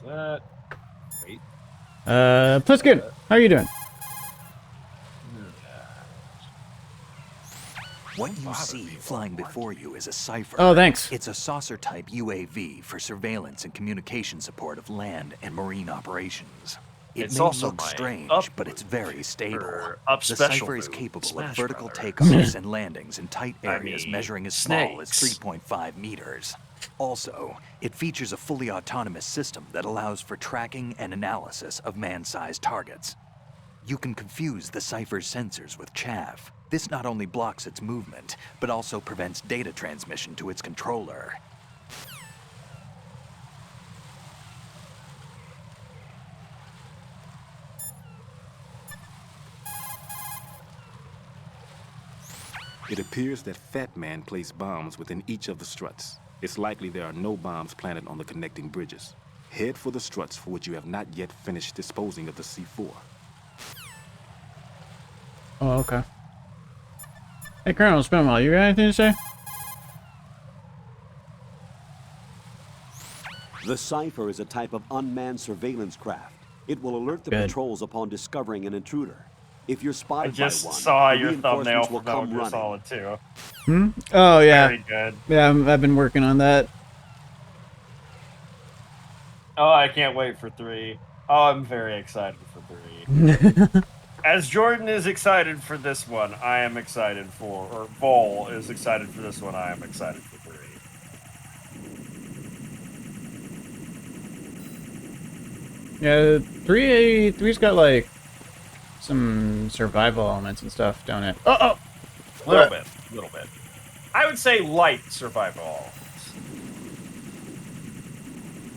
That. Wait. Pliskin, how are you doing? What you see flying before you is a Cypher. Oh, thanks. It's a saucer-type UAV for surveillance and communication support of land and marine operations. It may also look strange, but it's very stable. The Cypher is capable of vertical takeoffs and landings in tight areas measuring as small as 3.5 meters. Also, it features a fully autonomous system that allows for tracking and analysis of man-sized targets. You can confuse the Cypher's sensors with chaff. This not only blocks its movement, but also prevents data transmission to its controller. It appears that Fatman placed bombs within each of the struts. It's likely there are no bombs planted on the connecting bridges. Head for the struts for which you have not yet finished disposing of the C4. Oh, okay. Hey, Colonel Spinwell, you got anything to say? The Cypher is a type of unmanned surveillance craft. It will alert the patrols upon discovering an intruder. If you're spotted by one, saw the your thumbnail reinforcements will for Metal come Gear running. Solid 2. Hmm? Oh, yeah. Very good. Yeah, I've been working on that. Oh, I can't wait for 3. Oh, I'm very excited for 3. As Jordan is excited for this one, I am excited for, or Vol is excited for this one, I am excited for 3. Yeah, 3's got, like, some survival elements and stuff, don't it? Oh! Little bit. I would say light survival elements.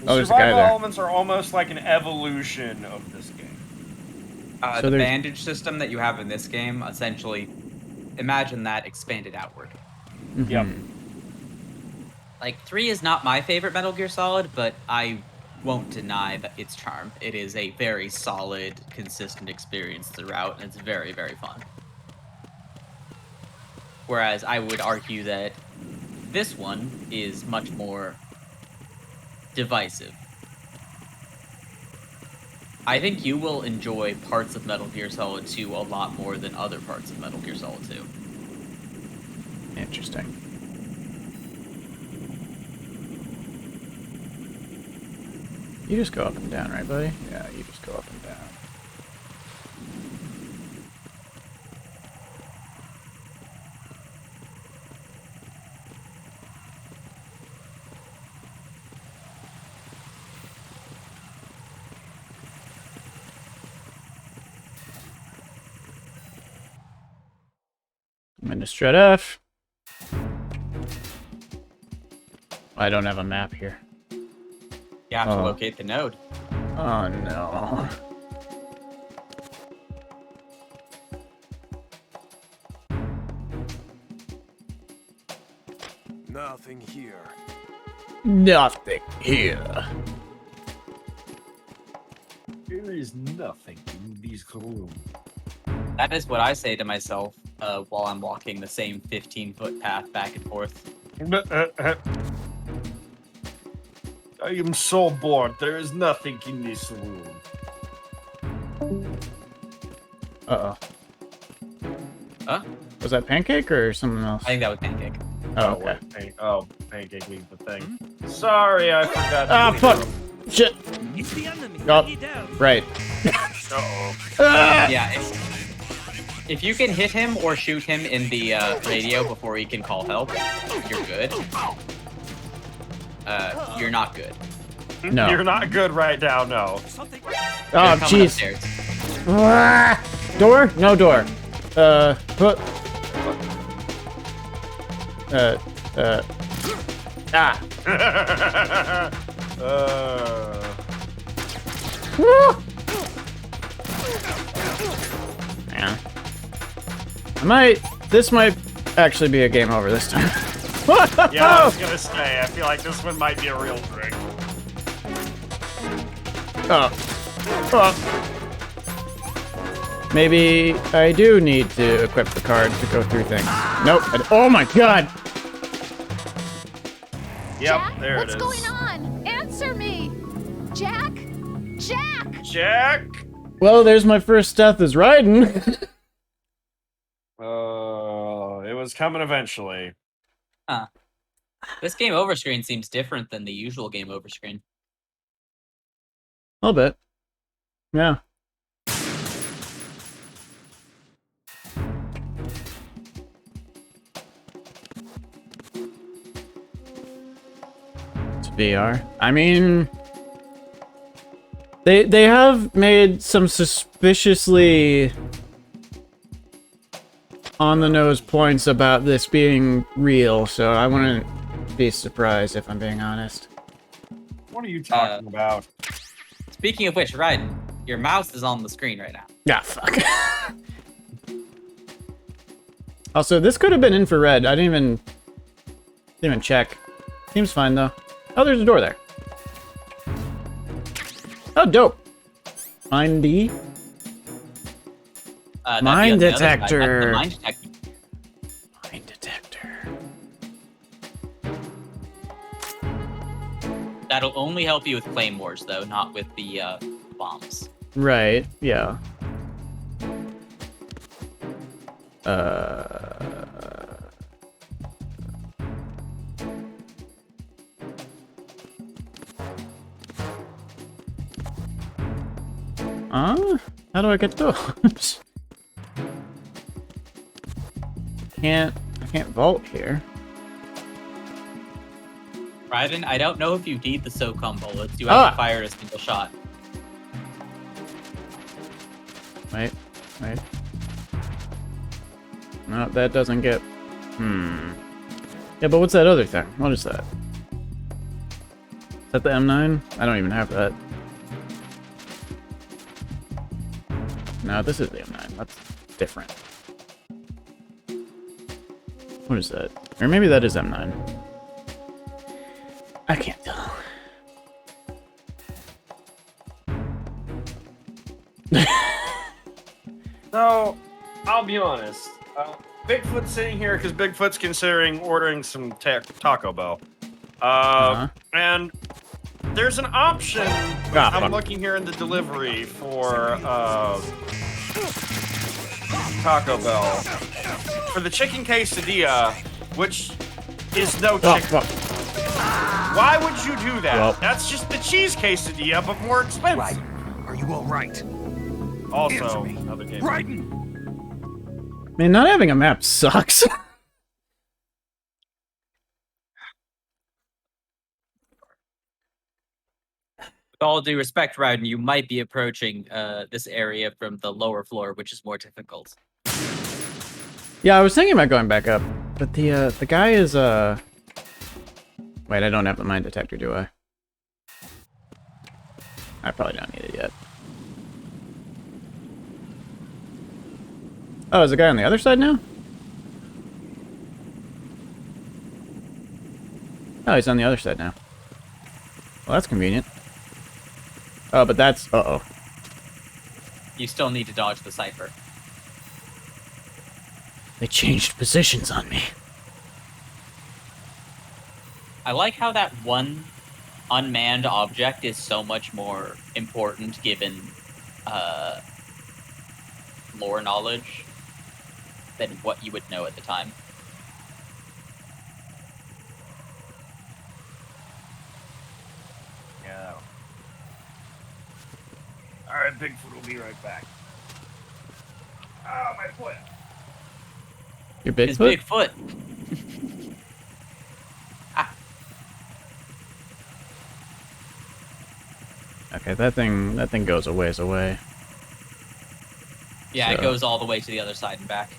Oh, there's a guy survival there. elements are almost like an evolution of this game. The bandage system that you have in this game, essentially, imagine that expanded outward. Mm-hmm. Yep. Like, 3 is not my favorite Metal Gear Solid, but I won't deny that its charm. It is a very solid, consistent experience throughout, and it's very, very fun. Whereas I would argue that this one is much more divisive. I think you will enjoy parts of Metal Gear Solid 2 a lot more than other parts of Metal Gear Solid 2. Interesting. You just go up and down, right, buddy? Yeah, you just go up and down. I'm in Strat F. I don't have a map here. You have to locate the node. Oh no. Nothing here. Nothing here. There is nothing in these rooms. That is what I say to myself while I'm walking the same 15-foot path back and forth. I am so bored. There is nothing in this room. Uh-oh. Huh? Was that Pancake or something else? I think that was Pancake. Oh, okay. Pancake leaves the thing. Sorry, I forgot. Ah, fuck! Shit! It's the enemy. Oh, right. Uh-oh. Ah! Yeah, if you can hit him or shoot him in the radio before he can call help, you're good. You're not good. No. You're not good right now, no. Oh, jeez. Ah! Door? No door. Put. Ah. Woo! Yeah. This might actually be a game over this time. Yeah, I was gonna say, I feel like this one might be a real drink. Oh. Maybe I do need to equip the card to go through things. Nope. Oh my god! Yep, Jack, there what's it is. going on? Answer me! Jack? Jack! Jack! Well, there's my first death is Raiden. It was coming eventually. Huh. This game over screen seems different than the usual game over screen. A little bit. Yeah. It's VR. I mean, they have made some suspiciously on the nose points about this being real, so I wouldn't be surprised if I'm being honest. What are you talking about? Speaking of which, Raiden, your mouse is on the screen right now. Ah, fuck. Also, this could have been infrared. I didn't even check. Seems fine though. Oh, there's a door there. Oh, dope. Mine D. Mine detector. Mine detector. Mine detector. That'll only help you with claymores, though, not with the bombs. Right. Yeah. How do I get those? I can't vault here. Raiden, I don't know if you need the SOCOM bullets. You haven't fired a single shot. Wait. No, that doesn't get... Yeah, but what's that other thing? What is that? Is that the M9? I don't even have that. No, this is the M9. That's different. What is that? Or maybe that is M9. I can't tell. So, I'll be honest. Bigfoot's sitting here because Bigfoot's considering ordering some Taco Bell. And there's an option. I'm looking here in the delivery for Taco Bell for the chicken quesadilla, which is no chicken. Why would you do that? Well. That's just the cheese quesadilla, but more expensive. Right. Are you all right? Also, another game. Raiden! Man, not having a map sucks. With all due respect, Raiden, you might be approaching this area from the lower floor, which is more difficult. Yeah, I was thinking about going back up, but the guy is Wait, I don't have the mine detector, do I? I probably don't need it yet. Oh, is the guy on the other side now? Oh, he's on the other side now. Well, that's convenient. Oh, but that's... Uh-oh. You still need to dodge the cipher. They changed positions on me. I like how that one unmanned object is so much more important given lore knowledge than what you would know at the time. Yeah. Alright, Bigfoot will be right back. Oh, my foot. Your It's Bigfoot? Bigfoot. Okay, that thing goes a ways away. Yeah, So- it goes all the way to the other side and back.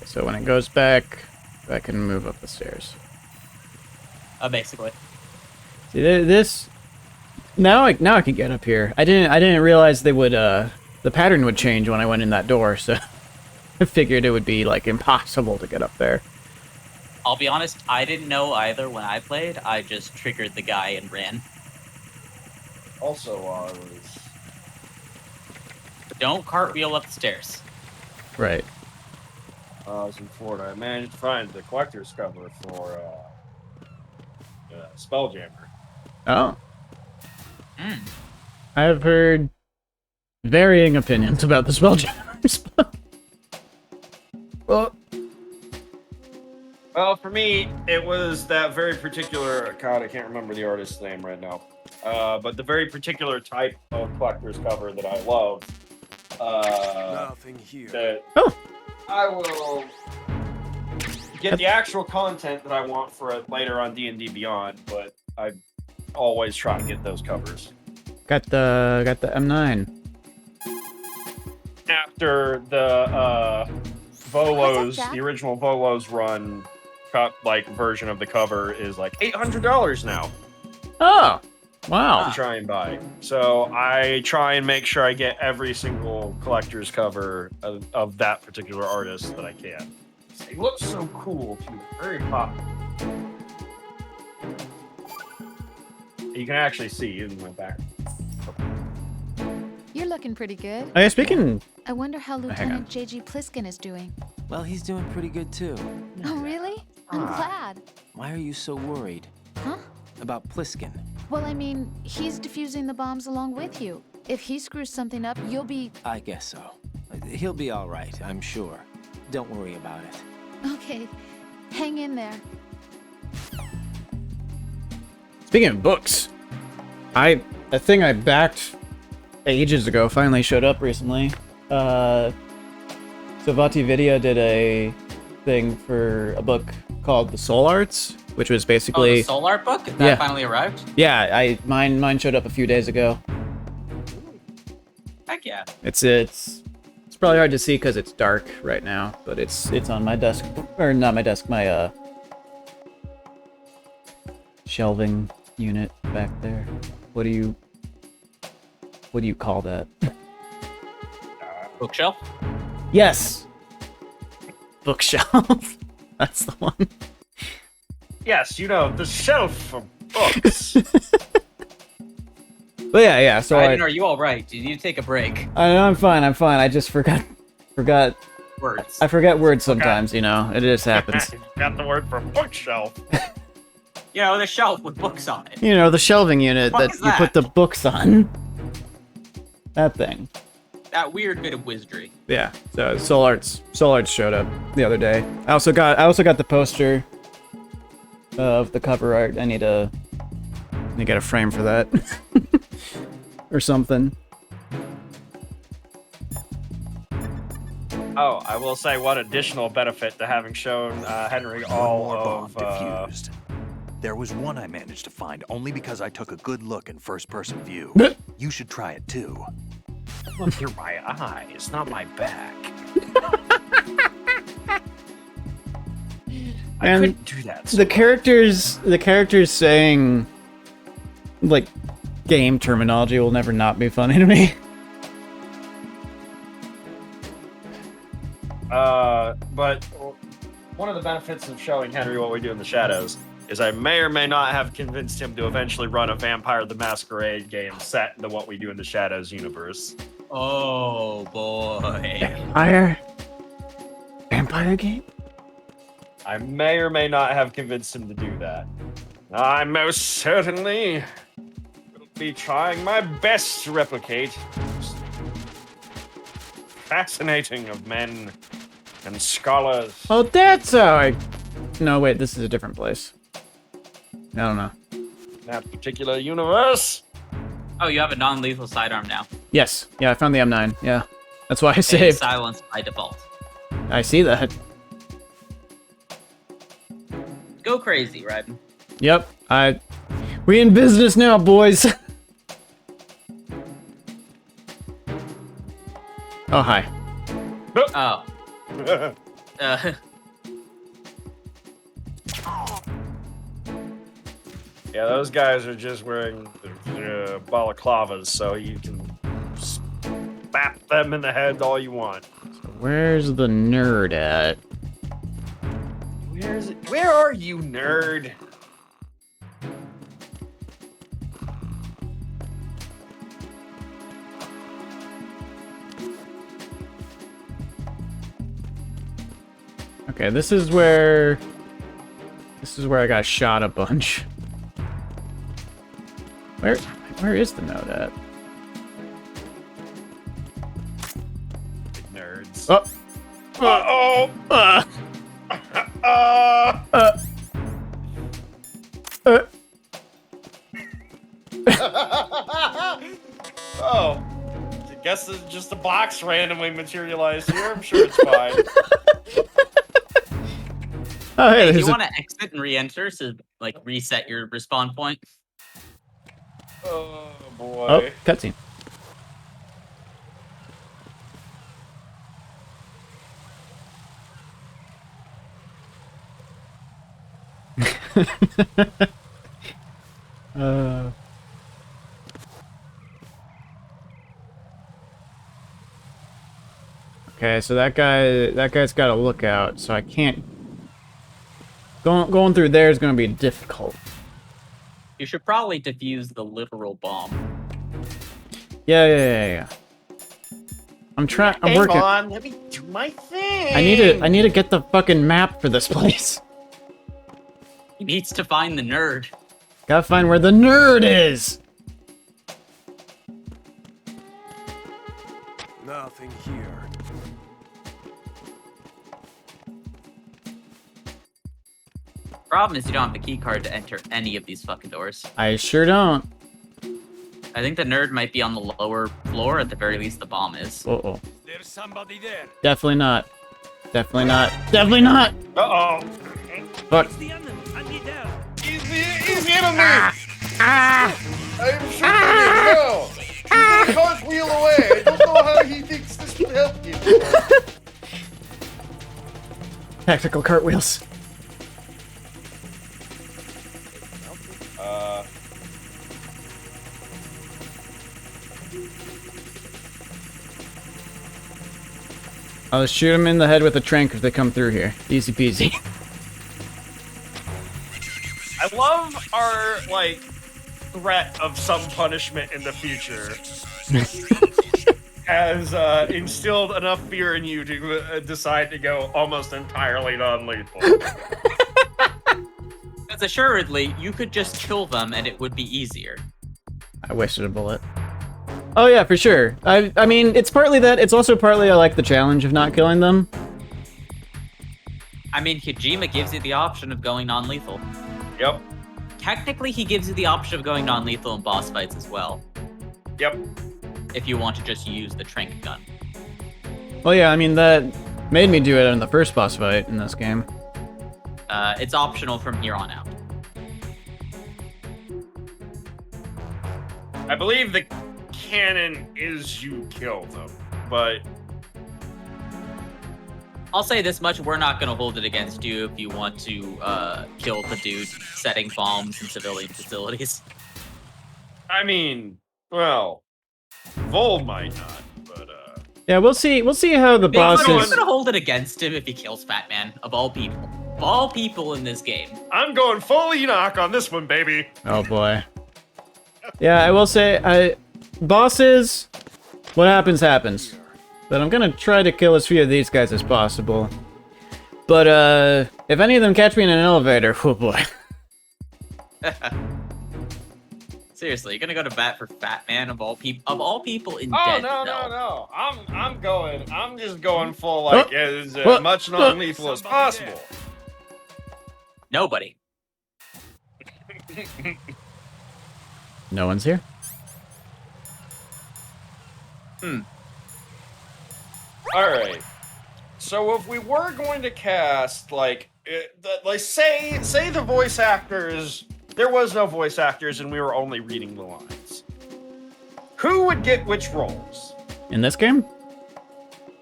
So when it goes back, I can move up the stairs. Basically. See, this... Now I can get up here. I didn't realize they would, the pattern would change when I went in that door, so... I figured it would be, like, impossible to get up there. I'll be honest, I didn't know either when I played. I just triggered the guy and ran. Also, I was... Don't cartwheel up the stairs. Right. I was in Florida. I managed to find the collector's cover for Spelljammer. Oh. I've heard varying opinions about the Spelljammer. Well, for me, it was that very particular. God, I can't remember the artist's name right now. But the very particular type of collector's cover that I love. Nothing here. That I will get the actual content that I want for it later on D&D Beyond, but I always try to get those covers. Got the M9. After the Volos, the original Volos run, version of the cover is like $800 now. Oh, wow! To try and buy. So I try and make sure I get every single collector's cover of that particular artist that I can. It looks so cool too. Very popular. You can actually see in my back. You're looking pretty good. Oh yeah, speaking. I wonder how Lieutenant J.G. Pliskin is doing. Well, he's doing pretty good too. Oh, really? I'm glad. Why are you so worried? Huh? About Pliskin? Well, I mean, he's defusing the bombs along with you. If he screws something up, you'll be... I guess so. He'll be all right, I'm sure. Don't worry about it. Okay. Hang in there. Speaking of books, a thing I backed ages ago finally showed up recently. So Vati Vidya did a thing for a book called The Soul Arts, which was basically... Oh, the Soul Art book? That finally arrived? Yeah, mine showed up a few days ago. Heck yeah. It's probably hard to see because it's dark right now, but it's on my desk, or not my desk, my shelving unit back there. What do you call that? Bookshelf? Yes. Bookshelf. That's the one. Yes, the shelf of books. But yeah. So Aiden, are you all right? Do you need to take a break? I'm fine. I just forgot words. I forget words sometimes. It just happens. Got the word for bookshelf. The shelf with books on it. The shelving unit that you put the books on. That thing. That weird bit of wizardry. Yeah. So Soul Arts showed up the other day. I also got the poster of the cover art. I need to get a frame for that. Or something. Oh, I will say one additional benefit to having shown Henry all of diffused. There was one I managed to find only because I took a good look in first-person view. You should try it too. Look through my eyes, not my back. I couldn't do that. The characters saying like game terminology will never not be funny to me. But one of the benefits of showing Henry what we do in the shadows is I may or may not have convinced him to eventually run a Vampire the Masquerade game set in the What We Do in the Shadows universe. Oh boy. Vampire game? I may or may not have convinced him to do that. I most certainly will be trying my best to replicate. Fascinating of men and scholars. Oh, that's how I... No, wait, this is a different place. I don't know. That particular universe? Oh, you have a non-lethal sidearm now. Yes. Yeah, I found the M9. Yeah. That's why I saved. Silence by default. I see that. Go crazy, Ryden. Yep. We in business now, boys. Oh, hi. Oh. Yeah, those guys are just wearing balaclavas, so you can slap them in the head all you want. Where's the nerd at? Where are you, nerd? Okay, this is where I got shot a bunch. Where is the note at? Oh. Uh-oh. Oh. I guess it's just a box randomly materialized here. I'm sure it's fine. Oh, hey, do you want to exit and re-enter to like reset your respawn point? Oh boy. Oh, cutscene. Okay, so that guy's got a lookout, so I can't. Going through there is going to be difficult. You should probably defuse the literal bomb. Yeah. I'm working. Hang on, let me do my thing. I need to get the fucking map for this place. He needs to find the nerd. Gotta find where the nerd is. Nothing here. Problem is you don't have the key card to enter any of these fucking doors. I sure don't. I think the nerd might be on the lower floor. At the very least, the bomb is. Uh-oh. There's somebody there. Definitely not. Definitely not. Definitely not. Uh-oh. Fuck. He's the enemy. I need help. He's the enemy. I'm sure he is. No. He's gonna cartwheel away. I don't know how he thinks this will help you. Tactical cartwheels. I'll shoot him in the head with a trank if they come through here. Easy peasy. I love our, like, threat of some punishment in the future has instilled enough fear in you to decide to go almost entirely non-lethal. Because assuredly, you could just kill them and it would be easier. I wasted a bullet. Oh yeah, for sure. I mean, it's partly that. It's also partly I like the challenge of not killing them. I mean, Kojima gives you the option of going non-lethal. Yep. Technically, he gives you the option of going non-lethal in boss fights as well. Yep. If you want to just use the trank gun. Well, yeah, I mean, that made me do it in the first boss fight in this game. It's optional from here on out. I believe the canon is you kill them, but I'll say this much, we're not going to hold it against you if you want to kill the dude setting bombs in civilian facilities. I mean, well, Vol might not, but yeah, we'll see how the boss is. I'm going to hold it against him if he kills Fatman, of all people. Of all people in this game. I'm going full Enoch on this one, baby. Oh boy. Yeah, I will say, bosses, what happens, happens. But I'm gonna try to kill as few of these guys as possible. But, if any of them catch me in an elevator, oh boy. Seriously, you're gonna go to bat for Fatman of all people in Oh, Dead no. Cell. I'm just going full, like, as much non-lethal as possible. Nobody. No one's here? Alright. So if we were going to cast, like say the voice actors, there was no voice actors and we were only reading the lines. Who would get which roles? In this game?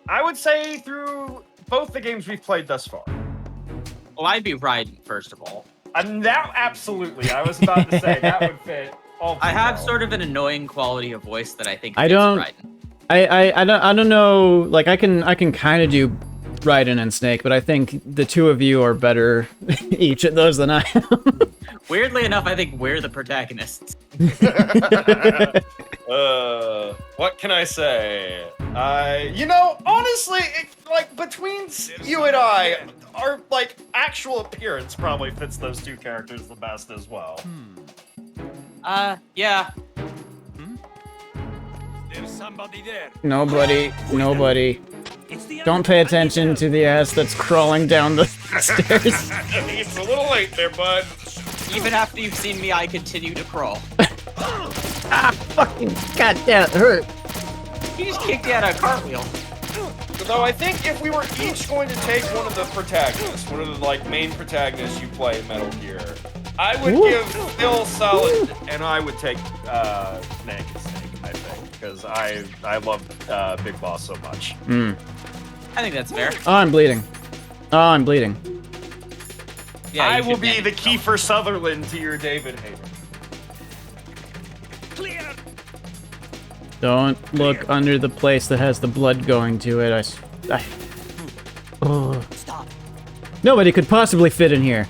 I would say through both the games we've played thus far. Well, I'd be Raiden, first of all. And that, absolutely. I was about to say, that would fit all I have well. sort of an annoying quality of voice that I think I fits don't- Raiden. I don't know, like, I can kind of do Raiden and Snake, but I think the two of you are better each at those than I am. Weirdly enough, I think we're the protagonists. What can I say? You know, honestly, like, between you and I, our, like, actual appearance probably fits those two characters the best as well. Yeah. There's somebody there. Nobody. Don't pay attention to the ass that's crawling down the stairs. It's a little late there, bud. Even after you've seen me, I continue to crawl. Fucking goddamn, it hurt. He just kicked you out of a cartwheel. Though I think if we were each going to take one of the protagonists, one of the like main protagonists you play in Metal Gear, I would give Phil Solid, and I would take Snake, I think, because I love Big Boss so much. Mm. I think that's fair. Oh, I'm bleeding. Oh, I'm bleeding. Yeah, I will be the Kiefer Sutherland to your David Hayter. Clear. Don't look under the place that has the blood going to it. Stop. Nobody could possibly fit in here.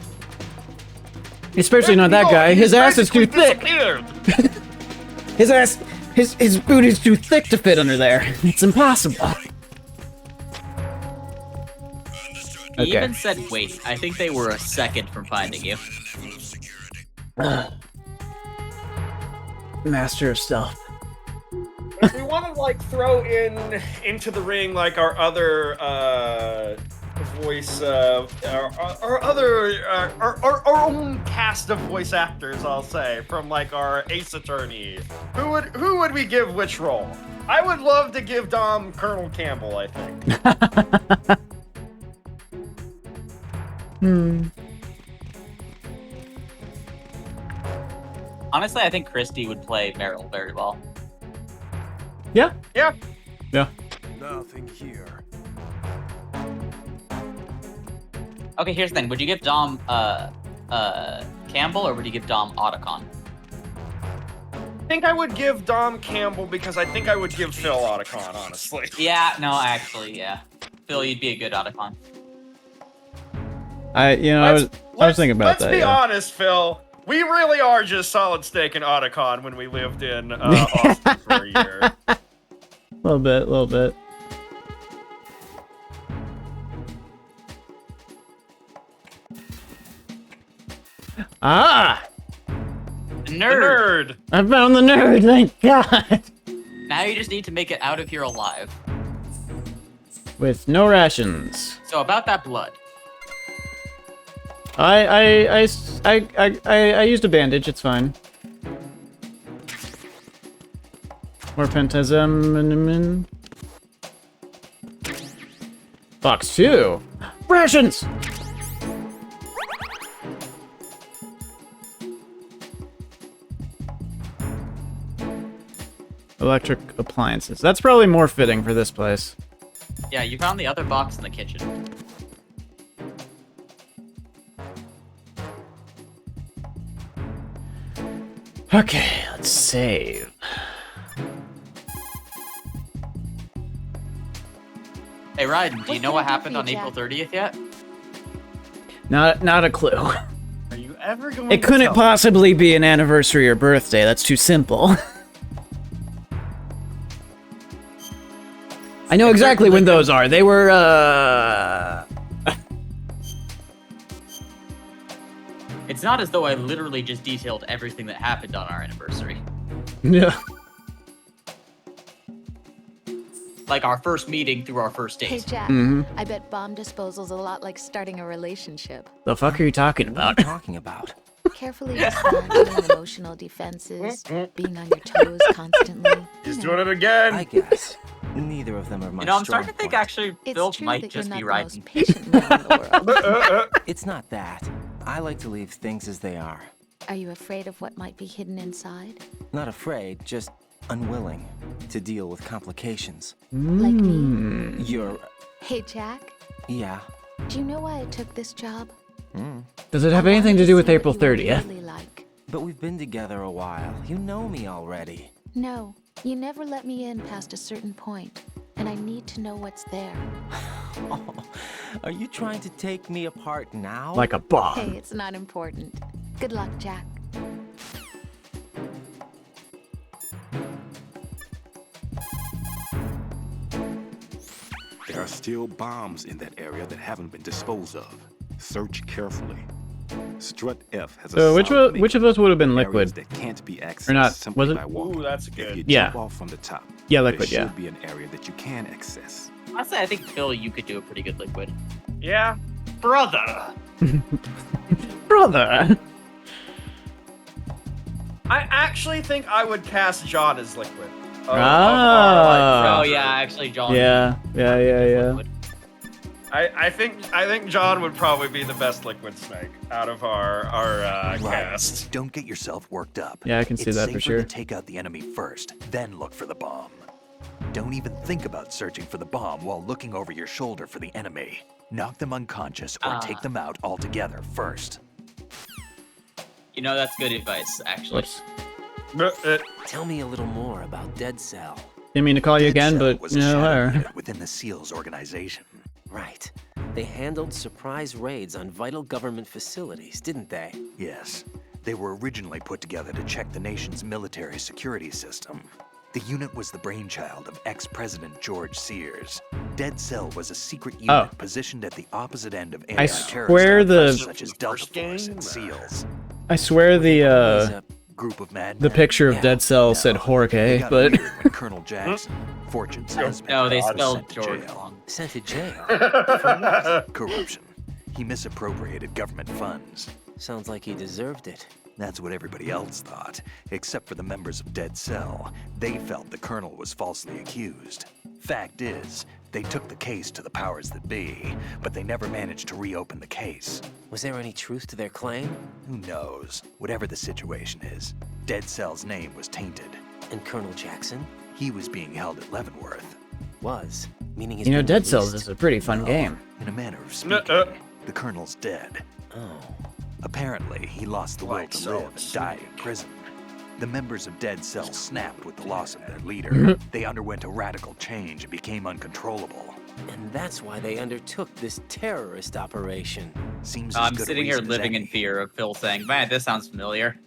Especially not that guy. His ass is too thick. His booty's too thick to fit under there. It's impossible. He even said wait. I think they were a second from finding you. Master of stealth. If we want to like throw into the ring like our other voice, our own cast of voice actors, I'll say, from like our Ace Attorney, who would we give which role? I would love to give Dom Colonel Campbell, I think. Honestly, I think Christy would play Meryl very well. Yeah. Yeah. Yeah. Nothing here. Okay, here's the thing. Would you give Dom Campbell or would you give Dom Otacon? I think I would give Dom Campbell because I think I would give Phil Otacon, honestly. Yeah, no, actually, yeah. Phil, you'd be a good Otacon. I was thinking about that. Let's be honest, Phil. We really are just Solid Snake and Otacon when we lived in Austin for a year. A little bit. Ah! Nerd! I found the nerd, thank God! Now you just need to make it out of here alive. With no rations. So about that blood. I used a bandage, it's fine. More pentasem. Box 2. Rations! Electric appliances. That's probably more fitting for this place. Yeah, you found the other box in the kitchen. Okay, let's save. Hey, Ryden, do you know what happened on April 30th yet? Not a clue. Are you ever going It couldn't possibly be an anniversary or birthday. That's too simple. I know exactly when those are. They were, It's not as though I literally just detailed everything that happened on our anniversary. Yeah. Like our first meeting through our first date. Hey, Jack. I bet bomb disposal's a lot like starting a relationship. The fuck are you talking about? What are you talking about? Carefully dismantling emotional defenses, being on your toes constantly. He's doing it again. I guess. Neither of them are my You know, I'm strong starting to think point. actually It's Phil true might that just you're be not right. the most patient man in the world. It's not that. I like to leave things as they are. Are you afraid of what might be hidden inside? Not afraid, just unwilling to deal with complications. Like me? You're... Hey, Jack. yeah. Do you know why I took this job? Does it have anything to do with April 30th? Really like. But we've been together a while. You know me already. No, you never let me in past a certain point, and I need to know what's there. Oh, are you trying to take me apart now? Like a bomb. Hey, it's not important. Good luck, Jack. There are still bombs in that area that haven't been disposed of. Search carefully. Strut F has a So solid which of us would have been areas liquid? that can't be accessed Or not, simply was it? by walking. Ooh, that's If good. you Yeah. jump off from the top, Yeah, liquid, there yeah. should be an area that you can access. Honestly, I think, Phil, you could do a pretty good liquid. Yeah. Brother. Brother. I actually think I would cast John as liquid. Oh yeah, actually, John. Yeah. I think John would probably be the best liquid snake out of our cast. Don't get yourself worked up. Yeah, I can see that for sure. It's safer to take out the enemy first, then look for the bomb. Don't even think about searching for the bomb while looking over your shoulder for the enemy. Knock them unconscious or take them out altogether first. You know, that's good advice, actually. Tell me a little more about Dead Cell. Didn't mean to call you again, but was a shadow unit within the SEALs organization. Right. They handled surprise raids on vital government facilities, didn't they? Yes. They were originally put together to check the nation's military security system. The unit was the brainchild of ex-President George Sears. Dead Cell was a secret unit positioned at the opposite end of anti-terrorist such as Delta Force and SEALs. I swear the picture of Dead Cell said Jorge, but Colonel Jackson, Fortune's husband, no, they spelled George wrong. Sent to jail. Corruption. He misappropriated government funds. Sounds like he deserved it. That's what everybody else thought, except for the members of Dead Cell. They felt the colonel was falsely accused. Fact is, they took the case to the powers that be, but they never managed to reopen the case. Was there any truth to their claim? Who knows? Whatever the situation is, Dead Cell's name was tainted. And Colonel Jackson? He was being held at Leavenworth. Was? Meaning he's Dead Cells is a pretty fun game. In a manner of speaking, the colonel's dead. Oh. Apparently, he lost the will to live and died in prison. The members of Dead Cell snapped with the loss of their leader. They underwent a radical change and became uncontrollable. And that's why they undertook this terrorist operation. Seems I'm sitting here living in fear of Phil saying, man, this sounds familiar.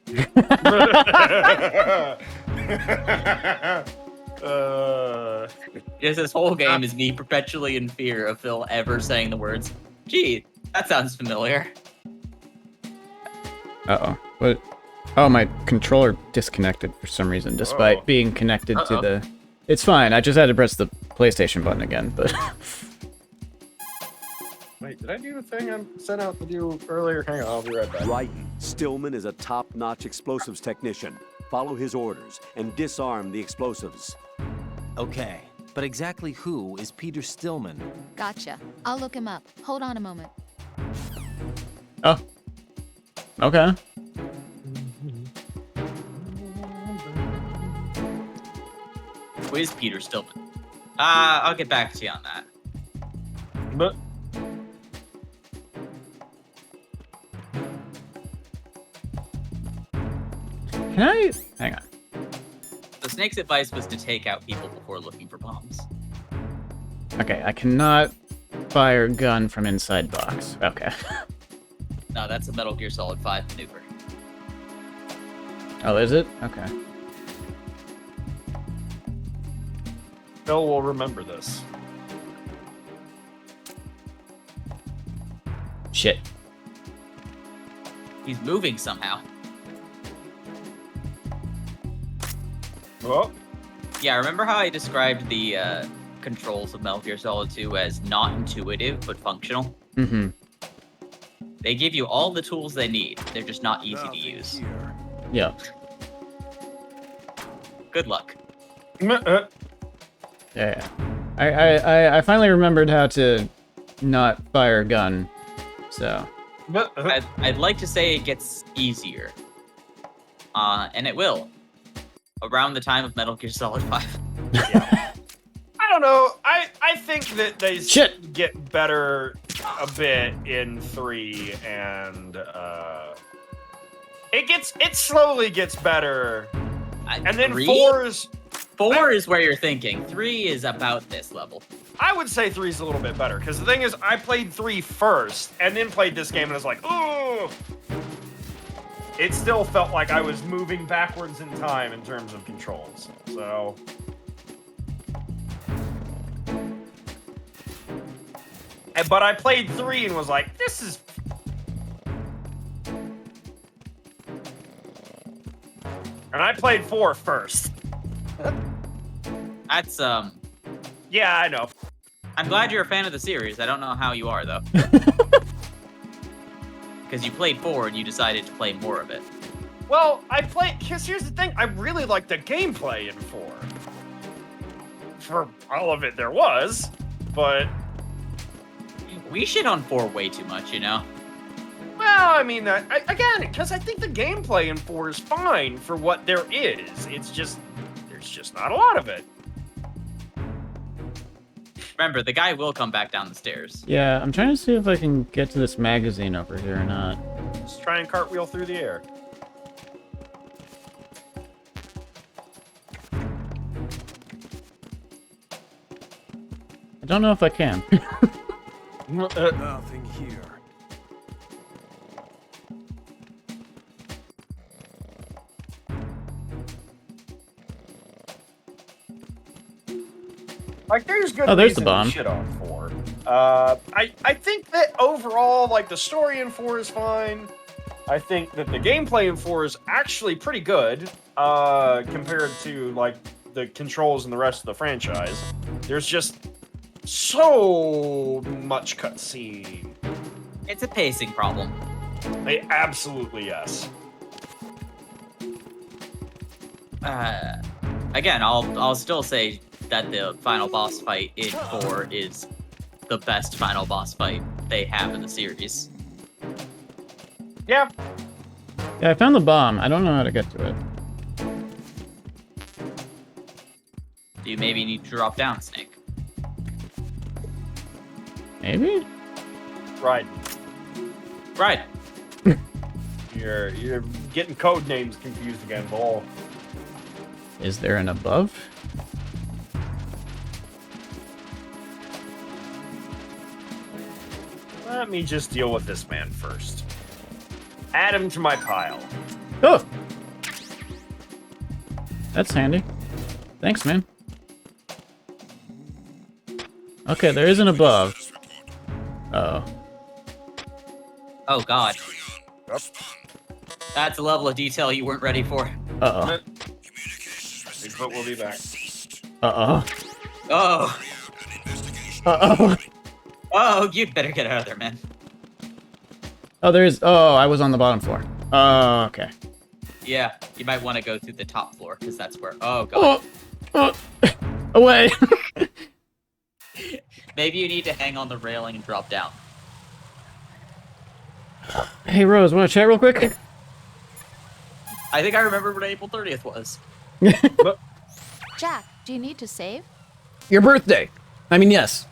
This whole game is me perpetually in fear of Phil ever saying the words, gee, that sounds familiar. Uh-oh. What? Oh, my controller disconnected for some reason, despite being connected to the... It's fine, I just had to press the PlayStation button again, but... Wait, did I do the thing I sent out to do earlier? Hang on, I'll be right back. Right. Stillman is a top-notch explosives technician. Follow his orders and disarm the explosives. Okay, but exactly who is Peter Stillman? Gotcha. I'll look him up. Hold on a moment. Oh. Okay. Who is Peter Stillman? I'll get back to you on that. But can I... Hang on. The snake's advice was to take out people before looking for bombs. Okay, I cannot fire a gun from inside box. Okay. No, that's a Metal Gear Solid 5 maneuver. Oh, is it? Okay. Phil will remember this. Shit. He's moving somehow. Oh. Yeah, remember how I described the controls of Metal Gear Solid 2 as not intuitive, but functional? Mm-hmm. They give you all the tools they need. They're just not easy to use. Yeah. Good luck. Yeah. I finally remembered how to not fire a gun, so... I'd like to say it gets easier. And it will. Around the time of Metal Gear Solid 5. Yeah. I don't know. I think that they get better a bit in 3, and it slowly gets better. And then 4 is where you're thinking. 3 is about this level. I would say 3 is a little bit better, because the thing is, I played 3 first, and then played this game, and I was like, oh! It still felt like I was moving backwards in time in terms of controls, so... But I played 3 and was like, this is... And I played 4 first. That's, Yeah, I know. I'm glad you're a fan of the series. I don't know how you are, though. Because you played 4 and you decided to play more of it. Well, because here's the thing, I really like the gameplay in 4. For all of it there was, but... We shit on 4 way too much, you know? Well, I mean, again, because I think the gameplay in 4 is fine for what there is. It's just, there's just not a lot of it. Remember, the guy will come back down the stairs. Yeah, I'm trying to see if I can get to this magazine over here or not. Just try and cartwheel through the air. I don't know if I can. Nothing here. Like, there's good there's the reason bomb. to shit on 4. I think that overall, like, the story in 4 is fine. I think that the gameplay in 4 is actually pretty good, compared to, like, the controls in the rest of the franchise. There's just so much cutscene. It's a pacing problem. Absolutely, yes. Again, I'll still say that the final boss fight in 4 is the best final boss fight they have in the series. Yeah. Yeah, I found the bomb. I don't know how to get to it. Do you maybe need to drop down, Snake? Maybe? Right. Right. You're getting code names confused again, Bull. Is there an above? Let me just deal with this man first. Add him to my pile. Oh! That's handy. Thanks, man. Okay, there is an above. Uh-oh. Oh, God. That's a level of detail you weren't ready for. Uh-oh. Bigfoot will be back. Uh-oh. Oh. Uh-oh. Oh, you'd better get out of there, man. Oh, there is... Oh, I was on the bottom floor. Oh, okay. Yeah, you might want to go through the top floor, because that's where... Oh, God. Oh! Away! Maybe you need to hang on the railing and drop down. Hey, Rose, want to chat real quick? I think I remember what April 30th was. Jack, do you need to save? Your birthday. I mean, yes.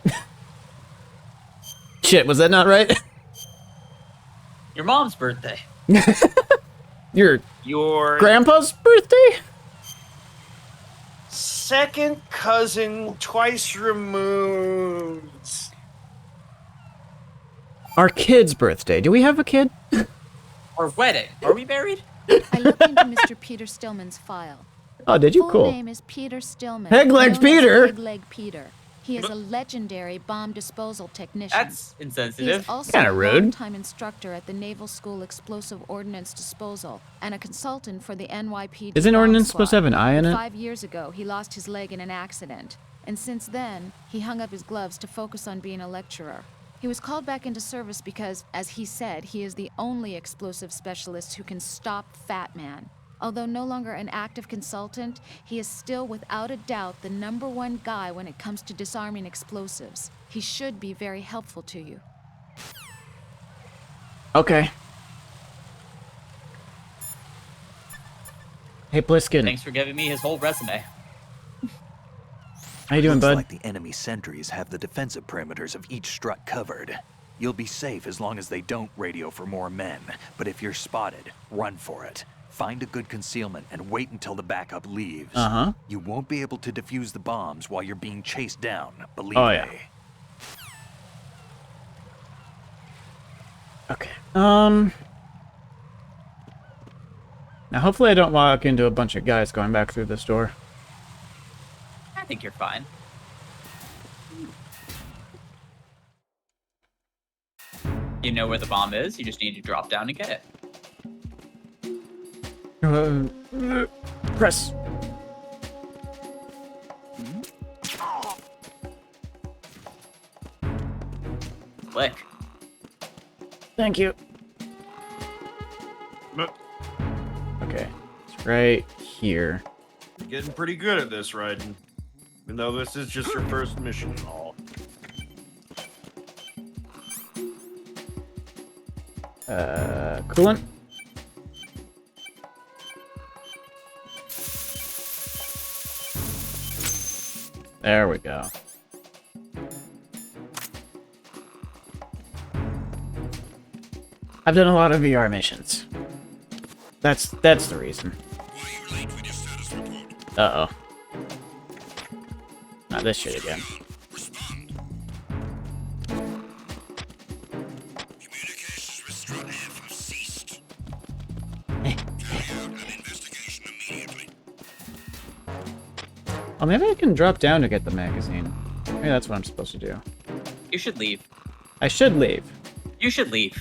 Shit, was that not right? Your mom's birthday. Your grandpa's birthday? Second cousin, twice removed. Our kid's birthday. Do we have a kid? Our wedding. Are we married? I looked into Mr. Peter Stillman's file. Oh, did you? Full Cool. name is Peter Stillman. Peg-legged Peter? Peg-leg Peter. He is a legendary bomb disposal technician. That's He insensitive. is also Kinda a rude. longtime instructor at the Naval School Explosive Ordnance Disposal and a consultant for the NYPD. Isn't bomb ordnance supposed to squad. have an eye in it? 5 years ago, he lost his leg in an accident, and since then, he hung up his gloves to focus on being a lecturer. He was called back into service because, as he said, he is the only explosive specialist who can stop Fatman. Although no longer an active consultant, he is still without a doubt the #1 guy when it comes to disarming explosives. He should be very helpful to you. Okay. Hey, Pliskin. Thanks for giving me his whole resume. How you doing, Looks bud? like the enemy sentries have the defensive perimeters of each strut covered. You'll be safe as long as they don't radio for more men. But if you're spotted, run for it. Find a good concealment and wait until the backup leaves. Uh-huh. You won't be able to defuse the bombs while you're being chased down, believe Oh, yeah. me. Okay. Now, hopefully I don't walk into a bunch of guys going back through this door. I think you're fine. You know where the bomb is, you just need to drop down and get it. Press. Thank you. Okay, it's right here. You're getting pretty good at this, Raiden. Even though this is just your first mission and all. Coolant. There we go. I've done a lot of VR missions. That's the reason. Uh-oh. Not this shit again. Oh, maybe I can drop down to get the magazine. Maybe that's what I'm supposed to do. You should leave. I should leave. You should leave.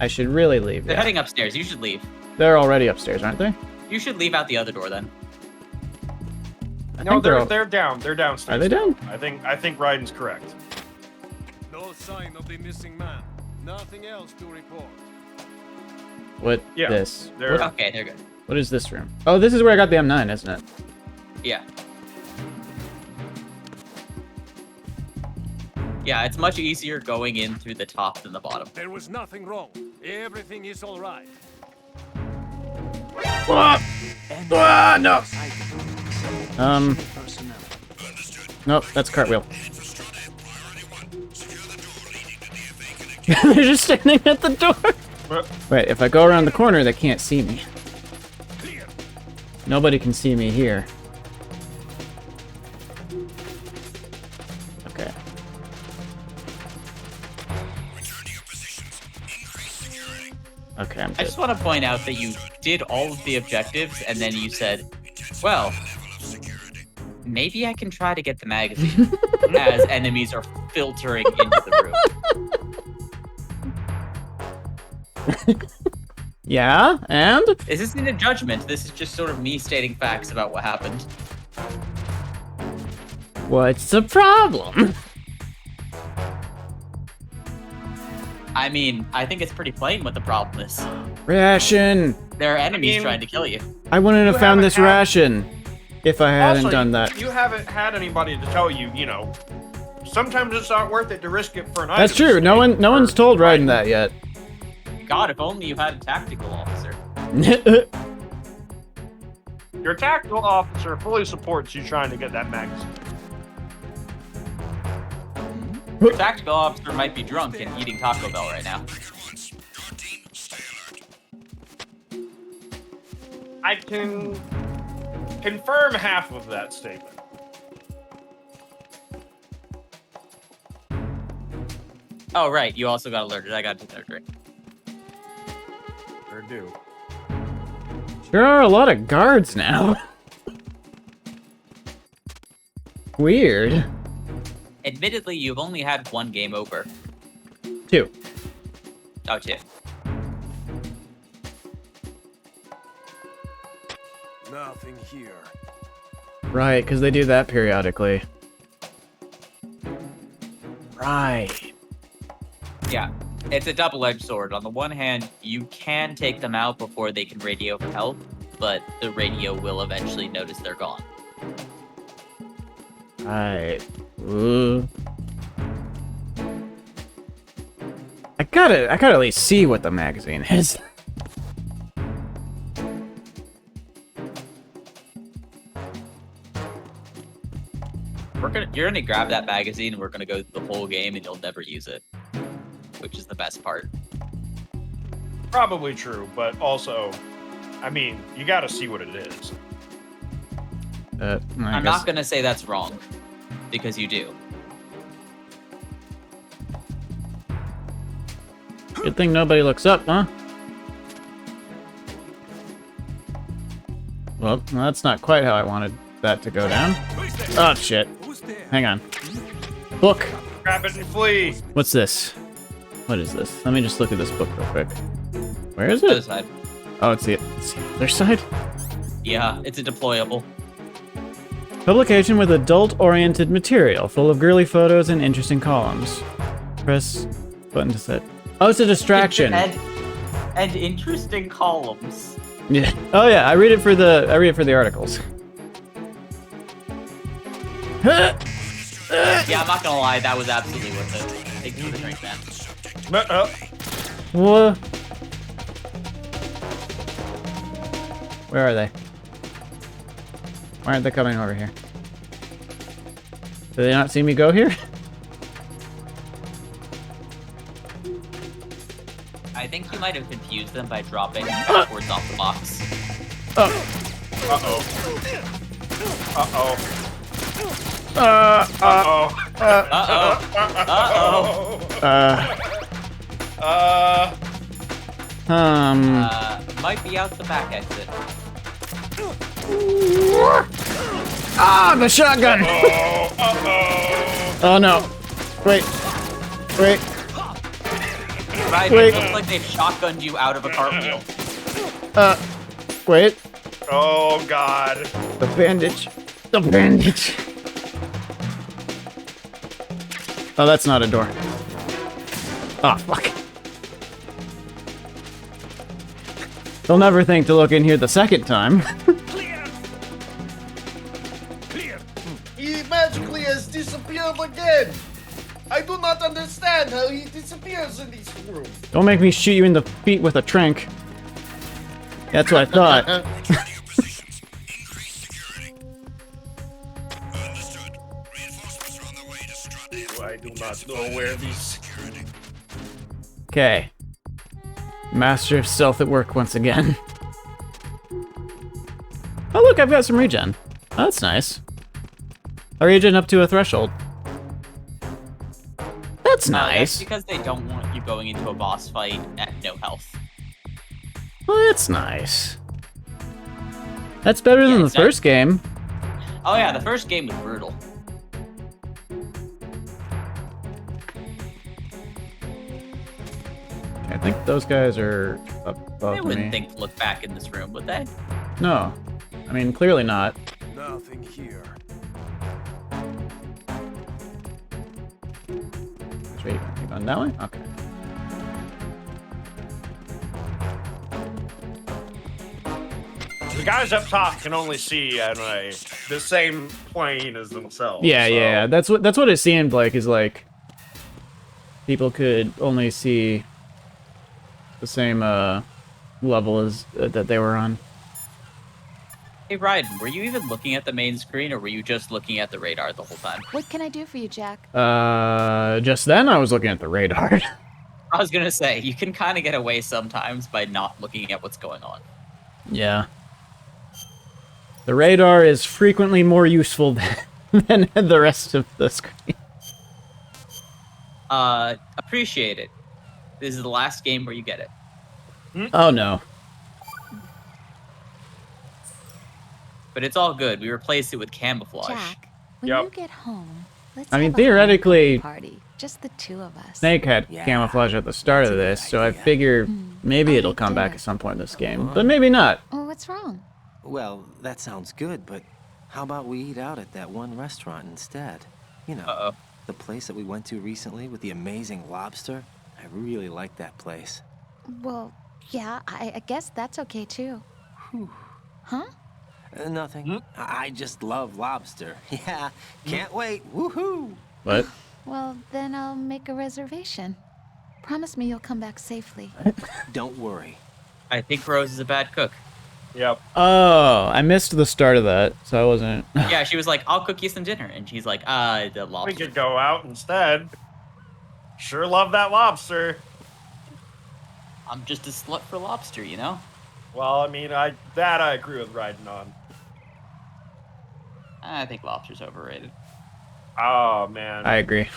I should really leave. They're heading upstairs. You should leave. They're already upstairs, aren't they? You should leave out the other door then. No, they're down. They're downstairs. Are they down? I think Raiden's correct. No sign of the missing man. Nothing else to report. What? Yeah, This? they're- Okay, they're good. What is this room? Oh, this is where I got the M9, isn't it? Yeah. Yeah, it's much easier going in through the top than the bottom. There was nothing wrong. Everything is all right. No. Nope, that's cartwheel. They're just standing at the door. Wait, if I go around the corner, they can't see me. Nobody can see me here. Okay. Okay, I'm I good. just want to point out that you did all of the objectives, and then you said, well, maybe I can try to get the magazine as enemies are filtering into the room. Yeah, and? This isn't a judgment. This is just sort of me stating facts about what happened. What's the problem? I mean, I think it's pretty plain what the problem is. Ration! There are enemies trying to kill you. I wouldn't have found this ration if I hadn't Also, done that. You haven't had anybody to tell you, you know, sometimes it's not worth it to risk it for an item. That's true. No one's told Raiden that yet. God, if only you had a tactical officer. Your tactical officer fully supports you trying to get that magazine. Your tactical officer might be drunk and eating Taco Bell right now. I can confirm half of that statement. Oh, right. You also got alerted. I got to another drink. Sure do. There are a lot of guards now. Weird. Admittedly, you've only had one game over. 2. Oh, 2. Nothing here. Right, because they do that periodically. Right. Yeah. It's a double-edged sword. On the one hand, you can take them out before they can radio for help, but the radio will eventually notice they're gone. Right. Ooh. I gotta at least see what the magazine is. You're gonna grab that magazine and we're gonna go through the whole game and you'll never use it. Which is the best part. Probably true, but also, I mean, you gotta see what it is. I'm not gonna say that's wrong, because you do. Good thing nobody looks up, huh? Well, that's not quite how I wanted that to go down. Oh, shit. Hang on. Book! Grab it and flee! What's this? What is this? Let me just look at this book real quick. Where is Other it? side. Oh, it's the other side? Yeah, it's a deployable. Publication with adult-oriented material, full of girly photos and interesting columns. Press button to set. Oh, it's a distraction. And interesting columns. Yeah. Oh yeah, I read it for the articles. Yeah, I'm not gonna lie, that was absolutely worth it. Thank you for the drink, man. What? Where are they? Why aren't they coming over here? Do they not see me go here? I think you might have confused them by dropping backwards off the box. Uh-oh. Uh-oh. Might be out the back exit. Ah, the shotgun! Oh no. Wait. Right, it looks like they've shotgunned you out of a cartwheel. Wait. Oh god. The bandage. The bandage. Oh, that's not a door. Oh, fuck. They'll never think to look in here the second time. Clear! He magically has disappeared again! I do not understand how he disappears in this room. Don't make me shoot you in the feet with a trank. That's what I thought. I do not know where these... Okay. Master of stealth at work once again. Oh look, I've got some regen. Oh, that's nice. I regen up to a threshold. That's nice. That's because they don't want you going into a boss fight at no health. Well, that's nice. That's better than the first game. Oh yeah, the first game was brutal. I think those guys are above They wouldn't me. think to look back in this room, would they? No. I mean, clearly not. Nothing here. Wait, you going that way? Okay. The guys up top can only see on the same plane as themselves. Yeah, so. yeah. That's what it seemed like. Is like people could only see the same level as that they were on. Hey Ryden, were you even looking at the main screen, or were you just looking at the radar the whole time? What can I do for you, Jack? Just then I was looking at the radar. I was gonna say, you can kind of get away sometimes by not looking at what's going on. Yeah. The radar is frequently more useful than the rest of the screen. Appreciate it. This is the last game where you get it. Oh no. But it's all good. We replaced it with camouflage. Jack, when Yep. you get home, let's I mean, have a theoretically, homecoming party. Just the two of us. Snake had camouflage at the start of this, so I figure maybe I'll it'll eat come back dinner. at some point in this game, but maybe not. Oh, what's wrong? Well, that sounds good, but how about we eat out at that one restaurant instead? You know, the place that we went to recently with the amazing lobster? I really like that place. Well, yeah, I guess that's okay too. Huh? Nothing. I just love lobster. Yeah, can't wait. Woohoo! What? Well, then I'll make a reservation. Promise me you'll come back safely. Don't worry. I think Rose is a bad cook. Yep. Oh, I missed the start of that, so I wasn't... Yeah, she was like, I'll cook you some dinner. And she's like, the We lobster. could go out instead. Sure love that lobster. I'm just a slut for lobster, you know? Well, I mean, I agree with Ryden on. I think lobster's overrated. Oh man, I agree.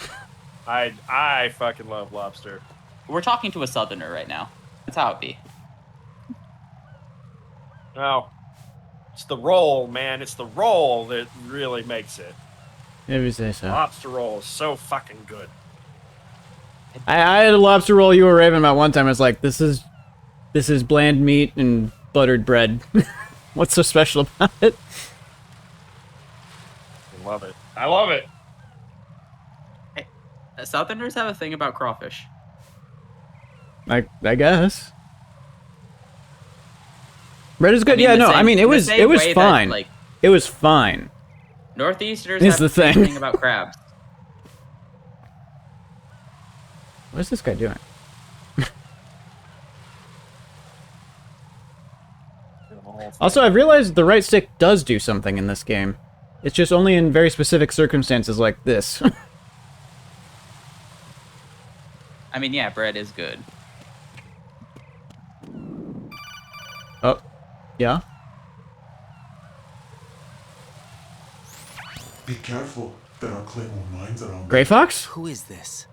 I fucking love lobster. We're talking to a southerner right now. That's how it be. No, it's the roll, man. It's the roll that really makes it. If you say so. Lobster roll is so fucking good. I had a lobster roll you were raving about one time. I was like, this is bland meat and buttered bread. What's so special about it? I love it. I love it. Hey, Southerners have a thing about crawfish. I guess. Bread is good. I mean, yeah, no, same, I mean it was fine. That, like, it was fine. Northeasterners Is have the the same thing. thing about crabs. What is this guy doing? Also, I've realized the right stick does do something in this game. It's just only in very specific circumstances like this. I mean, yeah, bread is good. Oh, yeah? Be careful. There are Claymore mines around. Gray Fox? Who is this?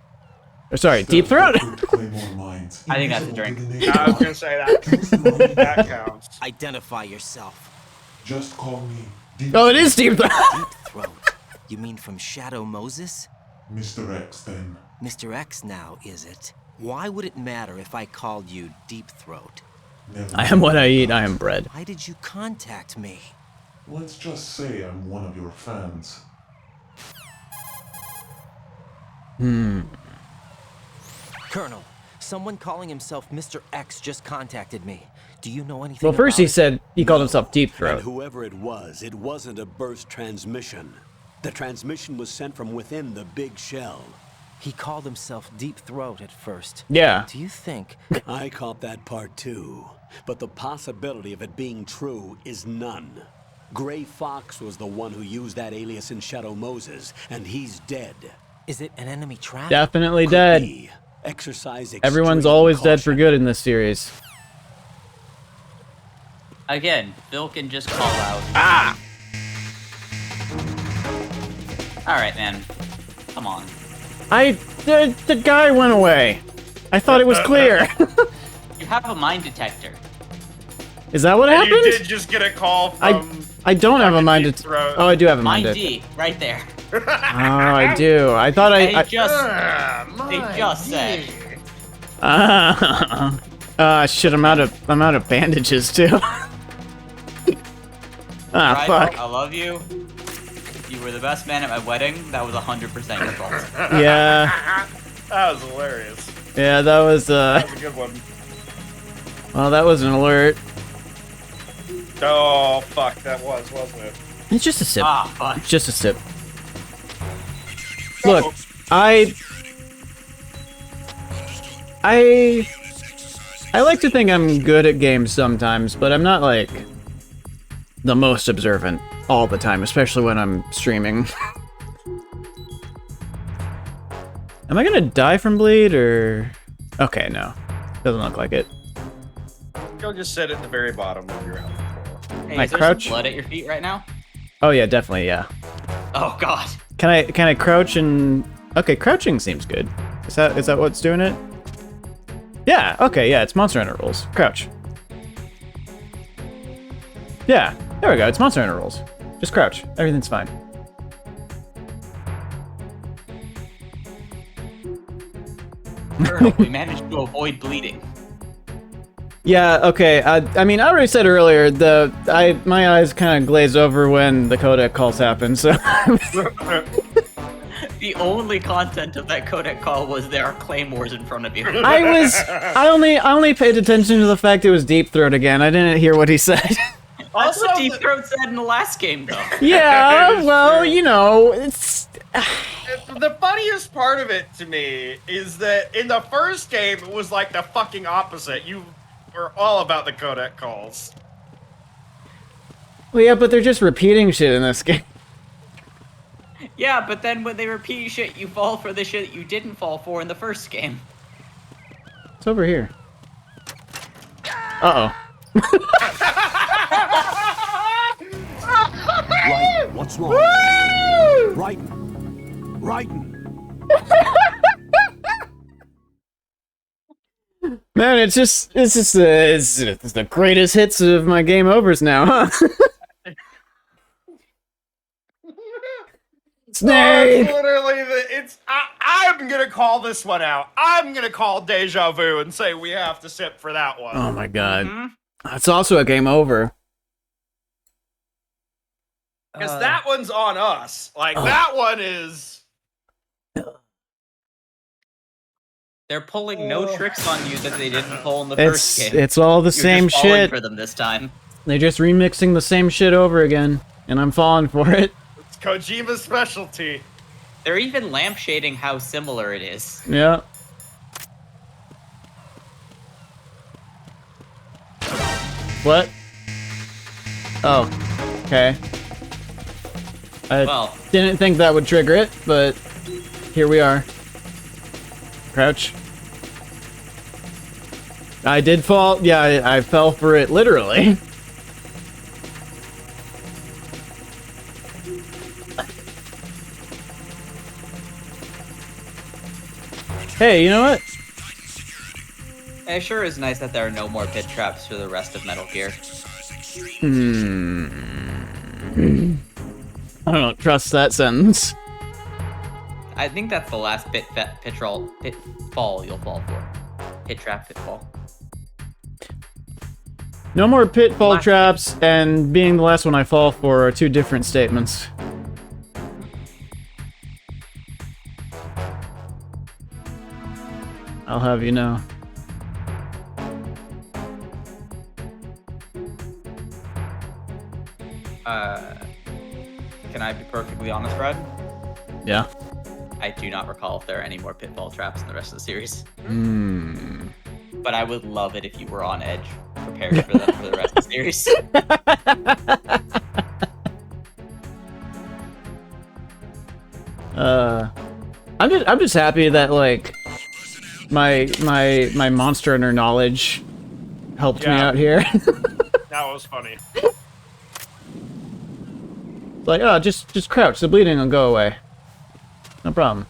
Oh, sorry, Deep Throat? Claymore mines. I think that's a drink. I was gonna say that. That counts. Identify yourself. Just call me Deep Oh, it is Deep Throat. Deep Throat. You mean from Shadow Moses? Mr. X, then. Mr. X now, is it? Why would it matter if I called you Deep Throat? Never I am what I eat, I am bread. Why did you contact me? Let's just say I'm one of your fans. Colonel, someone calling himself Mr. X just contacted me. Do you know anything Well, first about he it? said he called himself Deep And Throat. whoever it wasn't a burst transmission. The transmission was sent from within the big shell. He called himself Deep Throat at first. Yeah. Do you think... I caught that part too, but the possibility of it being true is none. Gray Fox was the one who used that alias in Shadow Moses, and he's dead. Is it an enemy trap? Definitely Could dead. be. Exercise Everyone's extreme always dead for caution. good in this series. Again, Phil can just call out. Alright, man. Come on. The guy went away. I thought it was clear. You have a mine detector. Is that what You happened? did just get a call from. I don't have a mind Deep detector. Throat. Oh, I do have a mind Mine detector. D, right there. Oh, I do. I thought They I just said. Shit, I'm out of bandages too. Right, fuck. I love you. You were the best man at my wedding. That was 100% your fault. Yeah. That was hilarious. Yeah, that was That was a good one. well, that was an alert. Oh fuck, that was, wasn't it? It's just a sip. Ah, fuck. It's just a sip. Look, I like to think I'm good at games sometimes, but I'm not like the most observant all the time, especially when I'm streaming. Am I gonna die from bleed or? Okay, no, doesn't look like it. Go just sit at the very bottom of your health. Hey, My is there crouch? some blood at your feet right now? Oh yeah, definitely, yeah. Oh god. Can I crouch and? Okay, crouching seems good. Is that what's doing it? Yeah. Okay. Yeah, it's Monster Hunter rules. Crouch. Yeah. There we go. It's Monster Hunter rules. Just crouch. Everything's fine. Colonel, we managed to avoid bleeding. Yeah. Okay. I mean, I already said earlier my eyes kind of glaze over when the codec calls happen. So. The only content of that codec call was there are claymores in front of you. I only paid attention to the fact it was Deep Throat again. I didn't hear what he said. That's what Deep Throat said in the last game, though. Yeah, well, you know, it's... The funniest part of it to me is that in the first game, it was like the fucking opposite. You were all about the codec calls. Well, yeah, but they're just repeating shit in this game. Yeah, but then when they repeat shit, you fall for the shit that you didn't fall for in the first game. It's over here. Uh-oh. Right, what's wrong? Raiden. Man, it's the greatest hits of my game overs now, huh? Snake! Oh, literally, I'm gonna call this one out. I'm gonna call Deja Vu and say we have to sip for that one. Oh my god. That's also a game over. Because that one's on us. Like, that one is... They're pulling no tricks on you that they didn't pull in the first game. It's all the You're same just falling shit. for them this time. They're just remixing the same shit over again, and I'm falling for it. It's Kojima's specialty. They're even lampshading how similar it is. Yeah. What? Oh, okay. I didn't think that would trigger it, but here we are. Crouch. I did fall. Yeah, I fell for it literally. Hey, you know what? It sure is nice that there are no more pit traps for the rest of Metal Gear. I don't trust that sentence. I think that's the last pitfall you'll fall for. Pit trap, pitfall. No more pitfall traps, and being the last one I fall for are two different statements. I'll have you know. Can I be perfectly honest, Brad? Yeah. I do not recall if there are any more pitfall traps in the rest of the series. But I would love it if you were on edge, prepared for them for the rest of the series. I'm just happy that like my Monster Hunter knowledge helped me out here. That was funny. Like, oh, just crouch. The bleeding will go away. No problem.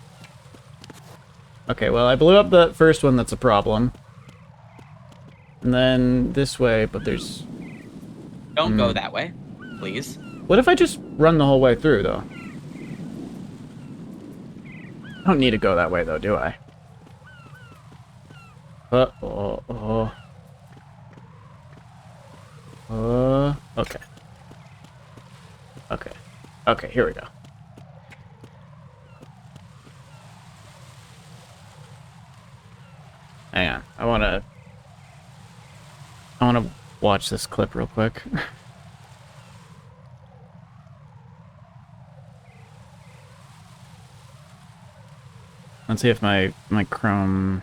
Okay, well, I blew up the first one. That's a problem. And then this way, but there's... Don't go that way, please. What if I just run the whole way through, though? I don't need to go that way, though, do I? Okay. Okay. Okay, here we go. Hang on. I wanna watch this clip real quick. Let's see if my Chrome...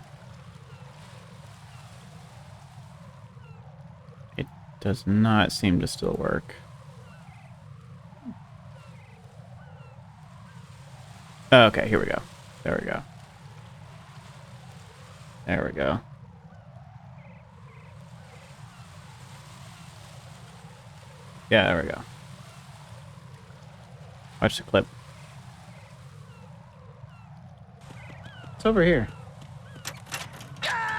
It does not seem to still work. Okay, here we go. There we go. There we go. Yeah, there we go. Watch the clip. It's over here.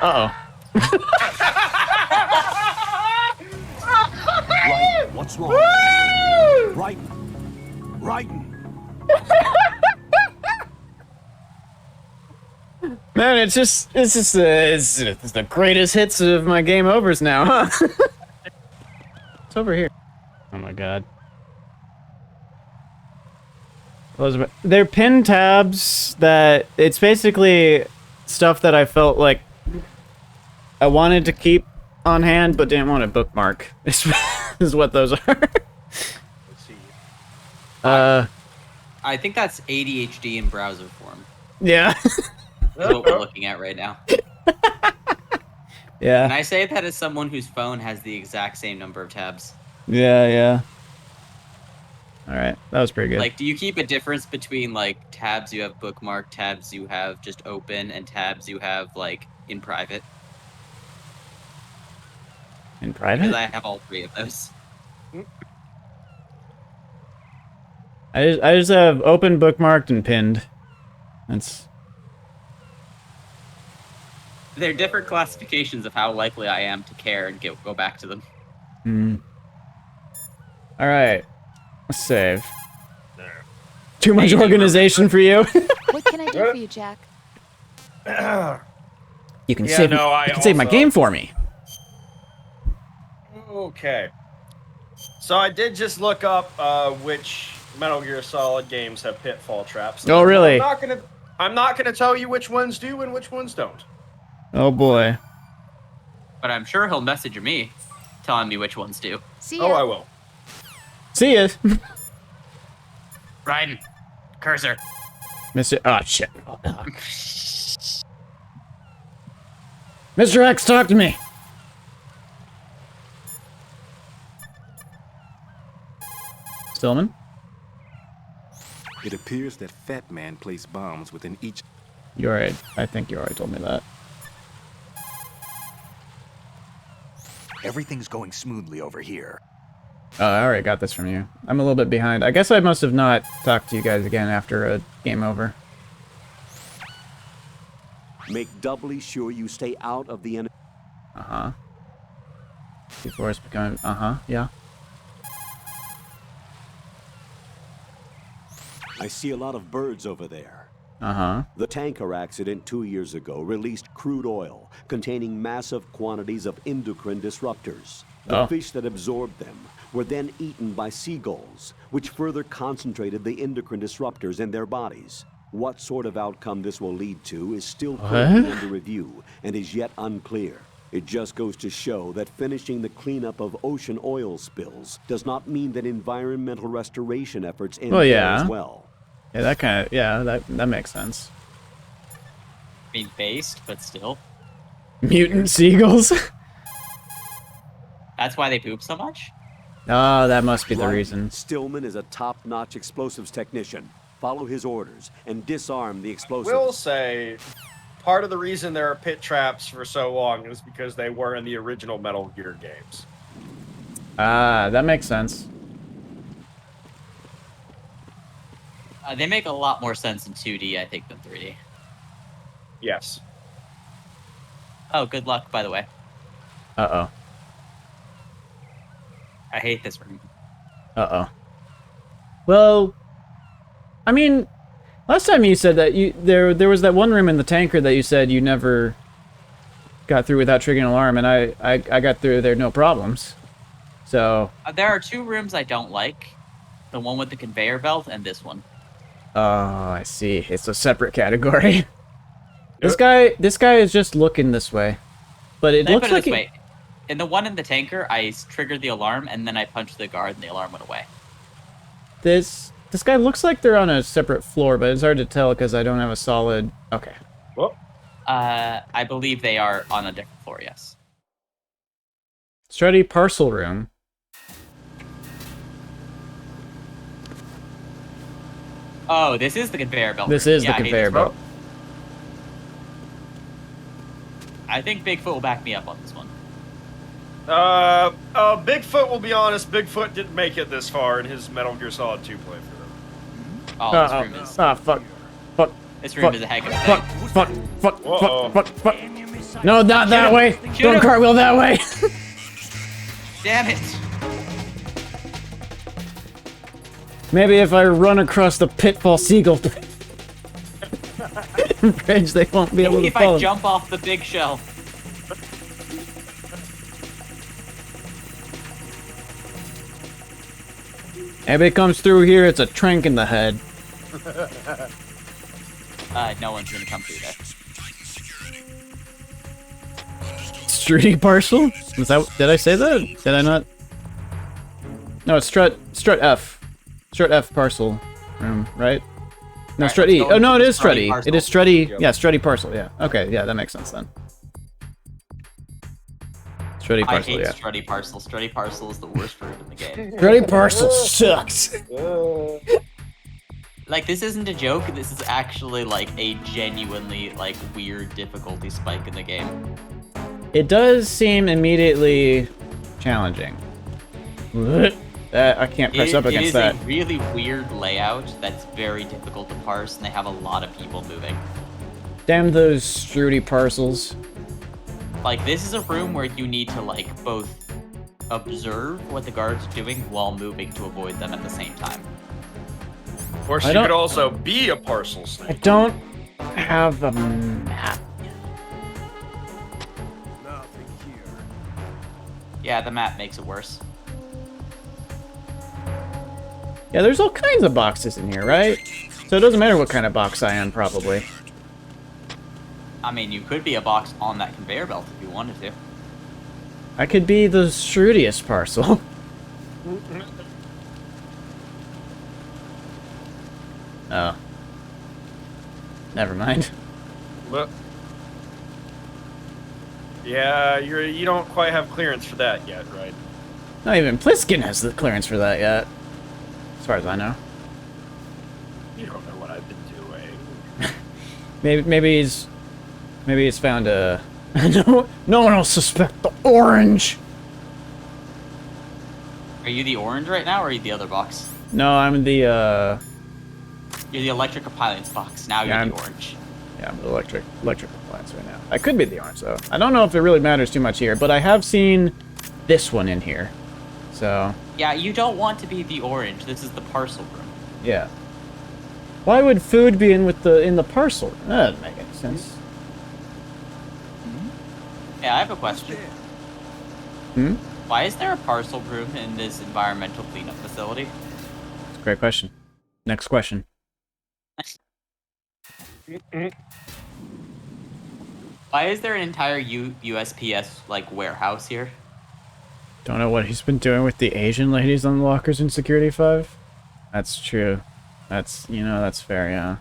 Uh-oh. Right, what's wrong? Right. Man, it's the greatest hits of my game overs now, huh? It's over here. Oh my god. They're pin tabs that it's basically stuff that I felt like I wanted to keep on hand but didn't want to bookmark. Is what those are. Let's see. I think that's ADHD in browser form. Yeah. That's what we're looking at right now. Yeah. And I say that as someone whose phone has the exact same number of tabs. Yeah. Alright, that was pretty good. Like, do you keep a difference between, like, tabs you have bookmarked, tabs you have just open, and tabs you have, like, in private? In private? Because I have all three of those. I just have open, bookmarked, and pinned. That's... They're different classifications of how likely I am to care and go back to them. Alright. Let's save. There. Too much organization for you? What can I do for you, Jack? You can save my game for me. Okay. So I did just look up which Metal Gear Solid games have pitfall traps. Oh, really? I'm not gonna tell you which ones do and which ones don't. Oh boy. But I'm sure he'll message me, telling me which ones do. See ya. Oh, I will. See ya. Raiden, cursor. Mr. Oh shit. Mr. X, talk to me. Stillman? It appears that Fatman placed bombs within each... You're right. I think you already told me that. Everything's going smoothly over here. Oh, I already got this from you. I'm a little bit behind. I guess I must have not talked to you guys again after a game over. Make doubly sure you stay out of the enemy. Uh-huh. Before it's becoming... Uh-huh, yeah. I see a lot of birds over there. Uh-huh. The tanker accident 2 years ago released crude oil containing massive quantities of endocrine disruptors. The fish that absorbed them were then eaten by seagulls, which further concentrated the endocrine disruptors in their bodies. What sort of outcome this will lead to is still currently under review and is yet unclear. It just goes to show that finishing the cleanup of ocean oil spills does not mean that environmental restoration efforts end as well. Yeah, that kind of, yeah, that makes sense. I mean, based, but still. Mutant seagulls? That's why they poop so much? Oh, that must be the reason. Stillman is a top-notch explosives technician. Follow his orders and disarm the explosives. I will say, part of the reason there are pit traps for so long is because they were in the original Metal Gear games. Ah, that makes sense. They make a lot more sense in 2D, I think, than 3D. Yes. Oh, good luck, by the way. Uh-oh. I hate this room. Uh-oh. Well, I mean, last time you said that there was that one room in the tanker that you said you never got through without triggering an alarm, and I got through there no problems. So... there are 2 rooms I don't like. The one with the conveyor belt and this one. Oh, I see. It's a separate category. This guy is just looking this way. But it looks like wait. In the one in the tanker, I triggered the alarm and then I punched the guard and the alarm went away. This guy looks like they're on a separate floor, but it's hard to tell because I don't have a solid... Okay. Well, I believe they are on a different floor, yes. Strutty parcel room. Oh, this is the conveyor belt. This is the conveyor belt. I think Bigfoot will back me up on this one. Bigfoot will be honest, Bigfoot didn't make it this far in his Metal Gear Solid 2 playthrough. Oh, this room is... fuck. Fuck. This room is a heck of a thing. Fuck. No, not that way. Don't cartwheel that way. Damn it. Maybe if I run across the pitfall seagull bridge, they won't be able to follow. If I jump off the big shell. If it comes through here, it's a trank in the head. No one's gonna come through there. Strutty parcel? Was that? Did I say that? Did I not? No, it's strut F. Strut F parcel room, right? No, strut E. Oh no, it is strut E. It is strut E. Yeah, strutty parcel. Yeah. Okay. Yeah, that makes sense then. Strutty parcel. I hate strutty parcel. Strutty parcel is the worst room in the game. Strutty parcel sucks. Like, this isn't a joke. This is actually like a genuinely like weird difficulty spike in the game. It does seem immediately challenging. I can't press up against that. It is a really weird layout that's very difficult to parse, and they have a lot of people moving. Damn those Strutty parcels. Like, this is a room where you need to, like, both observe what the guards are doing while moving to avoid them at the same time. Of course, you could also be a parcel snake. I don't have a map. Nothing here. Yeah, the map makes it worse. Yeah, there's all kinds of boxes in here, right? So it doesn't matter what kind of box I am, probably. I mean, you could be a box on that conveyor belt if you wanted to. I could be the shrewdiest parcel. Oh. Never mind. But yeah, you don't quite have clearance for that yet, right? Not even Pliskin has the clearance for that yet. As far as I know. You don't know what I've been doing. Maybe he's found a no one will suspect the orange. Are you the orange right now, or are you the other box? No, I'm the You're the electric appliance box. Now yeah, you're the orange. Yeah, I'm the electric appliance right now. I could be the orange though. I don't know if it really matters too much here, but I have seen this one in here. So yeah, you don't want to be the orange. This is the parcel room. Yeah. Why would food be in the parcel? That doesn't make any sense. Yeah, I have a question. Hmm? Why is there a parcel room in this environmental cleanup facility? That's a great question. Next question. Why is there an entire USPS like warehouse here? Don't know what he's been doing with the Asian ladies on the lockers in Security 5. That's true. That's, that's fair, yeah.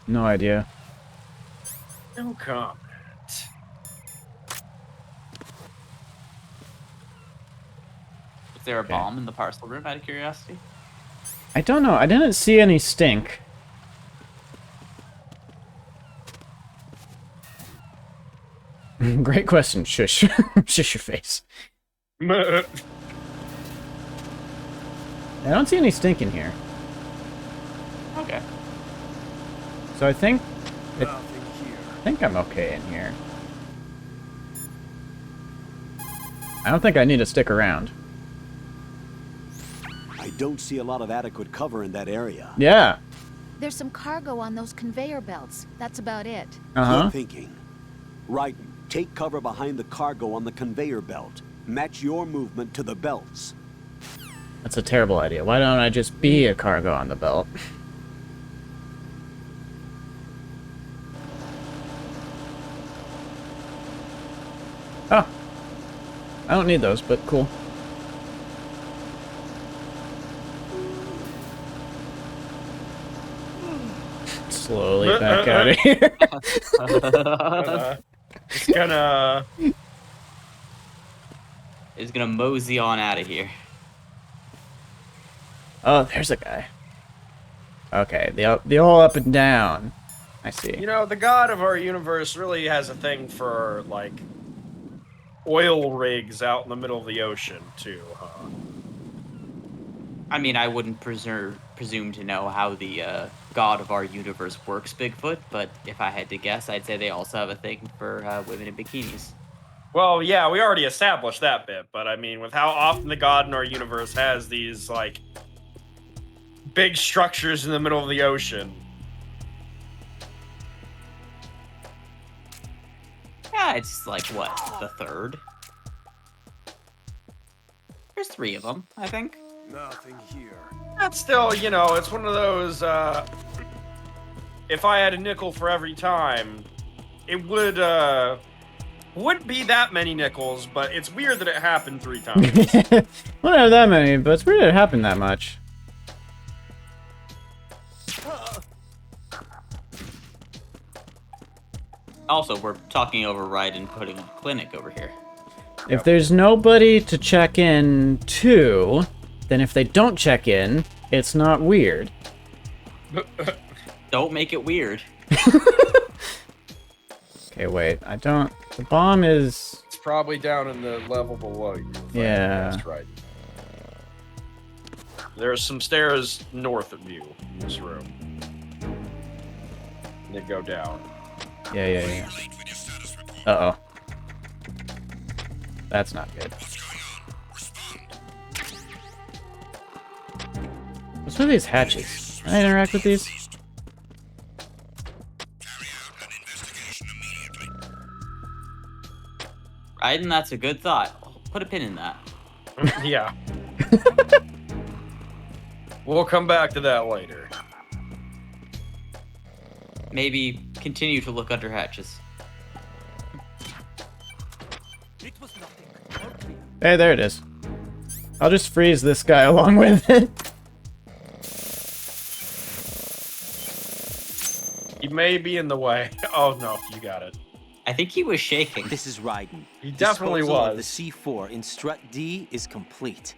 No idea. No comment. Is there a bomb in the parcel room, out of curiosity? I don't know. I didn't see any stink. Great question. Shush. Shush your face. I don't see any stink in here. Okay. So I think I'm okay in here. I don't think I need to stick around. I don't see a lot of adequate cover in that area. Yeah. There's some cargo on those conveyor belts. That's about it. Good thinking. Right. Take cover behind the cargo on the conveyor belt. Match your movement to the belts. That's a terrible idea. Why don't I just be a cargo on the belt? Oh. I don't need those, but cool. Slowly back out of here. It's gonna mosey on out of here. Oh, there's a guy. Okay, the all up and down. I see. You know, the god of our universe really has a thing for, like, oil rigs out in the middle of the ocean, too, huh? I mean, I wouldn't presume to know how the god of our universe works, Bigfoot, but if I had to guess, I'd say they also have a thing for women in bikinis. Well, yeah, we already established that bit, but I mean, with how often the god in our universe has these, like, big structures in the middle of the ocean. Yeah, it's like, what, the third? There's 3 of them, I think. Nothing here. That's still, you know, it's one of those, if I had a nickel for every time, it wouldn't be that many nickels, but it's weird that it happened 3 times. Wouldn't have that many, but it's weird that it happened that much. Also, we're talking over right and putting a clinic over here. If there's nobody to check in to, then if they don't check in, it's not weird. Don't make it weird. Okay, wait. The bomb is... It's probably down in the level below you. Yeah. That's right. There's some stairs north of you in this room. And they go down. Yeah. Uh-oh. That's not good. What's with these hatches? Can I interact with these? Right, and that's a good thought. Put a pin in that. Yeah. We'll come back to that later. Maybe continue to look under hatches. Hey, there it is. I'll just freeze this guy along with it. He may be in the way. Oh no, you got it. I think he was shaking. This is Raiden. He definitely Disposal of was. the C4 in strut D is complete.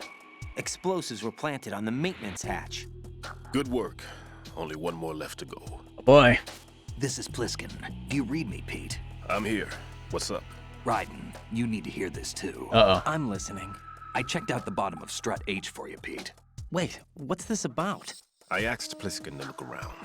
Explosives were planted on the maintenance hatch. Good work. Only one more left to go. Oh boy. This is Pliskin. Do you read me, Pete? I'm here. What's up? Raiden, you need to hear this too. Uh-oh. I'm listening. I checked out the bottom of strut H for you, Pete. Wait, what's this about? I asked Pliskin to look around.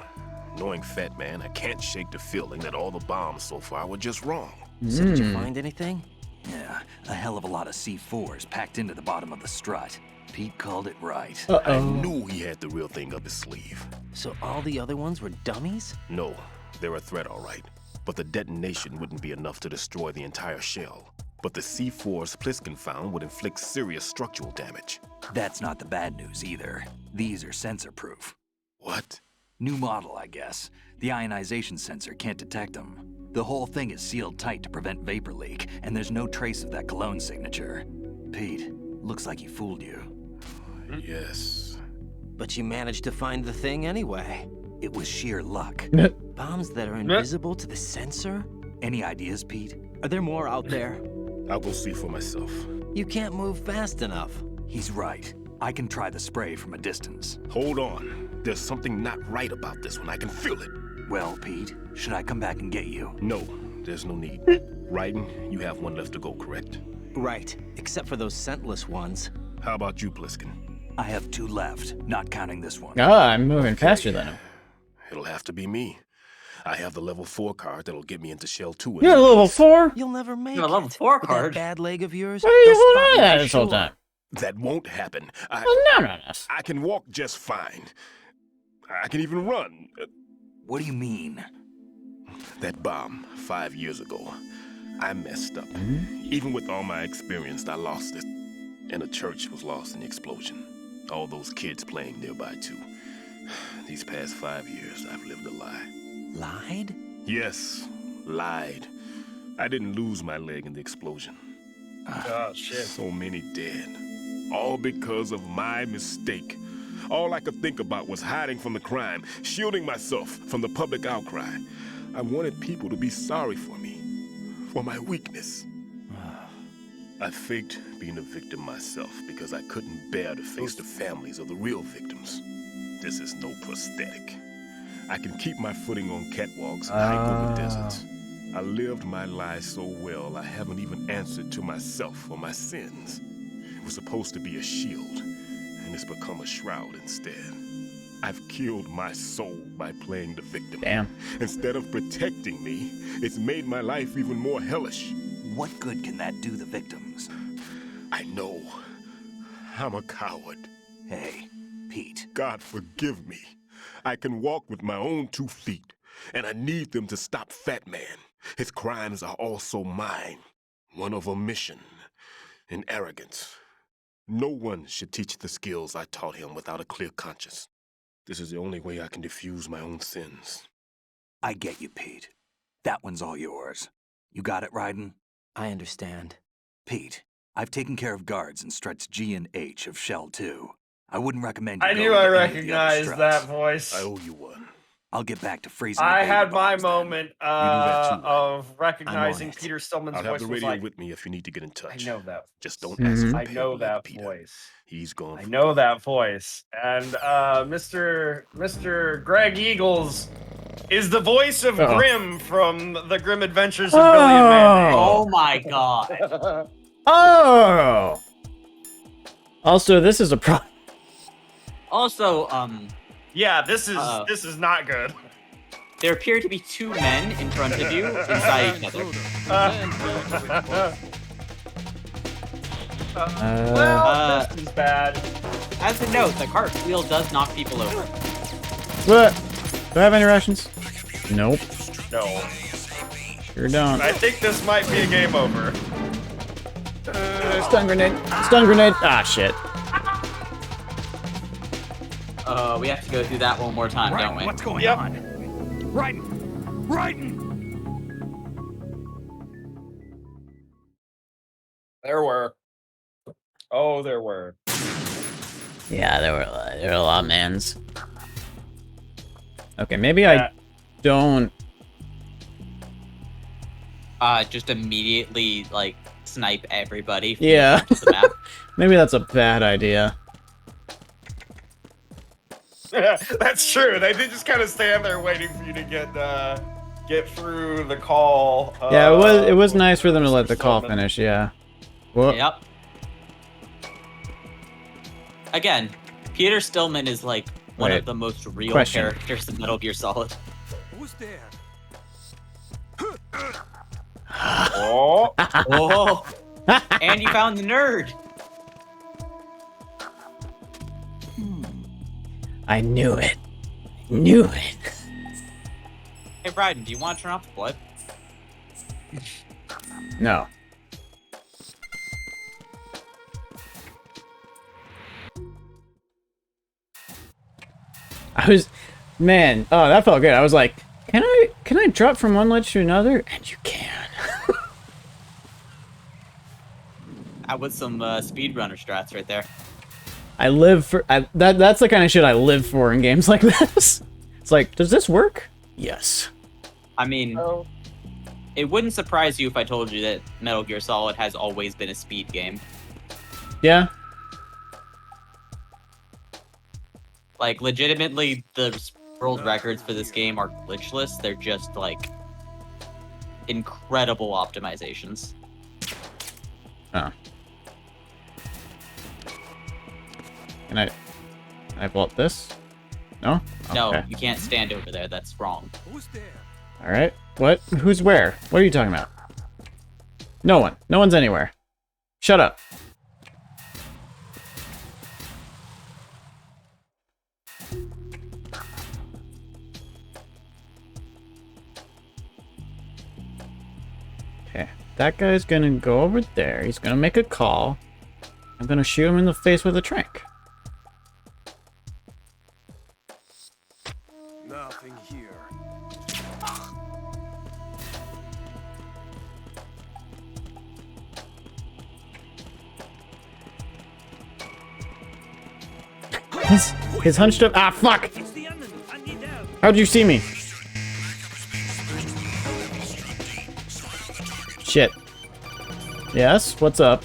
Knowing Fatman, I can't shake the feeling that all the bombs so far were just wrong. So did you find anything? Yeah, a hell of a lot of C4s packed into the bottom of the strut. Pete called it right. I knew he had the real thing up his sleeve. So all the other ones were dummies? No, they're a threat, all right. But the detonation wouldn't be enough to destroy the entire shell. But the C4s Pliskin found would inflict serious structural damage. That's not the bad news either. These are sensor-proof. What? New model, I guess. The ionization sensor can't detect them. The whole thing is sealed tight to prevent vapor leak, and there's no trace of that cologne signature. Pete, looks like he fooled you. Yes. But you managed to find the thing anyway. It was sheer luck. Bombs that are invisible to the sensor? Any ideas, Pete? Are there more out there? I'll go see for myself. You can't move fast enough. He's right. I can try the spray from a distance. Hold on. There's something not right about this one. I can feel it. Well, Pete, should I come back and get you? No, there's no need. Raiden, you have one left to go, correct? Right, except for those scentless ones. How about you, Pliskin? I have 2 left, not counting this one. Ah, I'm moving faster than him. It'll have to be me. I have the level 4 card that'll get me into Shell 2. You're level 4? You'll never make You're a level it. 4 With card. that bad leg of yours. Why are you they'll holding spot on to you that for this whole sure. time? That won't happen. Well, no. I can walk just fine. I can even run. What do you mean? That bomb 5 years ago, I messed up. Even with all my experience, I lost it. And the church was lost in the explosion. All those kids playing nearby, too. These past 5 years, I've lived a lie. Lied? Yes, lied. I didn't lose my leg in the explosion. Oh, shit. So many dead. All because of my mistake. All I could think about was hiding from the crime, shielding myself from the public outcry. I wanted people to be sorry for me, for my weakness. I faked being a victim myself because I couldn't bear to face the families of the real victims. This is no prosthetic. I can keep my footing on catwalks and hike over deserts. I lived my life so well, I haven't even answered to myself for my sins. It was supposed to be a shield, and it's become a shroud instead. I've killed my soul by playing the victim. Damn. Instead of protecting me, it's made my life even more hellish. What good can that do the victims? I know. I'm a coward. Hey, Pete. God forgive me. I can walk with my own 2 feet, and I need them to stop Fatman. His crimes are also mine. One of omission and arrogance. No one should teach the skills I taught him without a clear conscience. This is the only way I can diffuse my own sins. I get you, Pete. That one's all yours. You got it, Raiden? I understand. Pete, I've taken care of guards in struts G and H of Shell 2. I wouldn't recommend you I go knew into I any of the other recognized struts. that voice. I owe you one. I'll get back to freezing. I the baby had my bombs then. moment that too, right? of recognizing it. Peter Stillman's I'll have voice the was radio like, with me if you need to get in touch. I know that. Just don't ask for I know payment, that Peter. voice. He's gone. I know that voice. And Mr. Greg Eagles is the voice of Grim from the Grim Adventures of Billy and Mandy. Oh my god. Oh! Also, this is a pro... Also, Yeah, this is not good. there appear to be 2 men in front of you inside each other. Well, this is bad. As a note, the cartwheel does knock people over. What? Do I have any rations? Nope. No. Sure don't. I think this might be a game over. Stun grenade. Stun grenade. Ah, shit. We have to go through that one more time, don't we? What's going on? Raiden! Raiden! There were. Oh, there were. Yeah, there were a lot of mans. Okay, maybe I don't. Just immediately like snipe everybody. From Yeah. the map. Maybe that's a bad idea. That's true. They did just kind of stand there waiting for you to get through the call. Yeah, it was nice for them to let the call finish. Yeah. Whoop. Yep. Again, Peter Stillman is like one of the most real characters in Metal Gear Solid. Who's there? Oh. Oh. And you found the nerd. I knew it. I knew it. Hey, Bryden, do you want to turn off the blood? No. Man, oh, that felt good. I was like, can I drop from one ledge to another? And you can. That was some speedrunner strats right there. I live for that's the kind of shit I live for in games like this. It's like, does this work? Yes. I mean, it wouldn't surprise you if I told you that Metal Gear Solid has always been a speed game. Yeah. Like, legitimately, the world records for this game are glitchless. They're just, like, incredible optimizations. Oh. Can I vault this? No? Okay. No, you can't stand over there. That's wrong. Who's there? Alright. What? Who's where? What are you talking about? No one. No one's anywhere. Shut up. Okay. That guy's gonna go over there. He's gonna make a call. I'm gonna shoot him in the face with a trank. Nothing here. His hunched up. Ah, fuck! How'd you see me? Shit. Yes, what's up?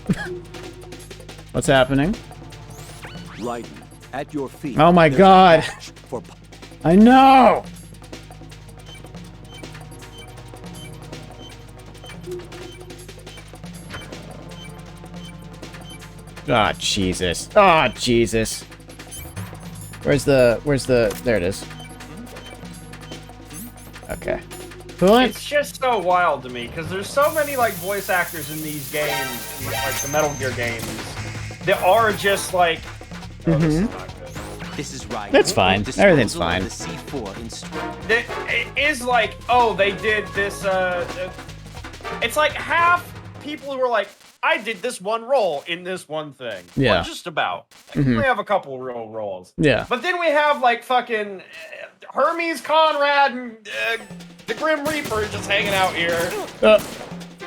What's happening? Right at your feet. Oh my god! I know! Ah, Jesus. Ah, Jesus. Where's the, there it is. Okay. It's just so wild to me, because there's so many, like, voice actors in these games, like the Metal Gear games, that are just like, oh, this is not good. This is right. That's fine. Everything's fine. It is like, oh, they did this, it's like half people who are like, I did this one role in this one thing. Yeah. Or just about. Like, we have a couple real roles. Yeah. But then we have, like, fucking Hermes, Conrad, and the Grim Reaper just hanging out here.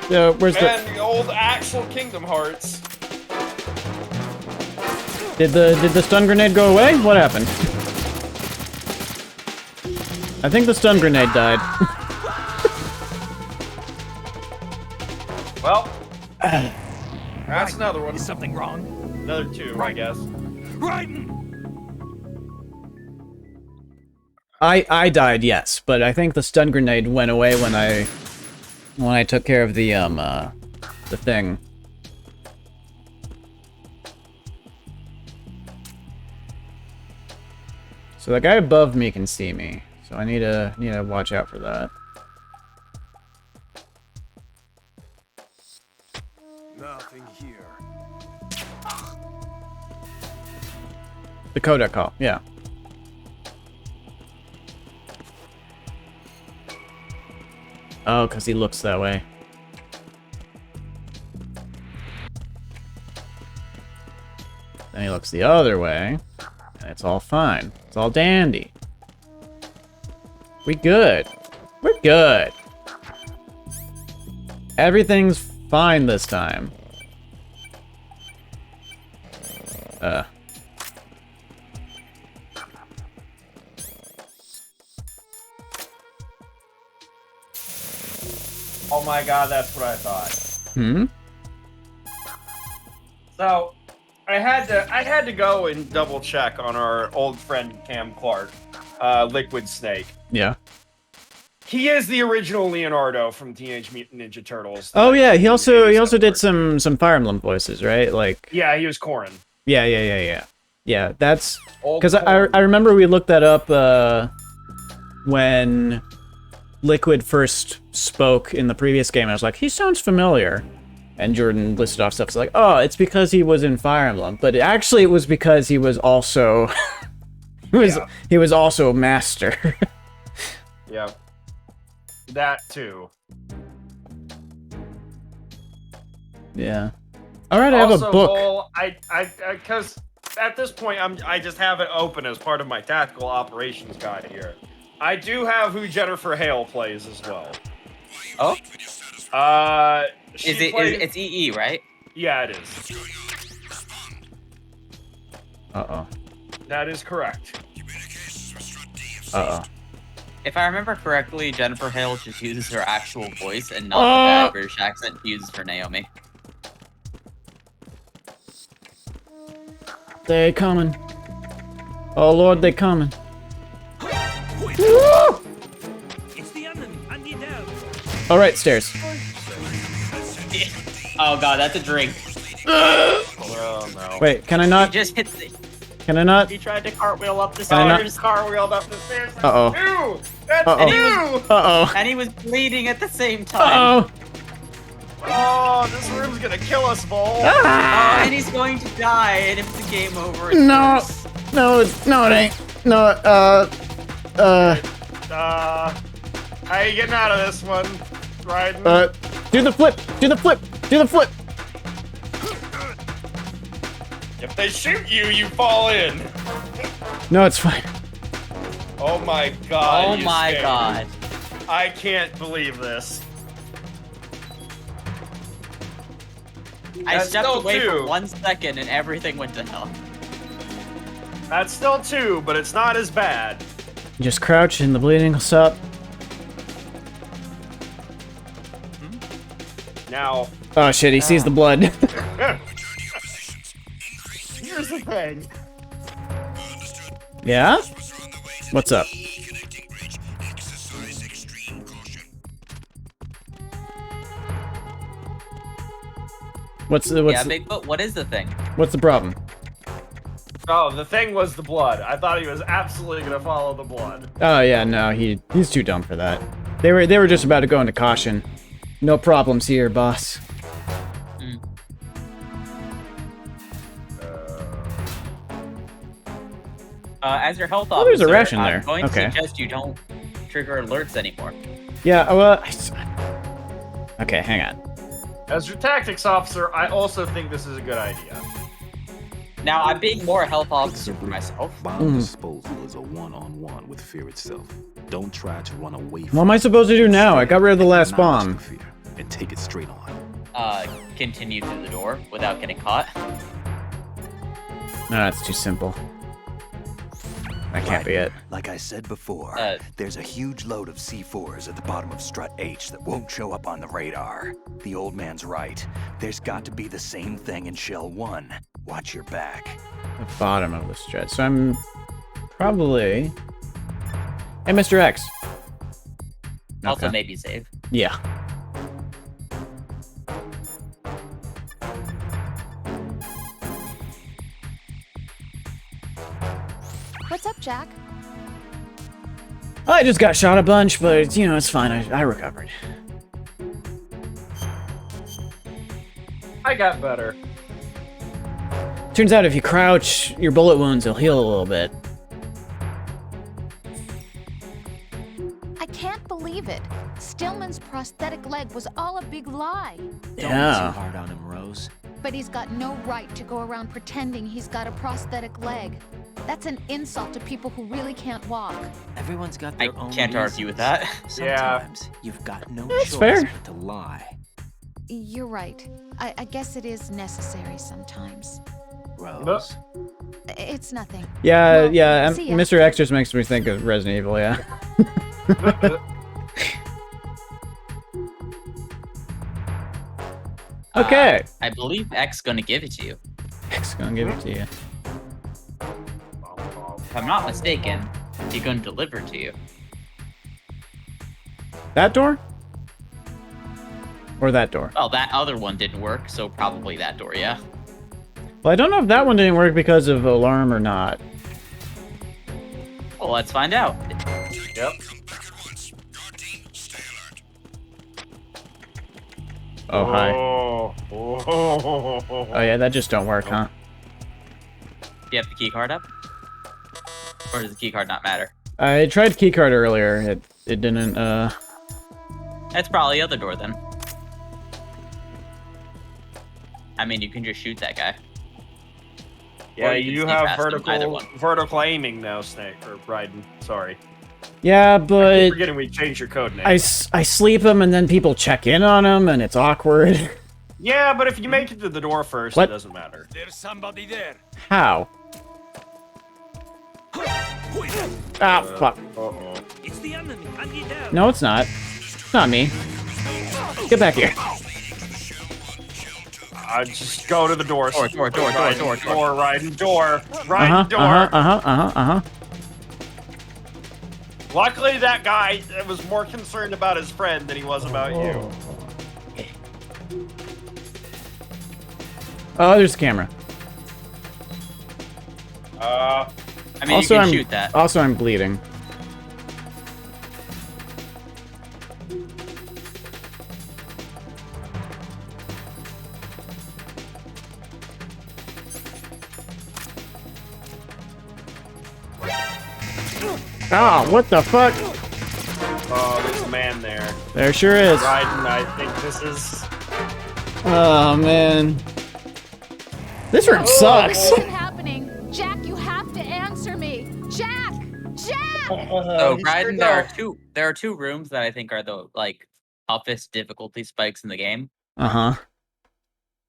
Where's the old Axel Kingdom Hearts? Did the stun grenade go away? What happened? I think the stun grenade died. Well, that's another one. Is something wrong? Another two, I guess. I died, yes, but I think the stun grenade went away when I took care of the thing. So the guy above me can see me, so I need to watch out for that. Nothing here. The codec call, yeah. Oh, because he looks that way. Then he looks the other way, and it's all fine. It's all dandy. We good. We're good. Everything's fine this time. Oh my god, that's what I thought. Hmm? So, I had to go and double check on our old friend Cam Clark, Liquid Snake. Yeah. He is the original Leonardo from Teenage Mutant Ninja Turtles. Oh yeah, he also did some Fire Emblem voices, right? Like. Yeah, he was Corrin. Yeah. Yeah, that's Old because I remember we looked that up when Liquid first spoke in the previous game. I was like, he sounds familiar, and Jordan listed off stuff. It's like, oh, it's because he was in Fire Emblem, but actually it was because he was also he was also Master. Yeah. That too. Yeah. All right, I have a book. Cole, because at this point I just have it open as part of my tactical operations guide here. I do have who Jennifer Hale plays as well. Oh. It's EE, right? Yeah, it is. Uh-oh. That is correct. Uh-oh. If I remember correctly, Jennifer Hale just uses her actual voice and not the bad British accent she uses for Naomi. They coming. Oh Lord, they coming. It's the enemy, and you know. All right, stairs. Oh god, that's a drink. Oh no. Wait, can I not? He just hit the... Can I not? He tried to cartwheel up the Can I not- stairs. Cartwheeled up the stairs. Uh-oh. Ew! That's Uh-oh. ew! Uh-oh. And he was bleeding at the same time. Uh-oh. Oh, this room's gonna kill us, Vol. Ah! And he's going to die, and if the game over, No. No, it ain't. No, how you getting out of this one, Ryden? do the flip. Do the flip. Do the flip. If they shoot you, you fall in. No, it's fine. Oh my god. Oh you my scared. god. I can't believe this. I That's stepped still away two. for 1 second, and everything went to hell. That's still 2, but it's not as bad. Just crouch and the bleeding will stop. Now. Oh shit, he sees the blood. Here's the thing. Yeah? What's up? What's Yeah, Bigfoot, what is the thing? What's the problem? Oh, the thing was the blood. I thought he was absolutely gonna follow the blood. Oh yeah, no, he's too dumb for that. They were just about to go into caution. No problems here, boss. As your health Oh, there's officer, a ration I'm there. going Okay. to suggest you don't trigger alerts anymore. Yeah, well, okay, hang on. As your tactics officer, I also think this is a good idea. Now, I'm being more a health officer for myself. Bomb disposal is a one-on-one with fear itself. Don't try to run away from What am I supposed to do now? I got rid of the last bomb. fear and take it straight on. Continue through the door without getting caught. No, that's too simple. That can't be it. Like I said before, there's a huge load of C4s at the bottom of Strut H that won't show up on the radar. The old man's right. There's got to be the same thing in Shell 1. Watch your back. The bottom of the stretch. So I'm probably... Hey, Mr. X. Also, Okay. maybe save. Yeah. What's up, Jack? I just got shot a bunch, but, you know, it's fine. I recovered. I got better. Turns out if you crouch, your bullet wounds will heal a little bit. I can't believe it. Stillman's prosthetic leg was all a big lie. Don't be Yeah. too hard on him, Rose. But he's got no right to go around pretending he's got a prosthetic leg. That's an insult to people who really can't walk. Everyone's got their own can't argue with that. Sometimes you've got no That's choice fair. but to lie. You're right. I guess it is necessary sometimes. Rose. It's nothing. Yeah, Well, yeah. see ya. Mr. X just makes me think of Resident Evil. Yeah. Okay. I believe X gonna give it to you. X gonna give it to you. If I'm not mistaken, he's gonna deliver to you. That door? Or that door? Oh, that other one didn't work, so probably that door, yeah. Well, I don't know if that one didn't work because of alarm or not. Well, let's find out. Yep. Oh, hi. Oh, Oh, yeah, that just don't work, huh? Do you have the key card up? Or does the key card not matter? I tried keycard earlier. It didn't, That's probably the other door, then. I mean, you can just shoot that guy. Yeah, Or you can have sneak past him, either one. vertical aiming now, Snake, or Raiden. Sorry. Yeah, I but keep forgetting we changed your code name. I sleep him and then people check in on him and it's awkward. Yeah, but if you make it to the door first, What? it doesn't matter. There's somebody there. How? Ah, fuck. Uh-oh. It's the enemy. And get down. No, it's not. It's not me. Get back here. I just go to the door. Door, Raiden, door. Luckily, that guy was more concerned about his friend than he was about you. Oh, there's a camera. I mean, Also, you can I'm shoot that. also I'm bleeding. Ah, what the fuck? Oh, there's a man there. There sure is. Raiden, I think this is... Oh, man. This room sucks. What's happening? Jack, you have to answer me. Jack! Jack! So, Raiden, there are two rooms that I think are the toughest difficulty spikes in the game. Uh-huh.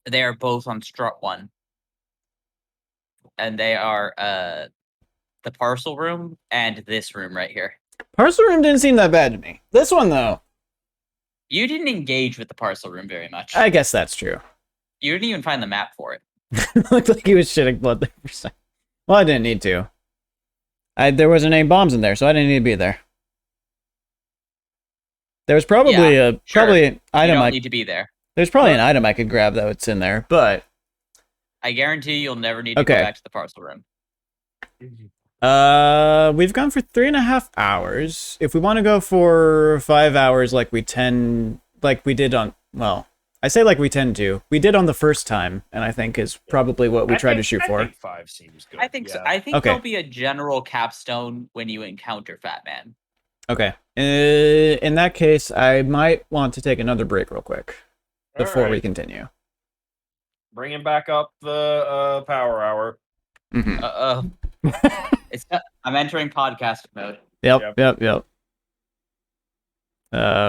They are both on strut 1. And they are the parcel room and this room right here. Parcel room didn't seem that bad to me. This one, though. You didn't engage with the parcel room very much. I guess that's true. You didn't even find the map for it. Looked like he was shitting blood there for a second. Well, I didn't need to. There wasn't any bombs in there, so I didn't need to be there. There was probably an item. You don't need to be there. There's probably an item I could grab that's in there, but I guarantee you'll never need to go back to the parcel room. We've gone for 3.5 hours. If we want to go for 5 hours, like we did on, well, I say like we tend to. We did on the first time, and I think is probably what we tried to shoot for. I think 5 seems good. I think so. I think there'll be a general capstone when you encounter Fatman. Okay. In that case, I might want to take another break real quick before we continue. Bringing back up the power hour. Mm-hmm. I'm entering podcast mode. Yep.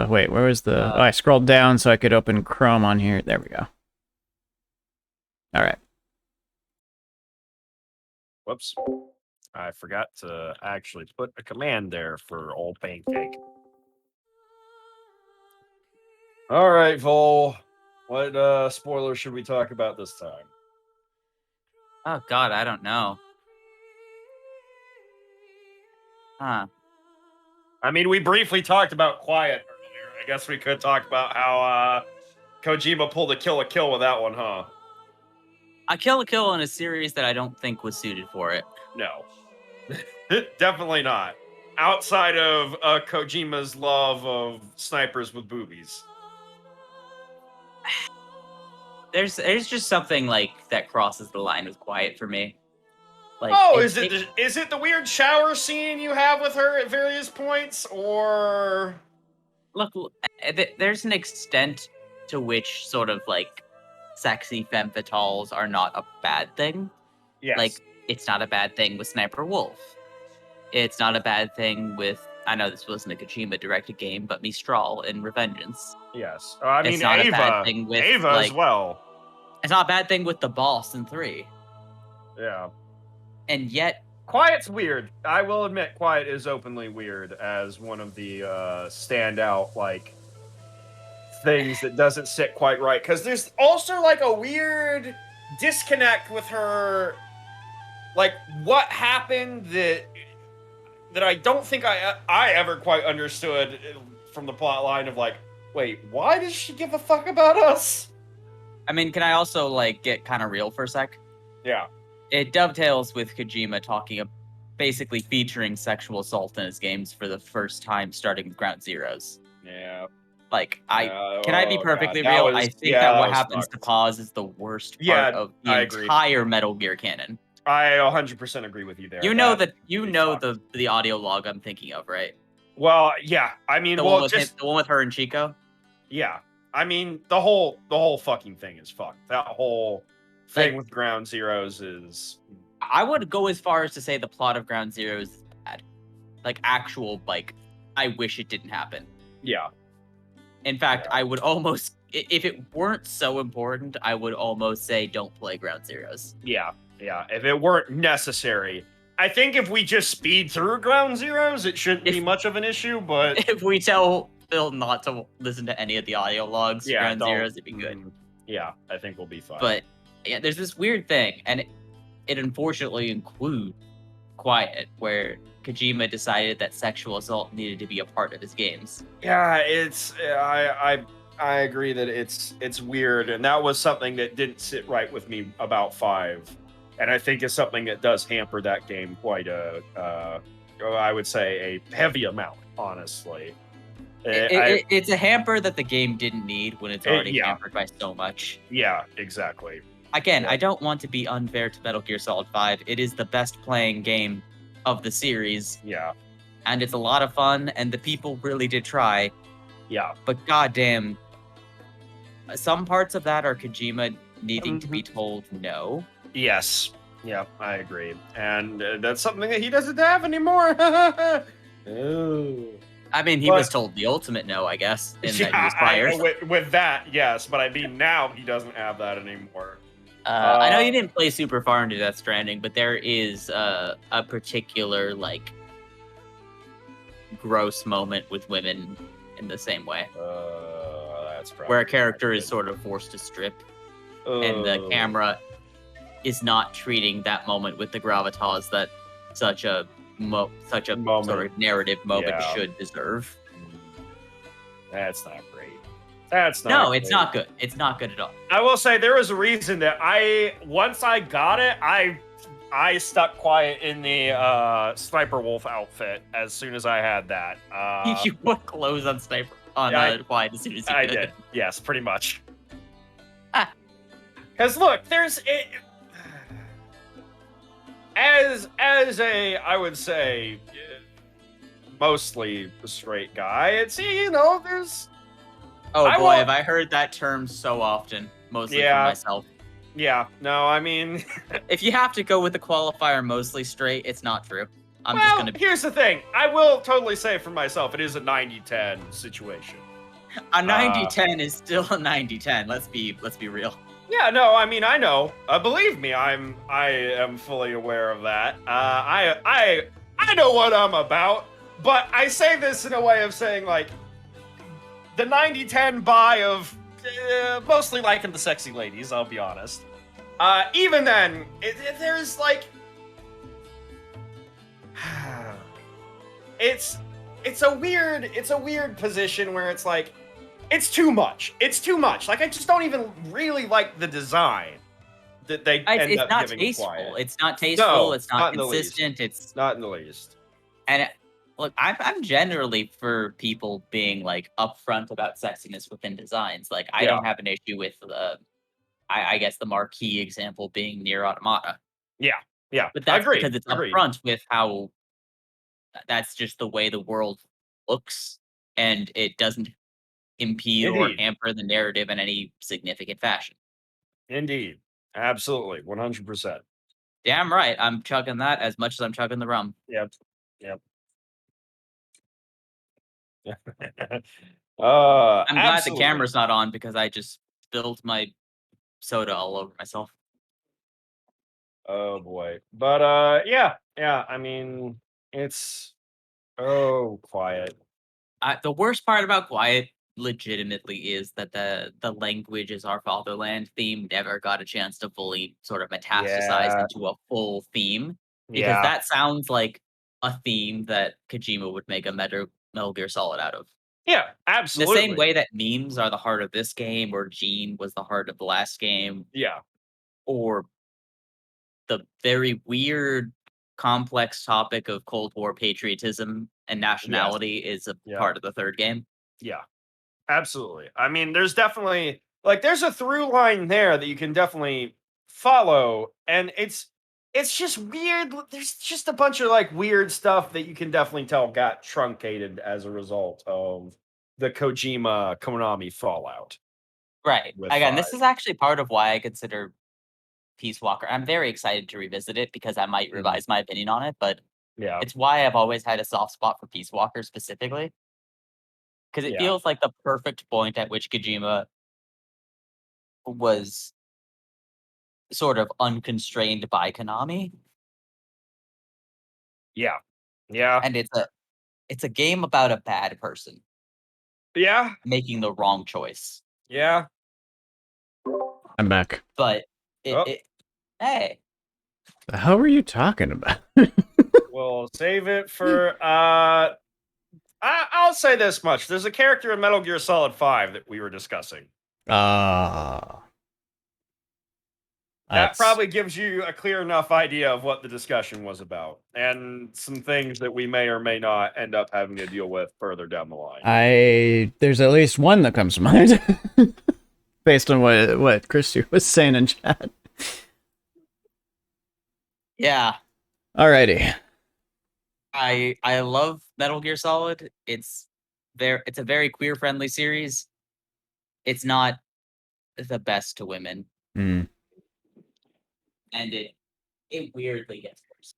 Wait, where was the... I scrolled down so I could open Chrome on here. There we go. All right. Whoops. I forgot to actually put a command there for old Pancake. All right, Vol. What spoiler should we talk about this time? Oh, God, I don't know. Huh. I mean, we briefly talked about Quiet earlier. I guess we could talk about how Kojima pulled a kill with that one, huh? A kill in a series that I don't think was suited for it. No. Definitely not. Outside of Kojima's love of snipers with boobies. There's just something that crosses the line with Quiet for me. Is it the weird shower scene you have with her at various points, or? Look, there's an extent to which sort of sexy femme fatales are not a bad thing. Yes. It's not a bad thing with Sniper Wolf. It's not a bad thing with, I know this wasn't a Kojima-directed game, but Mistral in Revengeance. Yes. I mean, it's not Ava. A bad thing with, Ava as well. It's not a bad thing with the boss in 3. Yeah. And yet, Quiet's weird. I will admit, Quiet is openly weird as one of the standout like things that doesn't sit quite right. Because there's also like a weird disconnect with her. Like, what happened that I don't think I ever quite understood from the plot line of like, wait, why does she give a fuck about us? I mean, can I also like get kind of real for a sec? Yeah. It dovetails with Kojima talking basically featuring sexual assault in his games for the first time, starting with Ground Zeroes. Yeah. Like, can I be perfectly real? I think that what happens to Pause is the worst part of the entire Metal Gear canon. I 100% agree with you there. You know the audio log I'm thinking of, right? Well, yeah. I mean, the one with her and Chico. Yeah. I mean, the whole fucking thing is fucked. That whole thing with Ground Zeroes is. I would go as far as to say the plot of Ground Zeroes is bad. Like, actual, like, I wish it didn't happen. Yeah. In fact, I would almost, if it weren't so important, I would almost say don't play Ground Zeroes. Yeah, yeah. If it weren't necessary. I think if we just speed through Ground Zeroes, it shouldn't be much of an issue, but... If we tell Phil not to listen to any of the audio logs, Ground Zeroes, it'd be good. Yeah, I think we'll be fine. But, yeah, there's this weird thing, and it unfortunately includes Quiet, where Kojima decided that sexual assault needed to be a part of his games. Yeah, it's I agree that it's weird, and that was something that didn't sit right with me about 5, and I think it's something that does hamper that game quite I would say a heavy amount, honestly. It's a hamper that the game didn't need when it's already hampered by so much. Yeah, exactly. Again, I don't want to be unfair to Metal Gear Solid 5. It is the best playing game of the series. Yeah. And it's a lot of fun, and the people really did try. Yeah. But goddamn, some parts of that are Kojima needing to be told no. Yes. Yeah, I agree. And that's something that he doesn't have anymore. Oh. I mean, he was told the ultimate no, I guess, in that he was fired. With that, yes. But I mean, now he doesn't have that anymore. I know you didn't play super far into Death Stranding, but there is a particular, like, gross moment with women in the same way. That's probably where a character is sort of forced to strip, and the camera is not treating that moment with the gravitas that such a moment. Sort of narrative moment should deserve. That's not great. That's not. No, great. It's not good. It's not good at all. I will say there was a reason that once I got it, I stuck Quiet in the Sniper Wolf outfit as soon as I had that. You put clothes on Sniper Quiet as soon as you could. I did. Yes, pretty much. Because look, there's it. As a, I would say, mostly straight guy, it's, there's... Oh boy, have I heard that term so often, mostly for myself. Yeah, no, I mean... if you have to go with the qualifier mostly straight, it's not true. Here's the thing. I will totally say for myself, it is a 90-10 situation. A 90-10 is still a 90-10, let's be real. Yeah, no, I mean, I know. Believe me, I am fully aware of that. I know what I'm about, but I say this in a way of saying, like, the 90-10 buy of mostly liking the sexy ladies, I'll be honest. Even then, there's, like... it's a weird position where it's like, it's too much. It's too much. Like, I just don't even really like the design that they end up giving Quiet. It's not tasteful. No, it's not consistent. It's not in the least. And look, I'm generally for people being like upfront about sexiness within designs. Like, I don't have an issue with I guess the marquee example being Nier Automata. Yeah, but that's because it's upfront with how that's just the way the world looks, and it doesn't impede or hamper the narrative in any significant fashion. Indeed. Absolutely. 100%. Damn right. I'm chugging that as much as I'm chugging the rum. Yep. I'm glad the camera's not on because I just spilled my soda all over myself. Oh boy. But yeah. I mean, it's quiet. The worst part about Quiet legitimately is that the language is our fatherland theme never got a chance to fully sort of metastasize Yeah. into a full theme, because Yeah. that sounds like a theme that Kojima would make a Metal Gear Solid out of. Yeah, The same absolutely. way that memes are the heart of this game, or Gene was the heart of the last game, Yeah. or the very weird, complex topic of Cold War patriotism and Yes. nationality is a Yeah. part of the third game. Yeah. Absolutely. I mean, there's definitely like there's a through line there that you can definitely follow, and it's just weird. There's just a bunch of like weird stuff that you can definitely tell got truncated as a result of the Kojima Konami fallout Right. with Again, 5. this is actually part of why I consider Peace Walker. I'm very excited to revisit it because I might revise my opinion on it, but Yeah. it's why I've always had a soft spot for Peace Walker specifically. Because it Yeah. feels like the perfect point at which Kojima was sort of unconstrained by Konami. Yeah. Yeah. And it's a game about a bad person Yeah. making the wrong choice. Yeah. I'm back. But hey. The hell were you talking about? We'll save it for I'll say this much. There's a character in Metal Gear Solid 5 that we were discussing. That probably gives you a clear enough idea of what the discussion was about, and some things that we may or may not end up having to deal with further down the line. There's at least one that comes to mind, based on what Christy was saying in chat. Yeah. Alrighty. I love Metal Gear Solid. It's a very queer friendly series. It's not the best to women. Mm. And it weirdly gets worse.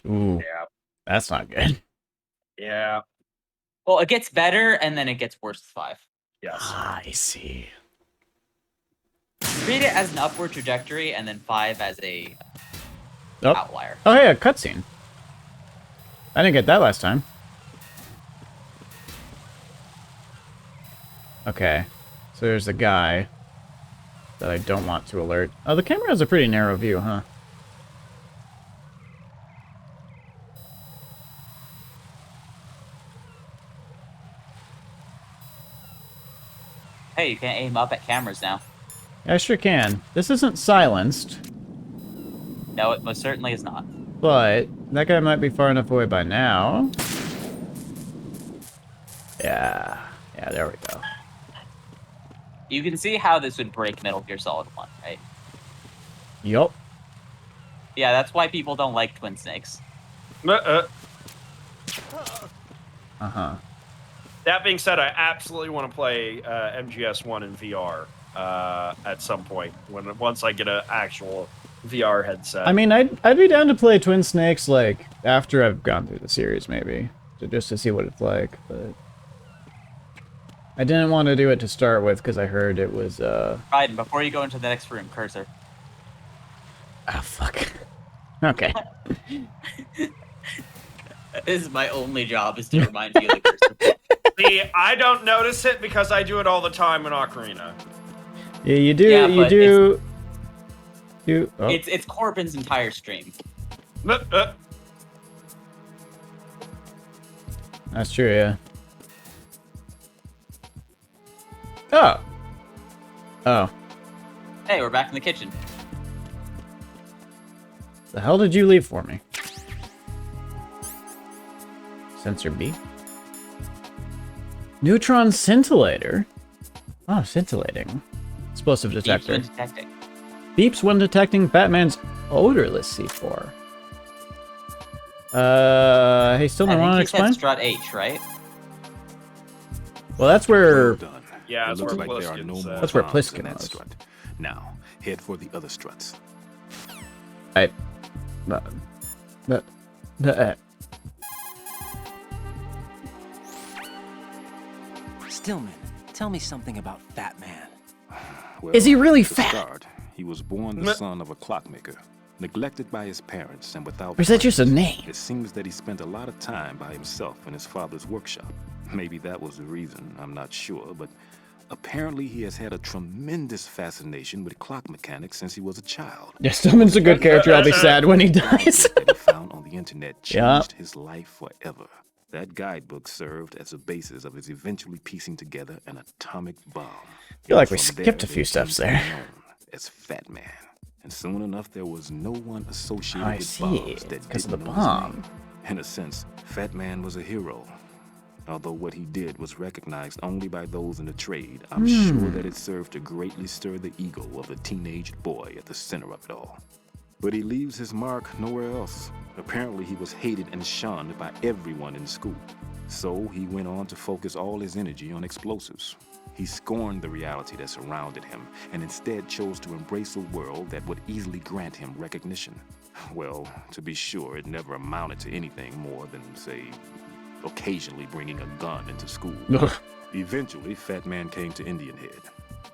Ooh. Yeah. That's not good. Yeah. Well, it gets better and then it gets worse with 5. Yes. I see. Treat it as an upward trajectory and then 5 as a outlier. Oh, hey, a cutscene. I didn't get that last time. Okay. So there's a guy that I don't want to alert. Oh, the camera has a pretty narrow view, huh? Hey, you can aim up at cameras now. I sure can. This isn't silenced. No, it most certainly is not. But that guy might be far enough away by now. Yeah. Yeah, there we go. You can see how this would break Metal Gear Solid 1, right? Yup. Yeah, that's why people don't like Twin Snakes. Uh-huh. That being said, I absolutely want to play MGS1 in VR at some point once I get an actual VR headset. I mean, I'd be down to play Twin Snakes like after I've gone through the series, maybe, just to see what it's like. But I didn't want to do it to start with because I heard it was. Biden, before you go into the next room, cursor. Oh fuck. Okay. This is my only job, is to remind you of the cursor. See, I don't notice it because I do it all the time in Ocarina. Yeah, you do. Yeah, you do. Oh. It's Corbin's entire stream. That's true, yeah. Oh. Oh. Hey, we're back in the kitchen. The hell did you leave for me? Sensor B. Neutron scintillator. Oh, scintillating. Explosive detector. Beeps when detecting. Beeps when detecting Batman's odorless C4. Hey, still don't want to explain? Strut H, right? Well, that's where... Well done. Yeah, it that's looks where like there are Pliskin's, no more that's where bombs in Pliskin that was. strut. Now, head for the other struts. Stillman, tell me something about Fatman. Well, is he really to fat? start, he was born the son of a clockmaker. Neglected by his parents and without Or is that just a friends, name? it seems that he spent a lot of time by himself in his father's workshop. Maybe that was the reason, I'm not sure, but apparently he has had a tremendous fascination with clock mechanics since he was a child. Yeah, Stillman's a good character. I'll be sad when he dies. That he found on the internet changed his life forever. That guidebook served as a basis of his eventually piecing together an atomic bomb. I feel like we From skipped a there, few they steps came to there. be known as Fatman. And soon enough, there was no one associated I with see, bombs that because of didn't the know his bomb. name. In a sense, Fatman was a hero. Although what he did was recognized only by those in the trade, I'm sure that it served to greatly stir the ego of the teenage boy at the center of it all. But he leaves his mark nowhere else. Apparently he was hated and shunned by everyone in school. So he went on to focus all his energy on explosives. He scorned the reality that surrounded him and instead chose to embrace a world that would easily grant him recognition. Well, to be sure, it never amounted to anything more than, say, occasionally bringing a gun into school. Eventually, Fatman came to Indian Head,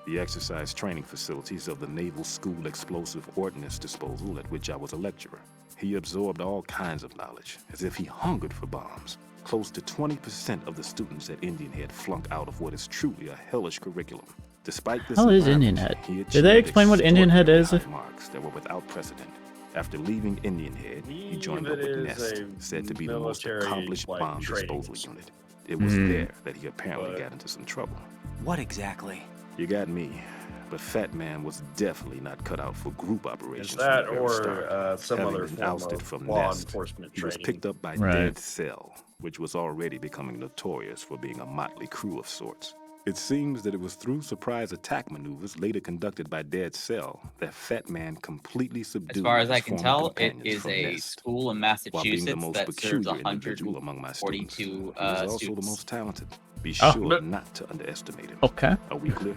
the exercise training facilities of the Naval School Explosive Ordnance Disposal at which I was a lecturer. He absorbed all kinds of knowledge, as if he hungered for bombs. Close to 20% of the students at Indian Head flunk out of what is truly a hellish curriculum. Despite this Hell is environment, Indian Head? he Did they achieved explain what Indian Head is? extraordinary high marks that were without precedent. After leaving Indian Head, he joined up with Nest, said to be the most accomplished bomb disposal unit. It was there that he apparently got into some trouble. What exactly? You got me. But Fatman was definitely not cut out for group operations. Is that from the very or start. some Having other been form ousted of from law Nest, enforcement he was training? picked up by Right. Dead Cell, which was already becoming notorious for being a motley crew of sorts. It seems that it was through surprise attack maneuvers later conducted by Dead Cell that Fatman completely subdued As far as his I can former tell, it companions is from a Nest. school in While being the Massachusetts most that serves peculiar individual among my students, he 142 was also students. the most talented. Be Oh. sure not to underestimate him. Okay. Are we clear?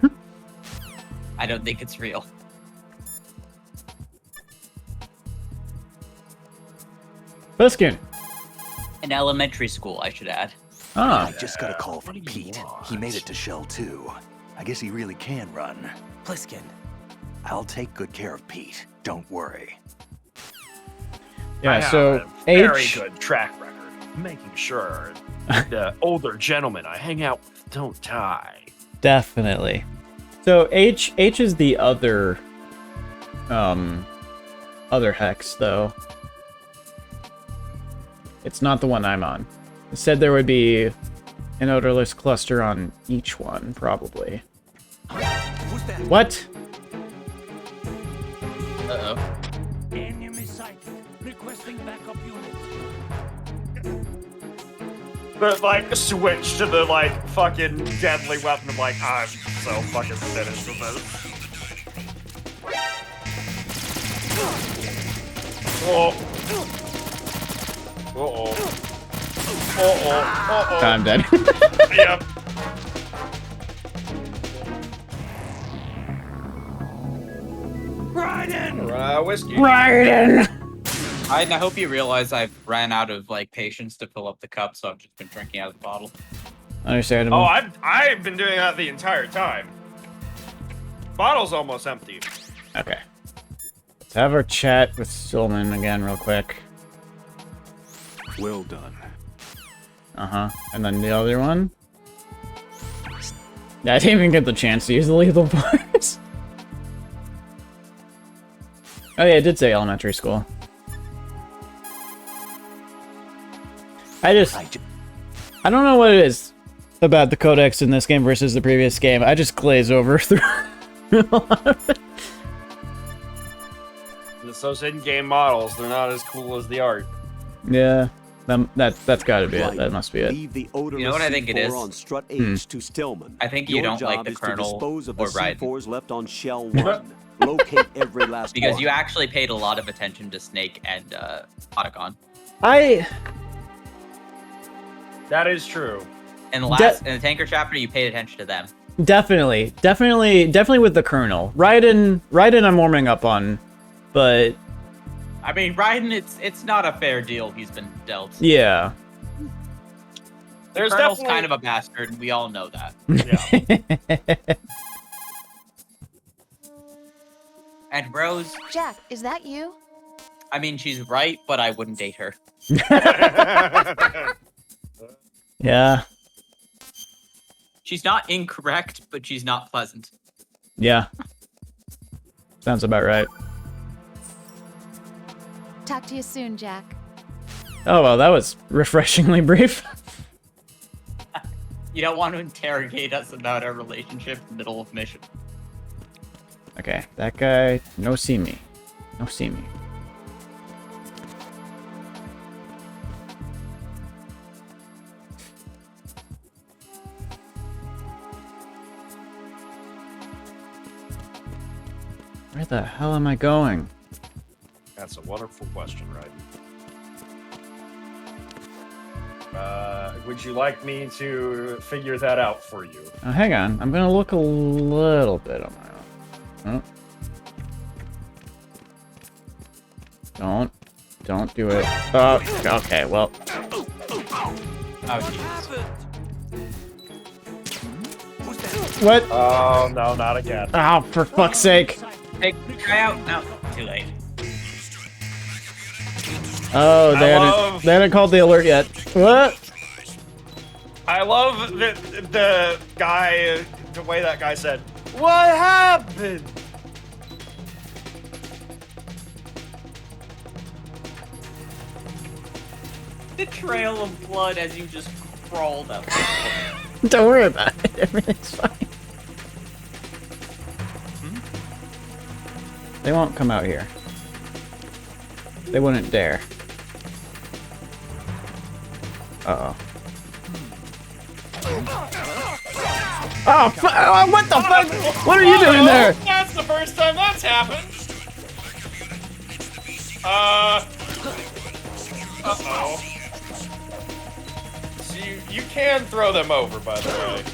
I don't think it's real. Biskin. An elementary school, I should add. Ah. I just got a call from Pete. He made it to Shell 2. I guess he really can run. Pliskin. I'll take good care of Pete. Don't worry. Yeah, I have so a very H. good track record of making sure the older gentlemen I hang out with don't die. Definitely. So H is the other hex though. It's not the one I'm on. It said there would be an odorless cluster on each one, probably. What? Uh-oh. Enemy sighted. Requesting backup unit. But like switch to the like fucking deadly weapon. I'm like, I'm so fucking finished with this. Oh. Uh-oh. Uh-oh. Uh-oh. I'm dead. Yep. Raiden! Whiskey. Raiden! I hope you realize I've ran out of like patience to fill up the cup, so I've just been drinking out of the bottle. Understandable. Oh, I've been doing that the entire time. Bottle's almost empty. Okay. Let's have our chat with Stillman again real quick. Well done. Uh-huh. And then the other one? Yeah, I didn't even get the chance to use the lethal parts. Oh yeah, it did say elementary school. I don't know what it is about the codex in this game versus the previous game. I just glaze over through a lot of it. It's those in-game models. They're not as cool as the art. Yeah, that's got to be it. That must be it. Leave the odorless You know what I think it is? on strut H to Stillman. I think you Your don't like job the is Colonel to dispose of or the Raiden. C4s left on Shell 1. Locate every last Because one. you actually paid a lot of attention to Snake and Otacon. That is true. In the in the Tanker chapter, you paid attention to them. Definitely with the Colonel. Raiden I'm warming up on, but I mean, Raiden, it's not a fair deal he's been dealt. yeah. There's Colonel's kind of a bastard, and we all know that. Yeah. And Rose, Jack, is that you? I mean, she's right, but I wouldn't date her. Yeah. She's not incorrect, but she's not pleasant. Yeah. Sounds about right. Talk to you soon, Jack. Oh, well, that was refreshingly brief. You don't want to interrogate us about our relationship in the middle of mission. Okay, that guy, no see me. No see me. Where the hell am I going? That's a wonderful question, right? Would you like me to figure that out for you? Oh, hang on. I'm gonna look a little bit on my own. Oh. Don't do it. Oh, okay, well. What? Oh, no, not again. Oh, for fuck's sake. Hey, try out. No, too late. Oh, they hadn't called the alert yet. What? I love the guy, the way that guy said, "What happened?" The trail of blood as you just crawled up. Don't worry about it. Everything's fine. They won't come out here. They wouldn't dare. Uh-oh. Oh, what the fuck? What are you doing there? That's the first time that's happened. Uh-oh. So you can throw them over, by the way.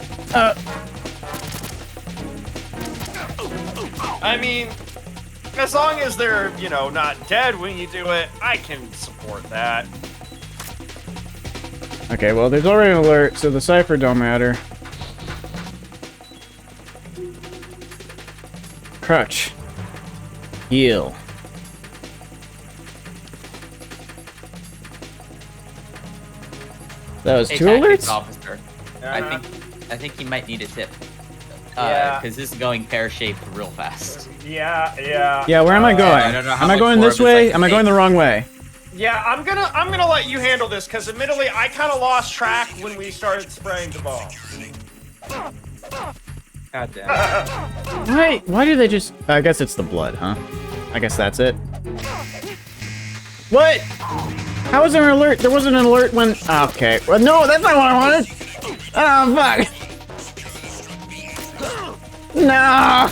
I mean, as long as they're, you know, not dead when you do it, I can support that. Okay, well, there's already an alert, so the cipher don't matter. Crutch. Heal. That was two alerts? Officer. I think he might need a tip. Yeah. Because this is going pear-shaped real fast. Yeah. Yeah, where am I going? I don't know how am I much going more this of it's way? like Am I going the wrong way? Yeah, I'm gonna let you handle this, because admittedly, I kind of lost track when we started spraying the bomb. God damn. Why do they just... I guess it's the blood, huh? I guess that's it. What? How was there an alert? There wasn't an alert when... Okay. Well, no, that's not what I wanted! Oh, fuck! No!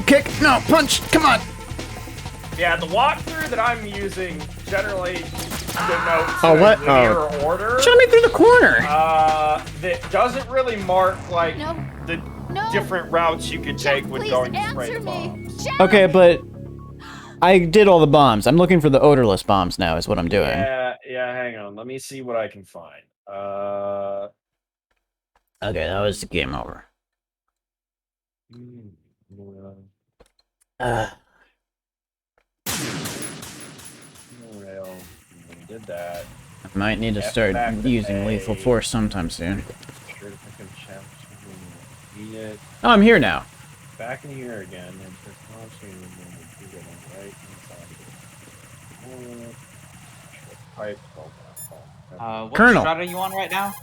Kick! No, punch! Come on! Yeah, the walkthrough that I'm using generally denotes what? linear order. Shove me through the corner! That doesn't really mark, like, the No. different routes you could take when Please going to spray answer the me. bombs. Jack! Okay, but... I did all the bombs. I'm looking for the odorless bombs now, is what I'm doing. Yeah, hang on. Let me see what I can find. Okay, that was the game over. Rail. Did that. I might need to start using lethal force sometime soon. Oh, I'm here now. Back in here again. And right. What Colonel. strat are you on right now?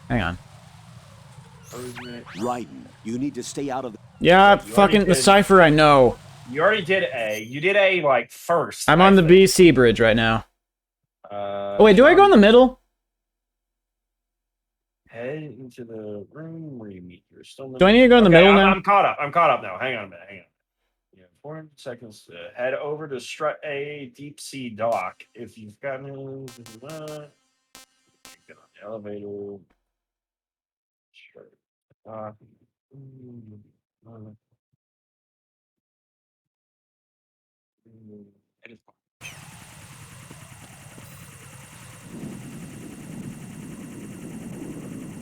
Hang on. Raiden, you need to stay out of the... Yeah, fucking the cipher I know. You already did A. You did A, like, first. I'm on the BC bridge right now. Oh, wait, do I go in the middle? Head into the room where you meet your stomach. Do I need to go in the middle now? I'm caught up. I'm caught up now. Hang on a minute. Yeah, 400 seconds to head over to strut A deep sea dock. If you've got get on the elevator. Straight dock.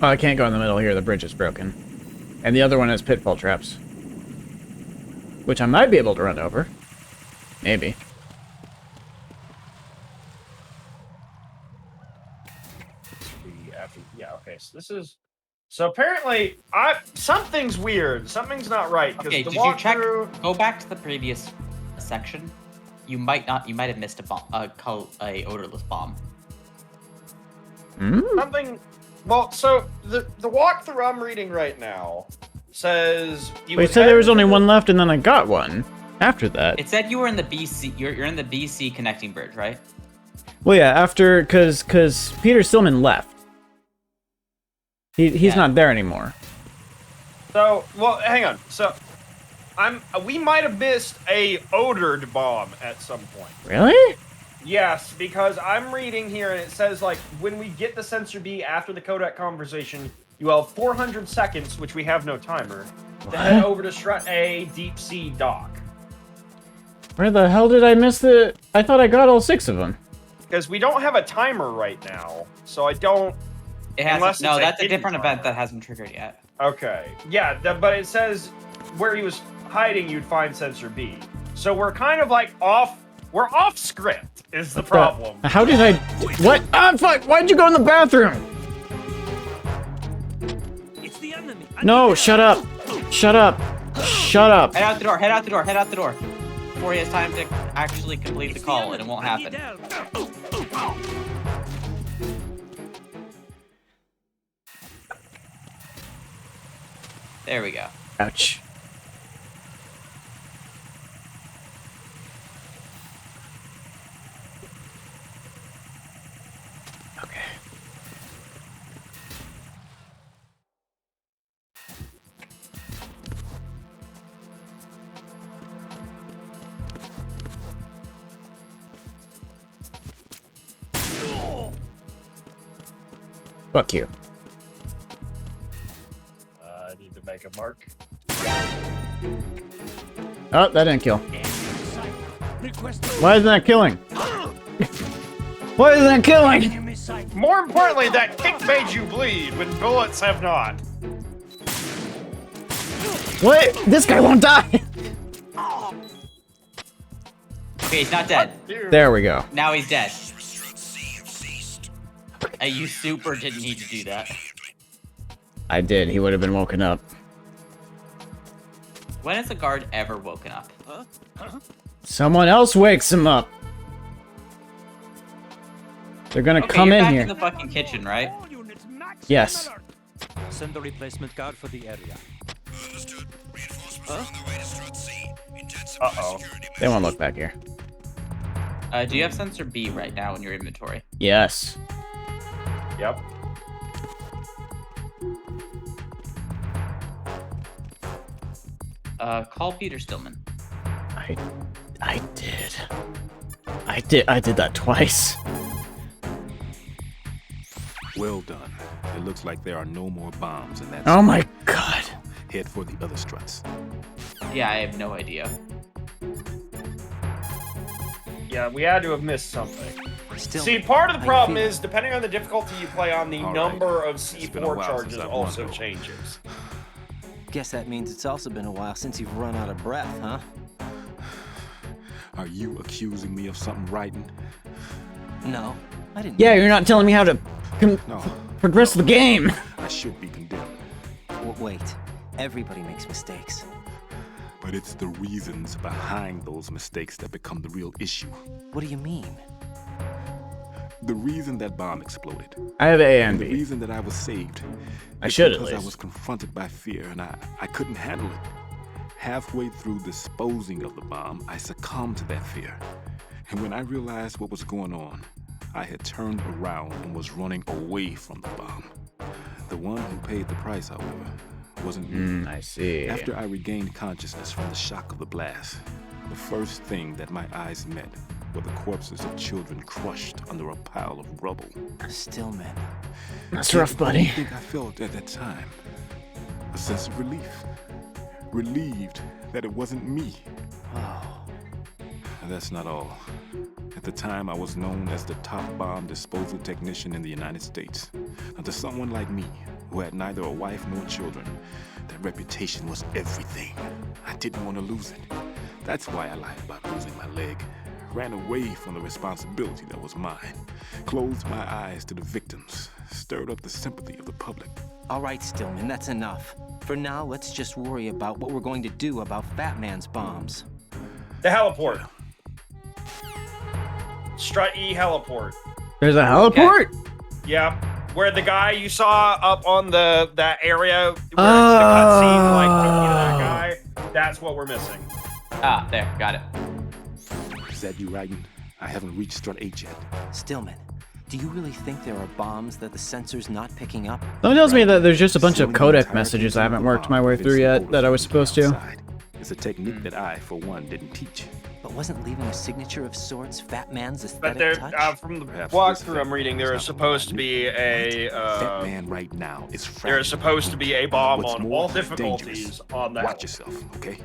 Oh, I can't go in the middle here. The bridge is broken. And the other one has pitfall traps. Which I might be able to run over. Maybe. Yeah, okay, so this is... So apparently, something's weird. Something's not right. Okay, did you check? Go back to the previous section. You might have missed a bomb, a odorless bomb. Something... Well, so the walkthrough I'm reading right now says... Wait, so there was only one left and then I got one after that. It said you were in the BC... You're in the BC connecting bridge, right? Well, yeah, after... Because Peter Stillman left. He's not there anymore. So, well, hang on. So, we might have missed a odored bomb at some point. Really? Yes, because I'm reading here and it says, like, when we get the Sensor B after the codec conversation, you have 400 seconds, which we have no timer, to head over to Strut A Deep Sea Dock. Where the hell did I miss the... I thought I got all 6 of them. Because we don't have a timer right now, so I don't... It has no, that's a different event that hasn't triggered yet. Okay. Yeah, but it says where he was hiding, you'd find Sensor B. So we're kind of like off... We're off script, is the problem. How did I... What? Ah, fuck! Why'd you go in the bathroom? It's the enemy. No, shut up. Shut up. Shut up. Head out the door, head out the door, head out the door. Before he has time to actually complete the call, and it won't happen. There we go. Ouch. Okay. Fuck you. I need to make a mark. Oh, that didn't kill. Why isn't that killing? Why isn't that killing? More importantly, that kick made you bleed when bullets have not. What? This guy won't die! Okay, he's not dead. There we go. Now he's dead. You super didn't need to do that. I did. He would have been woken up. When has a guard ever woken up? Someone else wakes him up. They're gonna come you're in back here. In the fucking kitchen, right? Yes. Send the replacement guard for the area. Uh-oh. They won't look back here. Do you have sensor B right now in your inventory? Yes. Yep. Call Peter Stillman. I did that twice. Well done. It looks like there are no more bombs in that. Oh my god. Head for the other struts. Yeah, I have no idea. Yeah, we had to have missed something. Still, See, part of the problem is, depending on the difficulty you play on, the number of C4 charges also changes. Guess that means it's also been a while since you've run out of breath, huh? Are you accusing me of something writing? No, I didn't. Yeah, you're not telling me how to progress the game. I should be condemned. Wait, everybody makes mistakes. But it's the reasons behind those mistakes that become the real issue. What do you mean? The reason that bomb exploded. I have A and The B. reason that I was saved. I should at because least. I was confronted by fear and I couldn't handle it. Halfway through disposing of the bomb, I succumbed to that fear. And when I realized what was going on, I had turned around and was running away from the bomb. The one who paid the price, however, wasn't me. I see. After I regained consciousness from the shock of the blast, the first thing that my eyes met were the corpses of children crushed under a pile of rubble. Stillman. That's rough, buddy. I think I felt at that time a sense of relief. Relieved that it wasn't me. Oh. And that's not all. At the time, I was known as the top bomb disposal technician in the United States. Now, to someone like me, who had neither a wife nor children. That reputation was everything. I didn't want to lose it. That's why I lied about losing my leg. Ran away from the responsibility that was mine. Closed my eyes to the victims. Stirred up the sympathy of the public. All right, Stillman, that's enough. For now, let's just worry about what we're going to do about Fatman's bombs. The heliport. Strut E heliport. There's a heliport? Okay. Yeah. Where the guy you saw up on that area where it's the cutscene, like took you to that guy, that's what we're missing. Ah, there, got it. Is that you, Raiden? I haven't reached Strut 8 yet. Stillman, do you really think there are bombs that the sensor's not picking up? Someone tells me that there's just a bunch of codec messages I haven't worked my way through yet that I was supposed to. It's a technique that I, for one, didn't teach. But wasn't leaving a signature of sorts Fatman's aesthetic But there, touch? from the walkthrough I'm reading, there is supposed to be a Fatman right now is there is supposed to be a bomb What's on more, all he's difficulties dangerous. on that. Watch yourself, okay?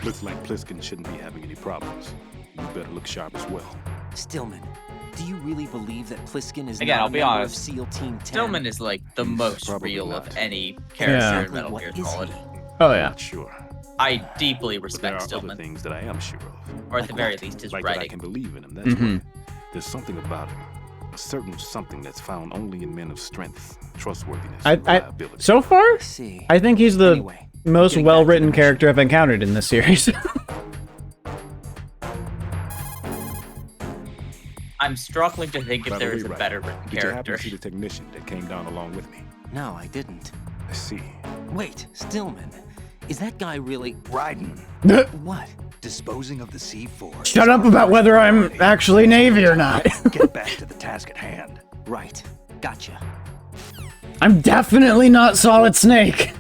Looks like Pliskin shouldn't be having any problems. You better look sharp as well. Stillman, do you really believe that Pliskin is Again, not I'll a be member honest. of SEAL Team 10? Stillman is like the most real not. of any character in Metal What Gear is Solid. he? Oh yeah. Not sure. I deeply But there respect are other Stillman, things that I am sure of. or at the very what? least his Like that I writing. can believe in him, that's why. There's something about him. A certain something that's found only in men of strength, trustworthiness, and reliability. So far, See. I think he's the Anyway, most getting back to well-written the mission. character I've encountered in this series. I'm struggling to think if By the there way, is a Raiden, better written did you happen character. to see the technician that came down along with me? No, I didn't. I see. Wait, Stillman, is that guy really... Raiden, What? disposing of the C4. Shut up about whether I'm actually Navy or not. Get back to the task at hand. Right. Gotcha. I'm definitely not Solid Snake.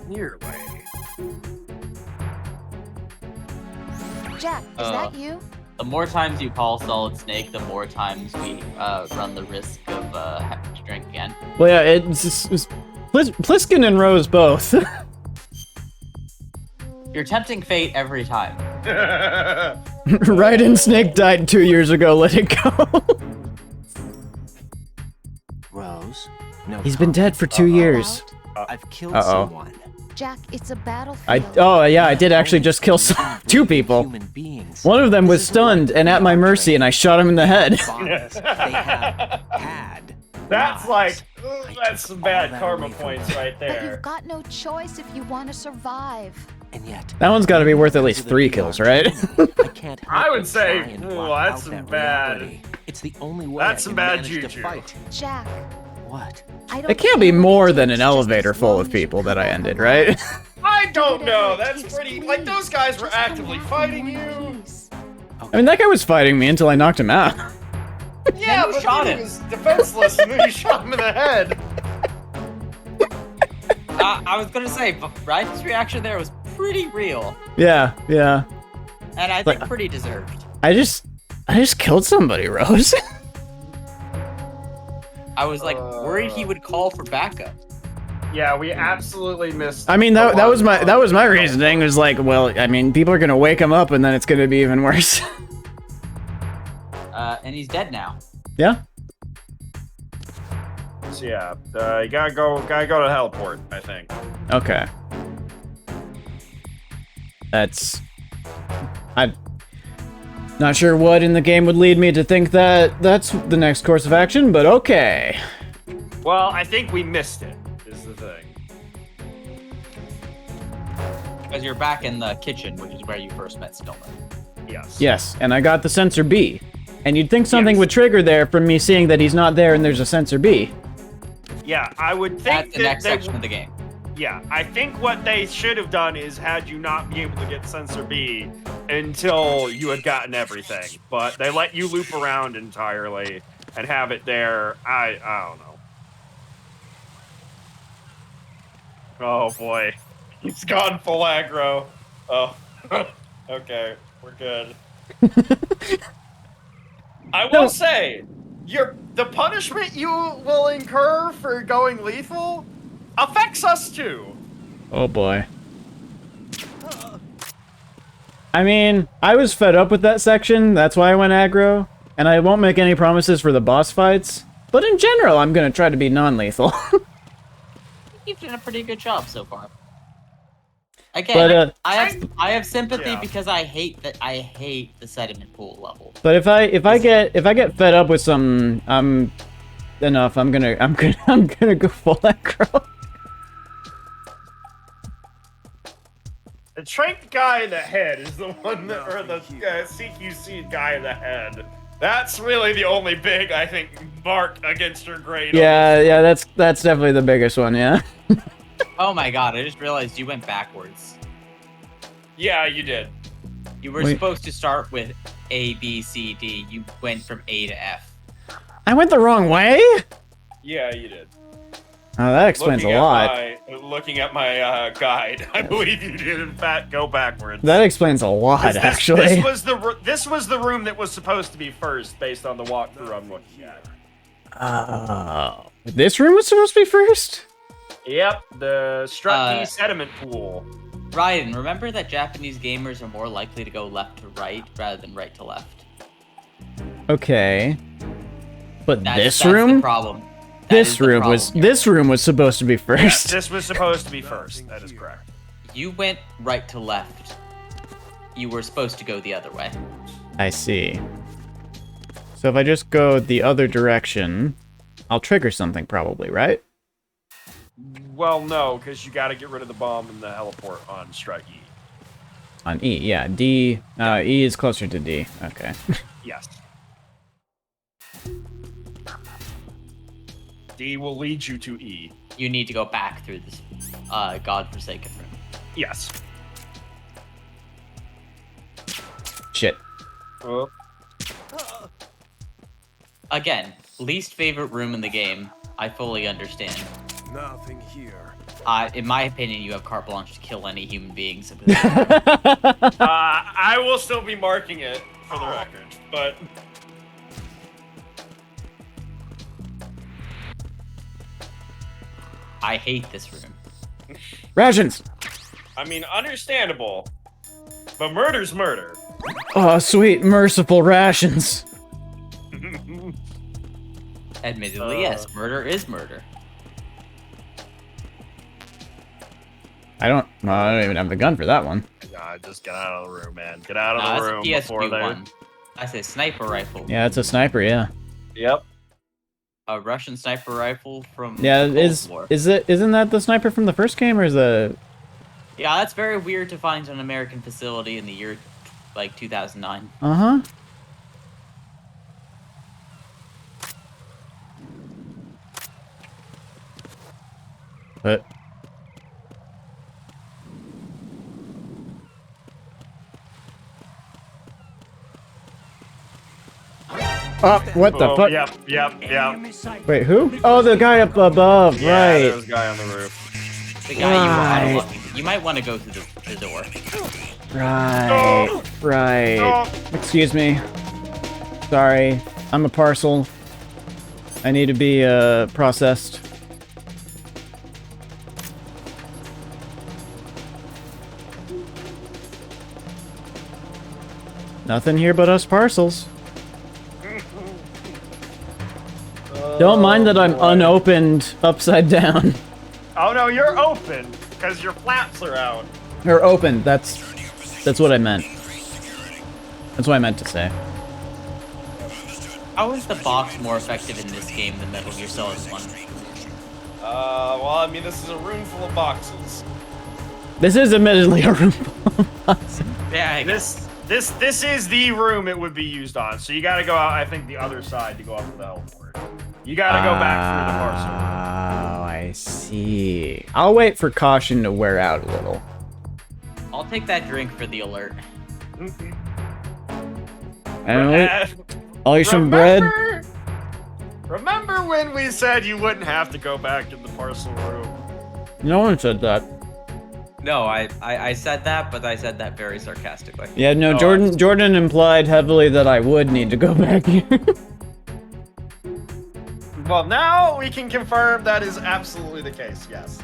Nearly. Jack, is that you? The more times you call Solid Snake, the more times we run the risk of having to drink again. Well, yeah, it's Pliskin and Rose both. You're tempting fate every time. Raiden Snake died 2 years ago. Let it go. Rose? No. He's been dead for 2 years. I've killed someone. Jack, it's a battlefield. Oh yeah, I did actually just kill two people. Human beings. One of them was stunned and at my mercy, and I shot him in the head. Bombs. They have had. That's lives. like, that's some bad that karma away from points them. right But there. you've got no choice if you want to survive. And yet, That one's got to be worth at least 3 kills, right? I can't help I would but say, try and ooh, block that's out some that bad- reality. It's the only way That's I some can bad manage to juju. fight. Jack, What? I don't It can't be care more what it than an takes, just elevator as full long of as you people that come I out ended, alive. right? I don't Do know. whatever it That's takes, pretty. please. Like those guys were Just come actively back fighting in one you. piece. I mean, that guy was fighting me until I knocked him out. Yeah, you but shot he him. was defenseless, and then you shot him in the head. I was gonna say, but Raiden's reaction there was pretty real, Yeah, yeah. and I think Like- pretty deserved. I just killed somebody, Rose. I was like worried he would call for backup. Yeah, we absolutely missed. I mean, a that lot was my of- reasoning. Was like, well, I mean, people are gonna wake him up, and then it's gonna be even worse. And he's dead now. Yeah. So yeah, you gotta go to heliport, I think. Okay. I'm not sure what in the game would lead me to think that that's the next course of action, but okay. Well, I think we missed it. Is the thing. Because you're back in the kitchen, which is where you first met Stillman. Yes. Yes, and I got the sensor B. And you'd think something Yes. would trigger there from me seeing that he's not there and there's a sensor B. Yeah, I would think That's the that next they section of the game. Yeah, I think what they should have done is had you not be able to get sensor B until you had gotten everything. But they let you loop around entirely and have it there. I don't know. Oh boy. He's gone full aggro. Oh. Okay, we're good. I will say, the punishment you will incur for going lethal affects us too. Oh boy. I mean, I was fed up with that section, that's why I went aggro, and I won't make any promises for the boss fights, but in general, I'm gonna try to be non-lethal. You've done a pretty good job so far. Again, but, I have sympathy because I hate the sediment pool level. But if I get fed up with some I'm gonna go full aggro. The tranked guy in the head is the one that, or the CQC guy in the head. That's really the only big, I think, mark against her grade. Yeah, that's definitely the biggest one, yeah. Oh my god, I just realized you went backwards. Yeah, you did. You were supposed to start with A, B, C, D. You went from A to F. I went the wrong way? Yeah, you did. Oh, that explains a lot. Looking at my guide, I believe you did in fact go backwards. That explains a lot, actually. This was the room that was supposed to be first, based on the walkthrough I'm looking at. Oh, this room was supposed to be first? Yep, the Strut D sediment pool. Ryan, remember that Japanese gamers are more likely to go left to right rather than right to left. Okay, but that's room? The problem. This room was supposed to be first. Yes, this was supposed to be first. That is correct. You went right to left. You were supposed to go the other way. I see. So if I just go the other direction, I'll trigger something probably, right? Well, no, because you got to get rid of the bomb in the heliport on Strut E. On E, yeah. D, E is closer to D. Okay. Yes. D will lead you to E. You need to go back through this godforsaken room. Yes. Shit. Oh. Again, least favorite room in the game. I fully understand. Nothing here. In my opinion, you have carte blanche to kill any human beings. I will still be marking it for the record, but... I hate this room. Rations! I mean, understandable, but murder's murder. Oh, sweet, merciful rations. Admittedly, yes, murder is murder. I don't even have the gun for that one. Nah, just get out of the room, man. Get out of the room before they... I say sniper rifle. Yeah, it's a sniper, yeah. Yep. A Russian sniper rifle from isn't that the sniper from the first game, or is the... Yeah, that's very weird to find an American facility in the year, like, 2009. Uh-huh. But... Oh, what the fuck? Yep. Wait, who? Oh, the guy up above, yeah, right. There was a guy on the roof. The guy you might want to go through the door. Right. Excuse me. Sorry, I'm a parcel. I need to be, processed. Nothing here but us parcels. Don't mind that I'm unopened upside down. Oh no, you're open, because your flaps are out. Or open, that's what I meant. That's what I meant to say. How is the box more effective in this game than Metal Gear Solid 1? Well, I mean, this is a room full of boxes. This is admittedly a room full of boxes. Yeah, I guess. This is the room it would be used on, so you gotta go out, I think, the other side to go up to the heliport. You gotta go back through the parcel. Oh, I see. I'll wait for caution to wear out a little. I'll take that drink for the alert. And I'll eat some bread. Remember when we said you wouldn't have to go back in the parcel room? No one said that. No, I said that, but I said that very sarcastically. Yeah, no, Jordan implied heavily that I would need to go back here. Well, now we can confirm that is absolutely the case, yes.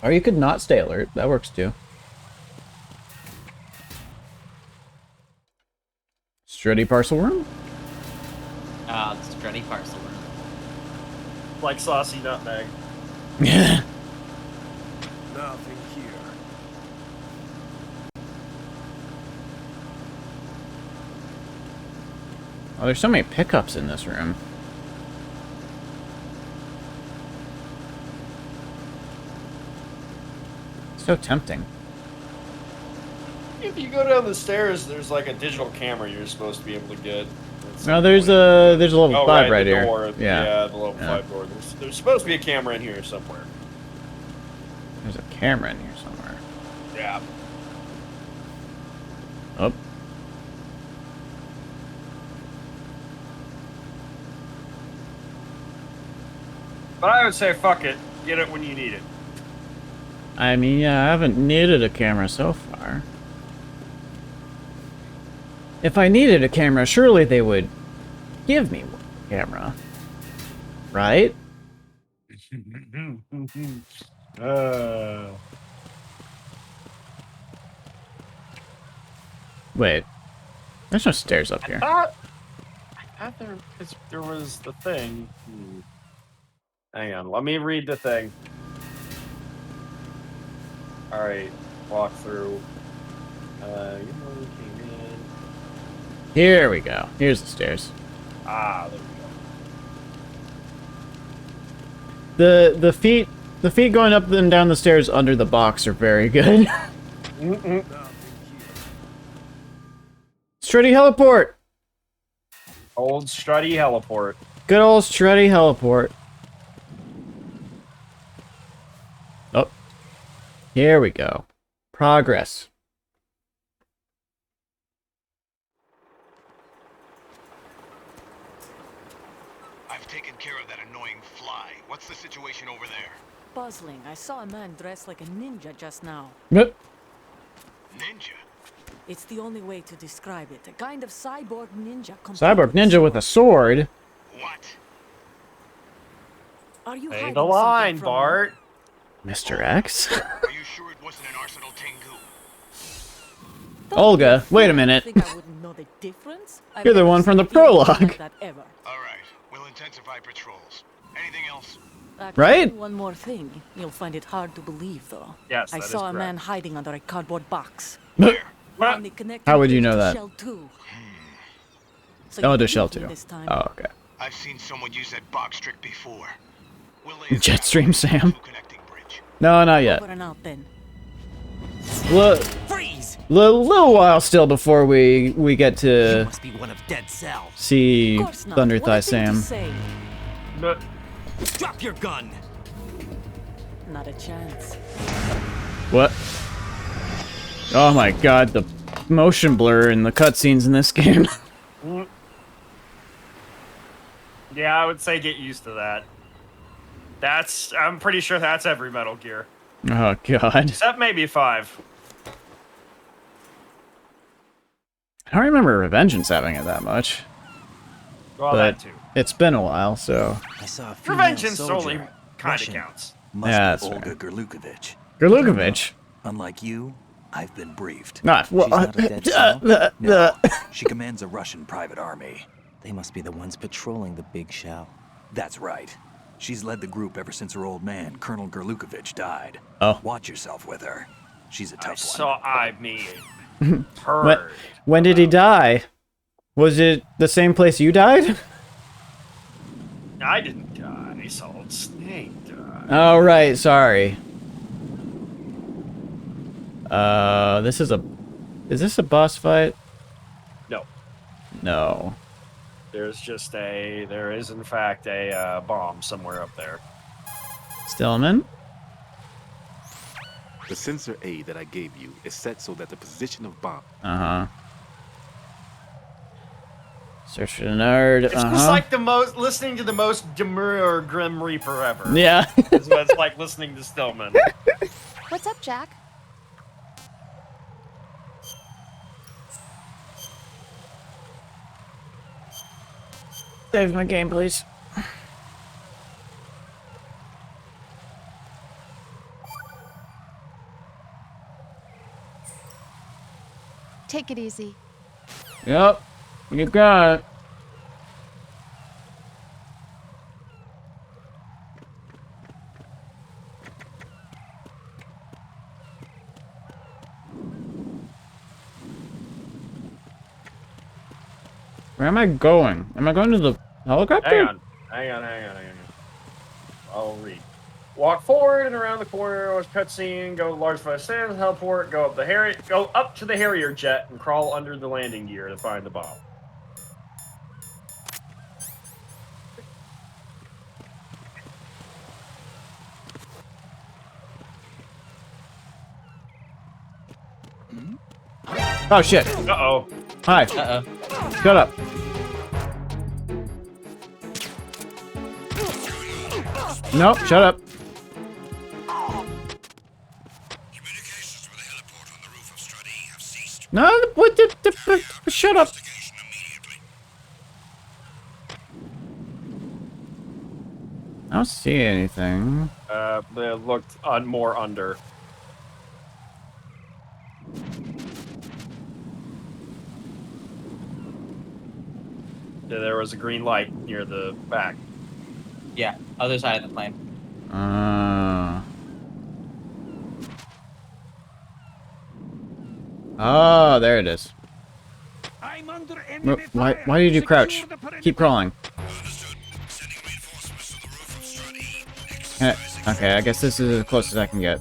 Or you could not stay alert. That works too. Strutty parcel room? Ah, the Strutty parcel room. Like saucy nutmeg. Yeah. Nothing here. Oh, there's so many pickups in this room. So tempting. If you go down the stairs, there's like a digital camera you're supposed to be able to get. No, there's a level 5 right the here. door. Yeah. The level 5 door. There's supposed to be a camera in here somewhere. There's a camera in here somewhere. Yeah. Oh. But I would say fuck it. Get it when you need it. I mean, yeah, I haven't needed a camera so far. If I needed a camera, surely they would give me one camera. Right? Wait. There's no stairs up here. I thought there was the thing. Hang on, let me read the thing. Alright, walk through. You came in. Here we go. Here's the stairs. Ah, there we go. The feet going up and down the stairs under the box are very good. Strutty heliport. Old Strutty heliport. Good old Strutty heliport. Oh. Here we go. Progress. I've taken care of that annoying fly. What's the situation over there? Puzzling. I saw a man dressed like a ninja just now. Yep. Ninja? It's the only way to describe it. A kind of cyborg ninja. Cyborg ninja with a sword. What? Are you Pay the line, Bart. Mr. X? Are you sure it wasn't an Arsenal Tengu? Olga, wait a minute. Think I wouldn't know the difference? You're the one from the prologue. That ever. All right, we'll intensify patrols. Anything else? Actually, Right? One more thing. You'll find it hard to believe, though. Yes, I that is saw a correct. man hiding under a cardboard box. What? How would you know that? Shell 2. So Oh, you to Shell beat me 2. this time. Oh, okay. I've seen someone use that box trick before. We'll lay Jetstream Sam. connecting bridge. No, not yet. Over and out then. Freeze! Little while still before we get You to must be one of Dead Cell. see Of course not. Thunder What a Thigh thing to Sam. say. But Drop your gun! Not a chance. What? Oh my god, the motion blur in the cutscenes in this game. yeah, I would say get used to that. I'm pretty sure that's every Metal Gear. Oh god. Except maybe 5. I don't remember Revengeance having it that much. Well, but that too. it's been a while, so... I saw a female Revengeance soldier. only kind of Russian. counts. Must Yeah, be that's Olga fair. Gerlukovich. Gerlukovich? Unlike you, I've been briefed. Nah, well, She's not a dead cell. no. No, she commands a Russian private army. They must be the ones patrolling the big shell. That's right. She's led the group ever since her old man, Colonel Gerlukovich, died. Oh. Watch yourself with her. She's a tough Heard. When did he die? Was it the same place you died? I didn't die. Solid Snake died. Oh, right, sorry. Is this a boss fight? No. No. There is in fact a bomb somewhere up there. Stillman? The sensor A that I gave you is set so that the position of bomb. Uh-huh. Search for the nerd. It's just like listening to the most demure Grim Reaper ever. Yeah. It's what it's like listening to Stillman. What's up, Jack? Save my game, please. Take it easy. Yep. You got it. Where am I going? Am I going to the helicopter? Hang on. I'll read. Walk forward and around the corner, watch cutscene, go large fire sands, heliport, go up to the Harrier jet and crawl under the landing gear to find the bomb. Oh shit. Uh-oh. Hi. Uh-oh. Shut up. Nope, shut up. No, what the shut up. I don't see anything. They looked more under. Yeah, there was a green light near the back. Yeah, other side of the plane. Oh, there it is. I'm under enemy Why did you crouch? Keep crawling. Okay, I guess this is as close as I can get.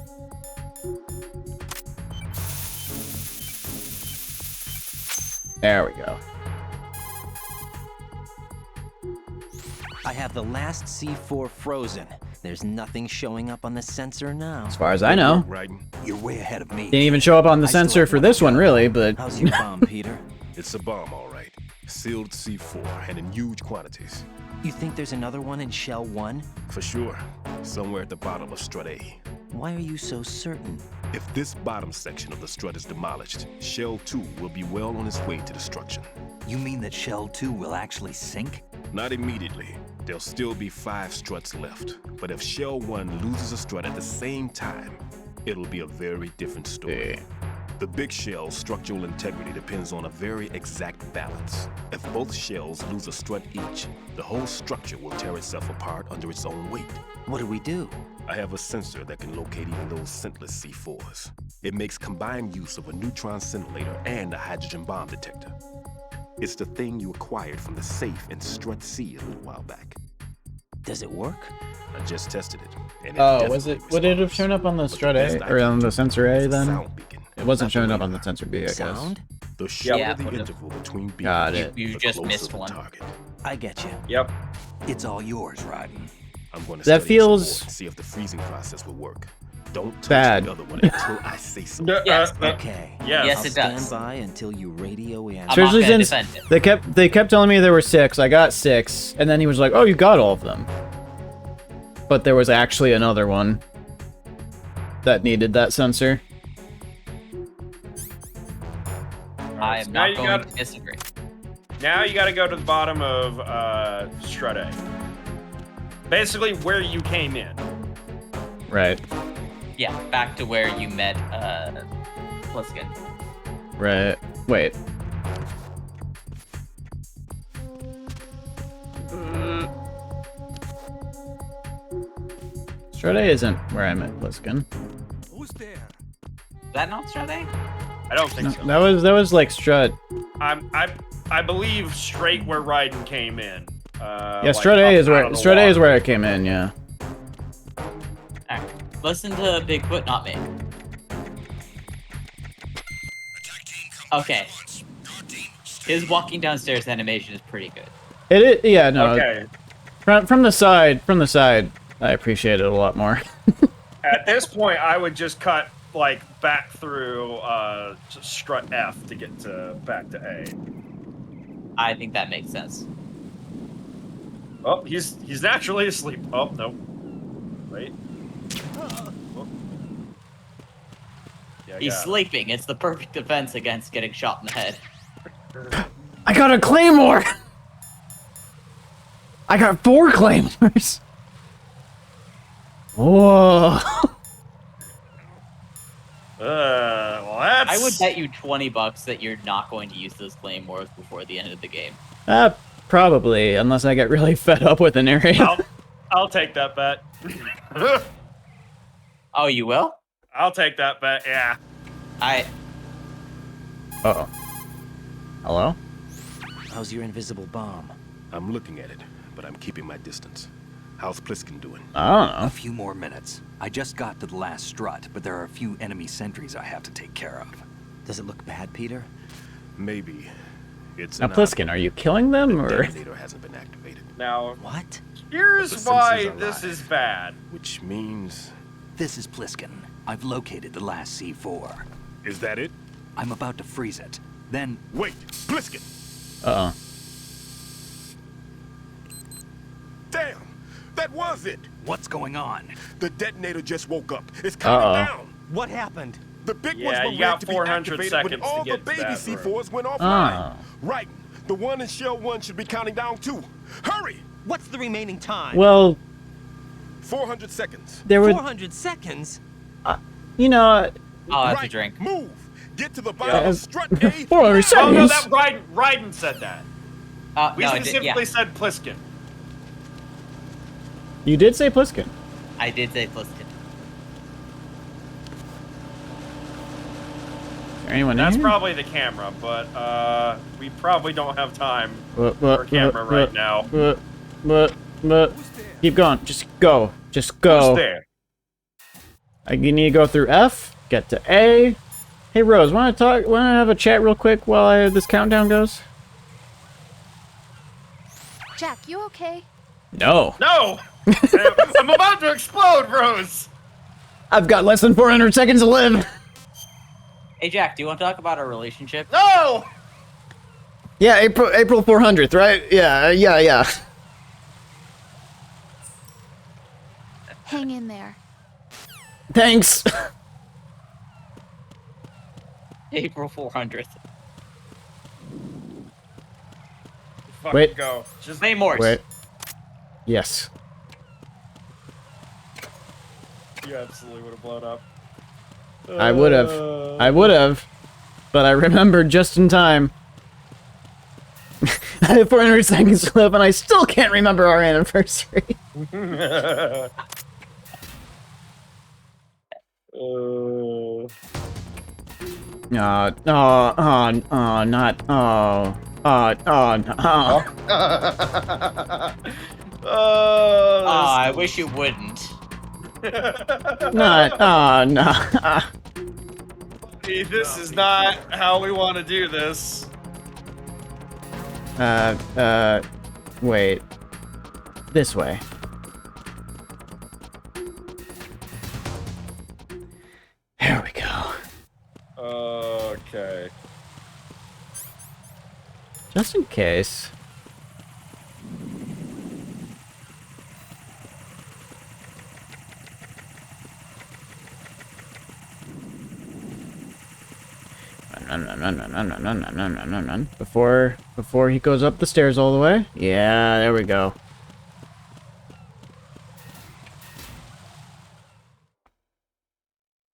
There we go. I have the last C4 frozen. There's nothing showing up on the sensor now. As far as I know. Right. You're way ahead of me. Didn't even show up on the sensor for this one, really, but... How's your bomb, Peter? It's a bomb, all right. Sealed C4 and in huge quantities. You think there's another one in Shell 1? For sure. Somewhere at the bottom of Strut A. Why are you so certain? If this bottom section of the strut is demolished, Shell 2 will be well on its way to destruction. You mean that Shell 2 will actually sink? Not immediately. There'll still be 5 struts left. But if Shell 1 loses a strut at the same time, it'll be a very different story. The big shell's structural integrity depends on a very exact balance. If both shells lose a strut each, the whole structure will tear itself apart under its own weight. What do we do? I have a sensor that can locate even those scentless C4s. It makes combined use of a neutron scintillator and a hydrogen bomb detector. It's the thing you acquired from the safe in Strut C a little while back. Does it work? I just tested it. And would it have shown up on the Strut A, or on the sensor A then? It wasn't showing up on the sensor B, I guess. Sound? The shorter the interval between beats, Got it. You just missed one. Target. I get you. Yep. It's all yours, Ryden. I'm going to That study some more feels and see if the freezing process will work. Don't touch bad. the other one until I say so. Yes. Okay. Yes, I'll it does. stand by until you radio in. Especially not gonna since defend it. they kept telling me there were 6. I got 6, and then he was like, "Oh, you got all of them." But there was actually another one that needed that sensor. I am not going to disagree. Now you got to go to the bottom of Strut A. Basically, where you came in. Right. Yeah, back to where you met Pliskin. Right. Wait. Strut A isn't where I met Pliskin. Who's there? Is that not Strut A? I don't think so. That was like Strut. I believe straight where Ryden came in. Yeah, Strut A is where I came in. Yeah. Alright. Listen to Bigfoot, not me. Okay. His walking downstairs animation is pretty good. Yeah, no. Okay. From the side, I appreciate it a lot more. At this point, I would just cut like back through Strut F to get back to A. I think that makes sense. Oh, he's naturally asleep. Oh no. Wait. Oh. Yeah, He's sleeping. It's the perfect defense against getting shot in the head. I got a claymore. I got 4 claymores. Whoa. Well, that's I would bet you $20 that you're not going to use those claymores before the end of the game. Probably, unless I get really fed up with an area. I'll take that bet. Oh, you will? I'll take that bet, yeah. Uh-oh. Hello? How's your invisible bomb? I'm looking at it, but I'm keeping my distance. How's Pliskin doing? I don't know. A few more minutes. I just got to the last strut, but there are a few enemy sentries I have to take care of. Does it look bad, Peter? Maybe. It's Now, Pliskin, are you killing them, or...? The detonator hasn't been activated. Now, what? Here's why this is bad. Which means... This is Pliskin. I've located the last C4. Is that it? I'm about to freeze it. Then... Wait! Pliskin! Uh-oh. Damn! That was it! What's going on? The detonator just woke up. It's coming down! What happened? The big Yeah, ones you were got ready to be 400 activated seconds when to all the get to baby that C4s went offline. Oh. Right. The one in Shell 1 should be counting down too. Hurry! What's the remaining time? Well... 400 seconds. There were... 400 seconds? You know... I'll have to drink. Move! Get to the bottom of strut A. 400 seconds! Oh, no, that Raiden said that. We no, specifically said Pliskin. You did say Pliskin. I did say Pliskin. Anyone That's in here? probably the camera, but we probably don't have time for a camera right now. Keep going. Just go. Just go. Who's there? You need to go through F, get to A. Hey Rose, want to have a chat real quick while this countdown goes? Jack, you okay? No. No! I'm about to explode, Rose! I've got less than 400 seconds to live. Hey Jack, do you want to talk about our relationship? No! Yeah, April 400th, right? Yeah. Hang in there. Thanks. April 400th. Wait. Go. Just name more. Wait. Yes. You absolutely would have blown up. I would have. But I remembered just in time. I have 400 seconds to live, and I still can't remember our anniversary. I wish you wouldn't. No. This is not how we want to do this. Wait. This way. There we go. Okay. Just in case. Before he goes up the stairs all the way. Yeah, there we go.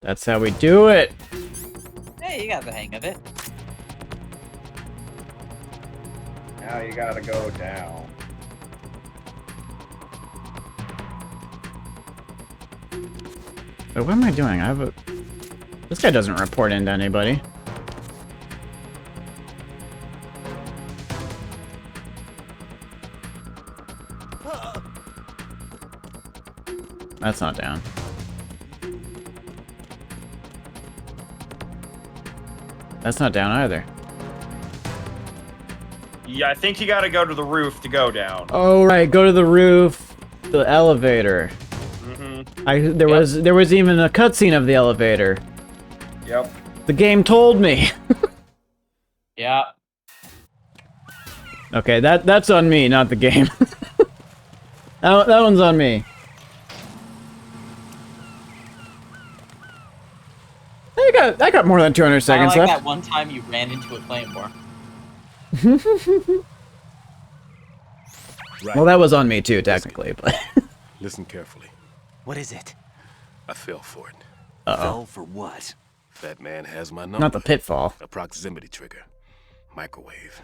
That's how we do it. Hey, you got the hang of it. Now you gotta go down. But what am I doing? This guy doesn't report into anybody. That's not down. That's not down either. Yeah, I think you gotta go to the roof to go down. Oh right, go to the roof, the elevator. There was even a cutscene of the elevator. Yep. The game told me. Yeah. Okay, that's on me, not the game. that one's on me. I got more than 200 seconds like left. that one time you ran into a claymore. Right. Well, that was on me too, technically, but... Listen carefully. What is it? I fell for it. Fell for what? Fatman has my number. Not the pitfall. A proximity trigger. Microwave.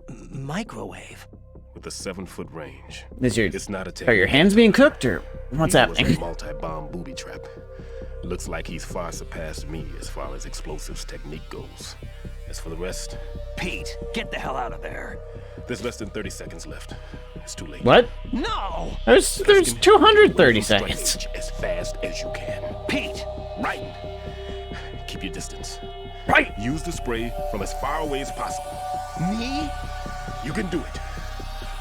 Microwave? With a 7-foot range. It's not a are your hands being cooked, or what's happening? Was a multi-bomb booby trap. Looks like he's far surpassed me as far as explosives technique goes. As for the rest... Pete, get the hell out of there. There's less than 30 seconds left. It's too late. What? No! There's 230 seconds. As fast as you can. Pete! Right! Keep your distance. Right! Use the spray from as far away as possible. Me? You can do it.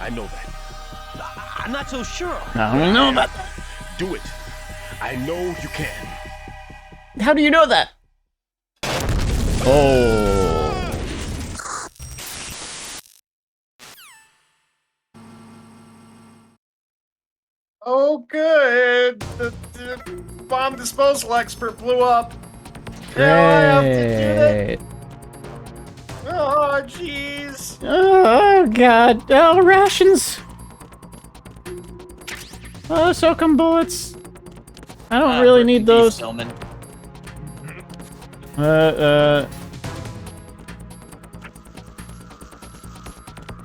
I know that. I'm not so sure. I don't know about that. Do it. I know you can. How do you know that? Oh. Oh, good. The bomb disposal expert blew up. Great. Oh, jeez. Oh, God. Oh, rations. Oh, soakum bullets. I don't really need those.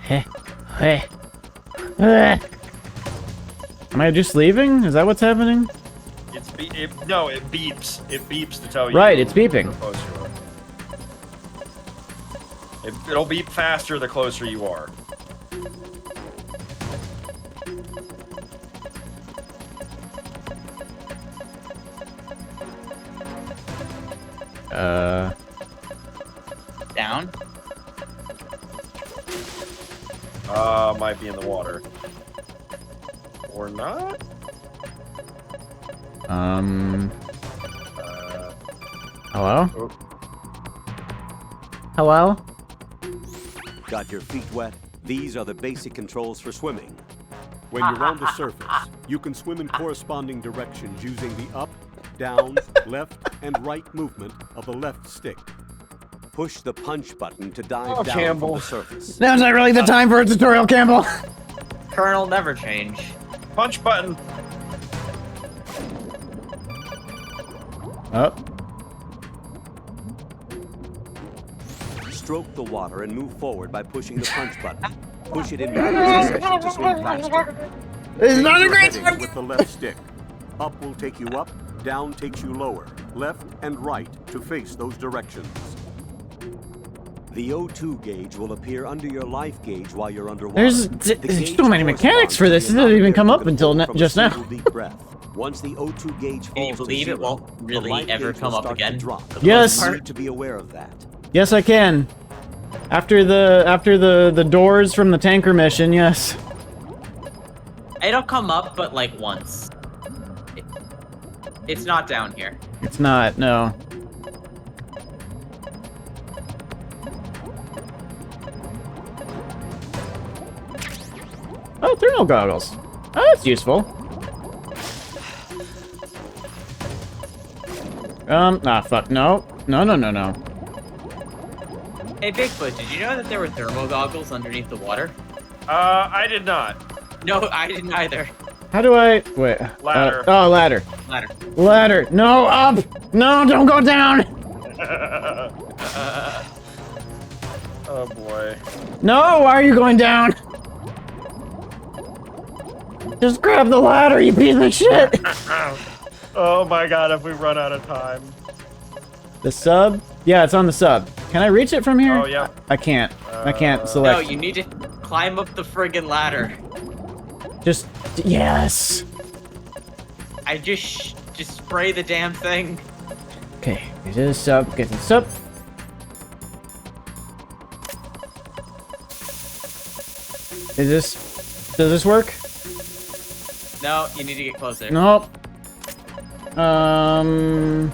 Hey. Am I just leaving? Is that what's happening? No, it beeps. It beeps to tell you. Right, it's beeping. It'll beep faster the closer you are. Down? Might be in the water. Or not? Hello? Oh. Hello? Got your feet wet? These are the basic controls for swimming. When you're on the surface, you can swim in corresponding directions using the up, down, left, and right movement of the left stick. Push the punch button to dive down from the surface. Now's not really the time for a tutorial, Campbell. Colonel never change. Punch button. Oh. Stroke the water and move forward by pushing the punch button. Push it in rapid succession to swim faster. This is not a great time. With the left stick. Up will take you up, down takes you lower, left and right to face those directions. The O2 gauge will appear under your life gauge while you're underwater. There's so many mechanics for this. It doesn't even come up until just now. Deep breath. Once the O2 gauge falls Can you believe it won't really ever come up again? Yes. You need to be aware of that. Yes, I can. After the doors from the tanker mission, yes. It'll come up, but like once. It's not down here. It's not, no. Oh, thermal goggles. Oh, that's useful. Fuck, no. No. Hey, Bigfoot, did you know that there were thermal goggles underneath the water? I did not. No, I didn't either. How do I... Wait. Ladder. Ladder. Ladder. No, up! No, don't go down! Oh, boy. No, why are you going down? Just grab the ladder, you piece of shit! Oh my god, if we run out of time. The sub? Yeah, it's on the sub. Can I reach it from here? Oh, yeah. I can't. I can't select. No, you need to climb up the friggin' ladder. Just... Yes! I just spray the damn thing. Okay, get to the sub, get to the sub. Does this work? No, you need to get closer. Nope. No!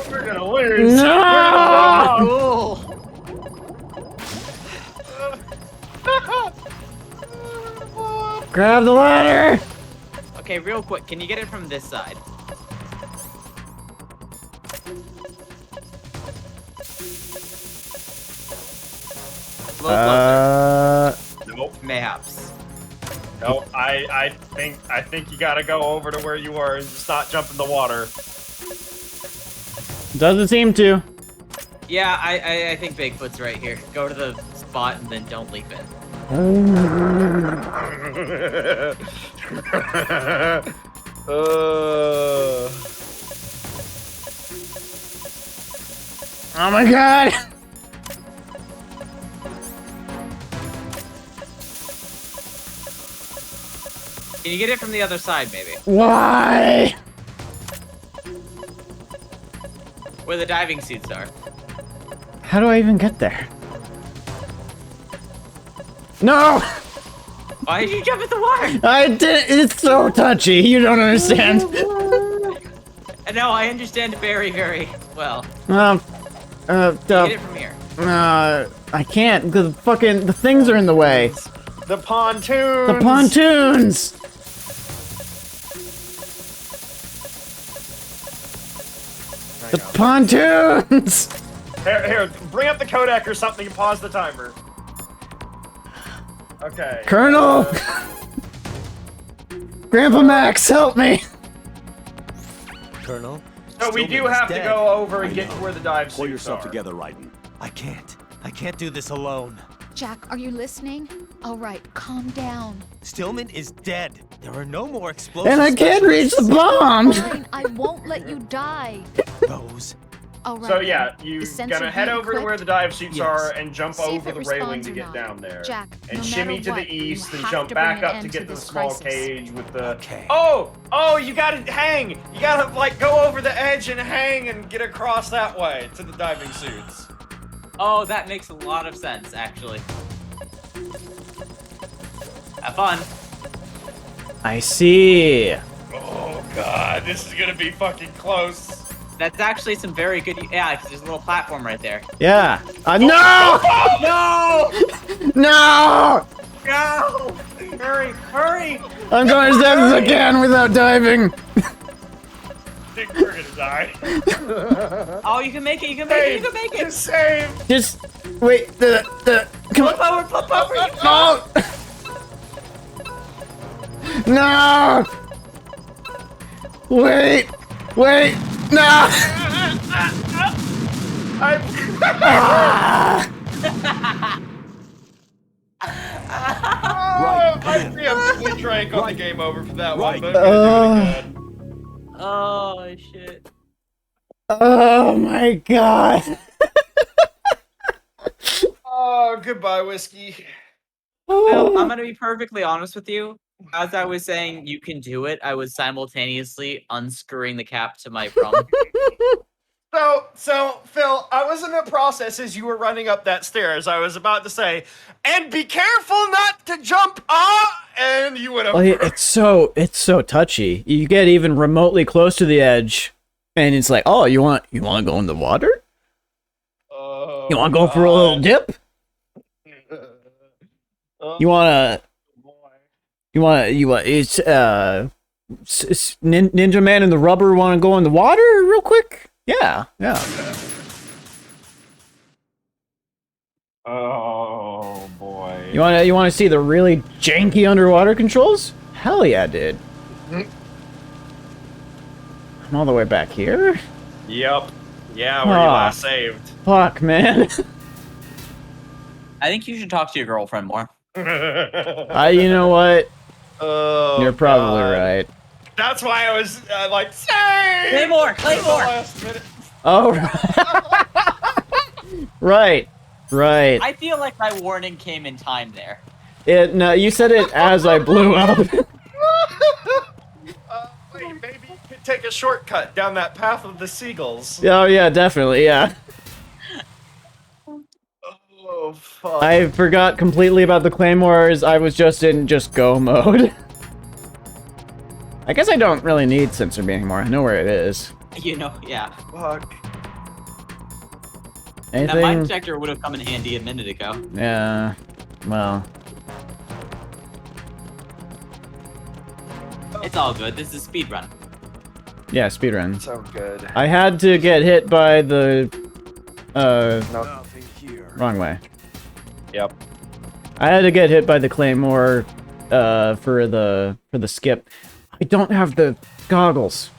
We're gonna lose. No! Grab the ladder! Okay, real quick, can you get it from this side? A little closer. Nope. Mayhaps. No, I I think you gotta go over to where you were and just not jump in the water. Doesn't seem to. Yeah, I think Bigfoot's right here. Go to the spot and then don't leap in. Oh my god! Can you get it from the other side, maybe? Why? Where the diving suits are. How do I even get there? No! Why did you jump in the water? I did. It's so touchy. You don't understand. No, I understand very, very well. Get it from here. I can't. The things are in the way. The pontoons. The pontoons. The pontoons. Here, bring up the codec or something and pause the timer. Okay. Colonel! Grandpa Max, help me! Colonel? So we do have to go over and get to where the dive suits Pull yourself are. together, Raiden. I can't do this alone. Jack, are you listening? All right, calm down. Stillman is dead. There are no more explosives. And I can't reach the bomb! Fine, I won't let you die. Those. All right. So yeah, then. you Is sensor gotta head being over to where equipped? the dive suits Yes. are and jump See if over it the railing responds to or get not. down there. Jack, and no shimmy matter to what, the east, you then have jump to bring back an up to end get to to the this small crisis. cage with the. Okay. Oh, you gotta hang. You gotta like go over the edge and hang and get across that way to the diving suits. Oh, that makes a lot of sense, actually. Have fun. I see. Oh god, this is gonna be fucking close. That's actually some very good. Yeah, because there's a little platform right there. Yeah. No! No! No! No! Hurry! Hurry! I'm going as fast as I can without diving. I think we're gonna die. Oh, you can make it! You can make it! You can make it! Save! Just wait. Come on. Flip over! No! No! Wait! No! I preemptively drank on the game over for that one, but Oh shit! Oh my god! Oh, goodbye, whiskey. Well, I'm gonna be perfectly honest with you. As I was saying, you can do it. I was simultaneously unscrewing the cap to my drum. So, Phil, I was in the process as you were running up that stairs. I was about to say, and be careful not to jump and you would have. Well, it's so touchy. You get even remotely close to the edge, and it's like, oh, you want to go in the water? You want to go for a little dip? You want it's Ninja Man and the Rubber want to go in the water real quick? Yeah. Oh boy. You want to see the really janky underwater controls? Hell yeah, dude. I'm all the way back here? Yep. Yeah, where you last saved. Fuck, man. I think you should talk to your girlfriend more. You know what? Oh, you're probably God. right. That's why I was like, save! Claymore! Oh, right. I feel like my warning came in time there. No, you said it as I blew up. Wait, maybe you could take a shortcut down that path of the seagulls. Oh yeah, definitely, yeah. Oh, fuck. I forgot completely about the claymores. I was just in go mode. I guess I don't really need sensor beam anymore. I know where it is. You know, yeah. Fuck. Anything? That mine detector would have come in handy a minute ago. Yeah. Well. It's all good. This is speedrun. Yeah, speedrun. So good. I had to get hit by the wrong way. Yep. I had to get hit by the claymore for the skip. I don't have the goggles.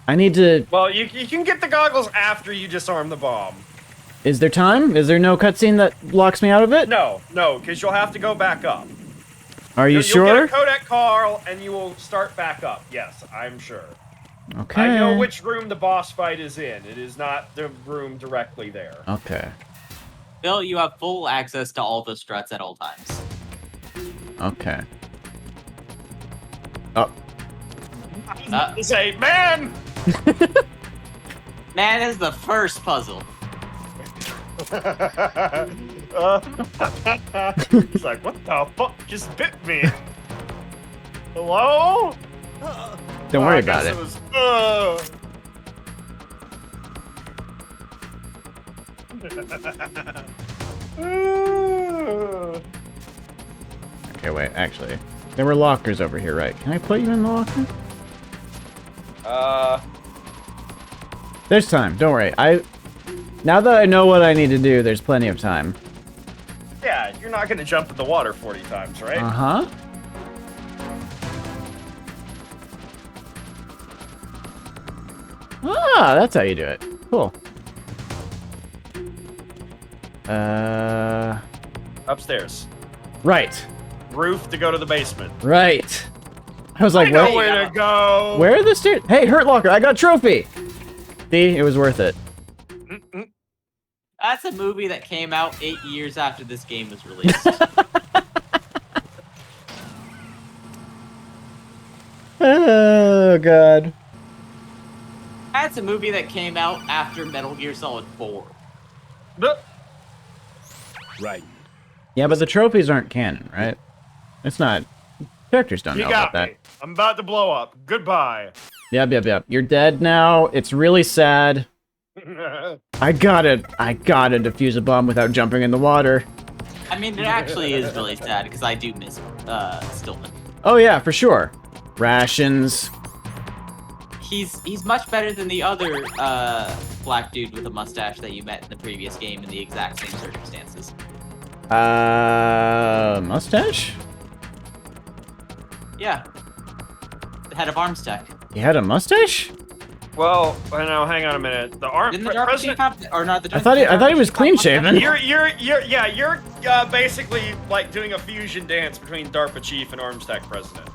I need to... Well, you can get the goggles after you disarm the bomb. Is there time? Is there no cutscene that locks me out of it? No, because you'll have to go back up. Are you sure? You'll get a codec call, and you will start back up. Yes, I'm sure. Okay. I know which room the boss fight is in. It is not the room directly there. Okay. Bill, you have full access to all the struts at all times. Okay. Oh. Say, man! Man is the first puzzle. He's like, what the fuck just bit me? Hello? Don't worry about it. Okay, wait, actually. There were lockers over here, right? Can I put you in the locker? There's time, don't worry. Now that I know what I need to do, there's plenty of time. Yeah, you're not gonna jump in the water 40 times, right? Uh-huh. Ah, that's how you do it. Cool. Upstairs. Right. Roof to go to the basement. Right. I was like, I know where to go. Where are the stairs? Hey, Hurt Locker, I got a trophy. See, it was worth it. That's a movie that came out 8 years after this game was released. Oh, God. That's a movie that came out after Metal Gear Solid 4. Right. Yeah, but the trophies aren't canon, right? It's not. Characters don't know about that. I'm about to blow up. Goodbye. Yep. You're dead now. It's really sad. I gotta defuse a bomb without jumping in the water. I mean, it actually is really sad because I do miss Stillman. Oh yeah, for sure. Rations. He's much better than the other black dude with a mustache that you met in the previous game in the exact same circumstances. Mustache? Yeah. The head of Arms Tech. He had a mustache? Well, now hang on a minute. The president, I thought he was clean shaven. You're basically like doing a fusion dance between DARPA chief and Arms Tech president.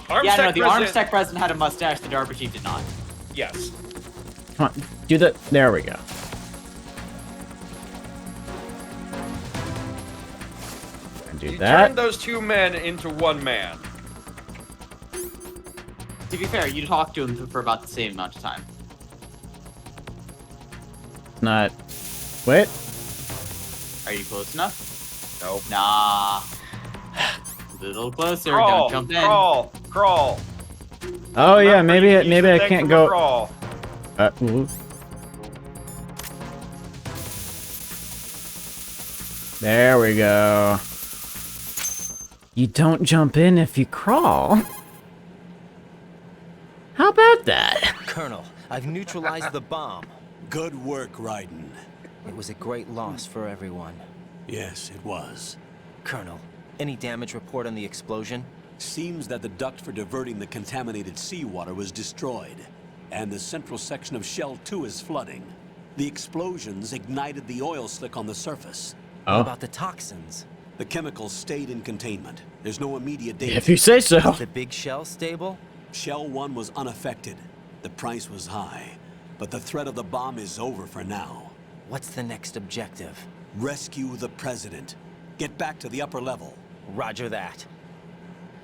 The Arms Tech president had a mustache. The DARPA chief did not. Yes. Come on, do that. There we go. And do that. Turn those two men into one man. To be fair, you talked to him for about the same amount of time. Not. Wait. Are you close enough? Nope. Nah. A little closer. Crawl, Don't jump in. Crawl. Oh yeah, maybe I can't go. Crawl. Ooh. There we go. You don't jump in if you crawl. How about that? Colonel, I've neutralized the bomb. Good work, Raiden. It was a great loss for everyone. Yes, it was. Colonel, any damage report on the explosion? Seems that the duct for diverting the contaminated seawater was destroyed, and the central section of Shell 2 is flooding. The explosions ignited the oil slick on the surface. What about the toxins? The chemicals stayed in containment. There's no immediate danger. If you say so. Is the big shell stable? Shell 1 was unaffected. The price was high, but the threat of the bomb is over for now. What's the next objective? Rescue the president. Get back to the upper level. Roger that.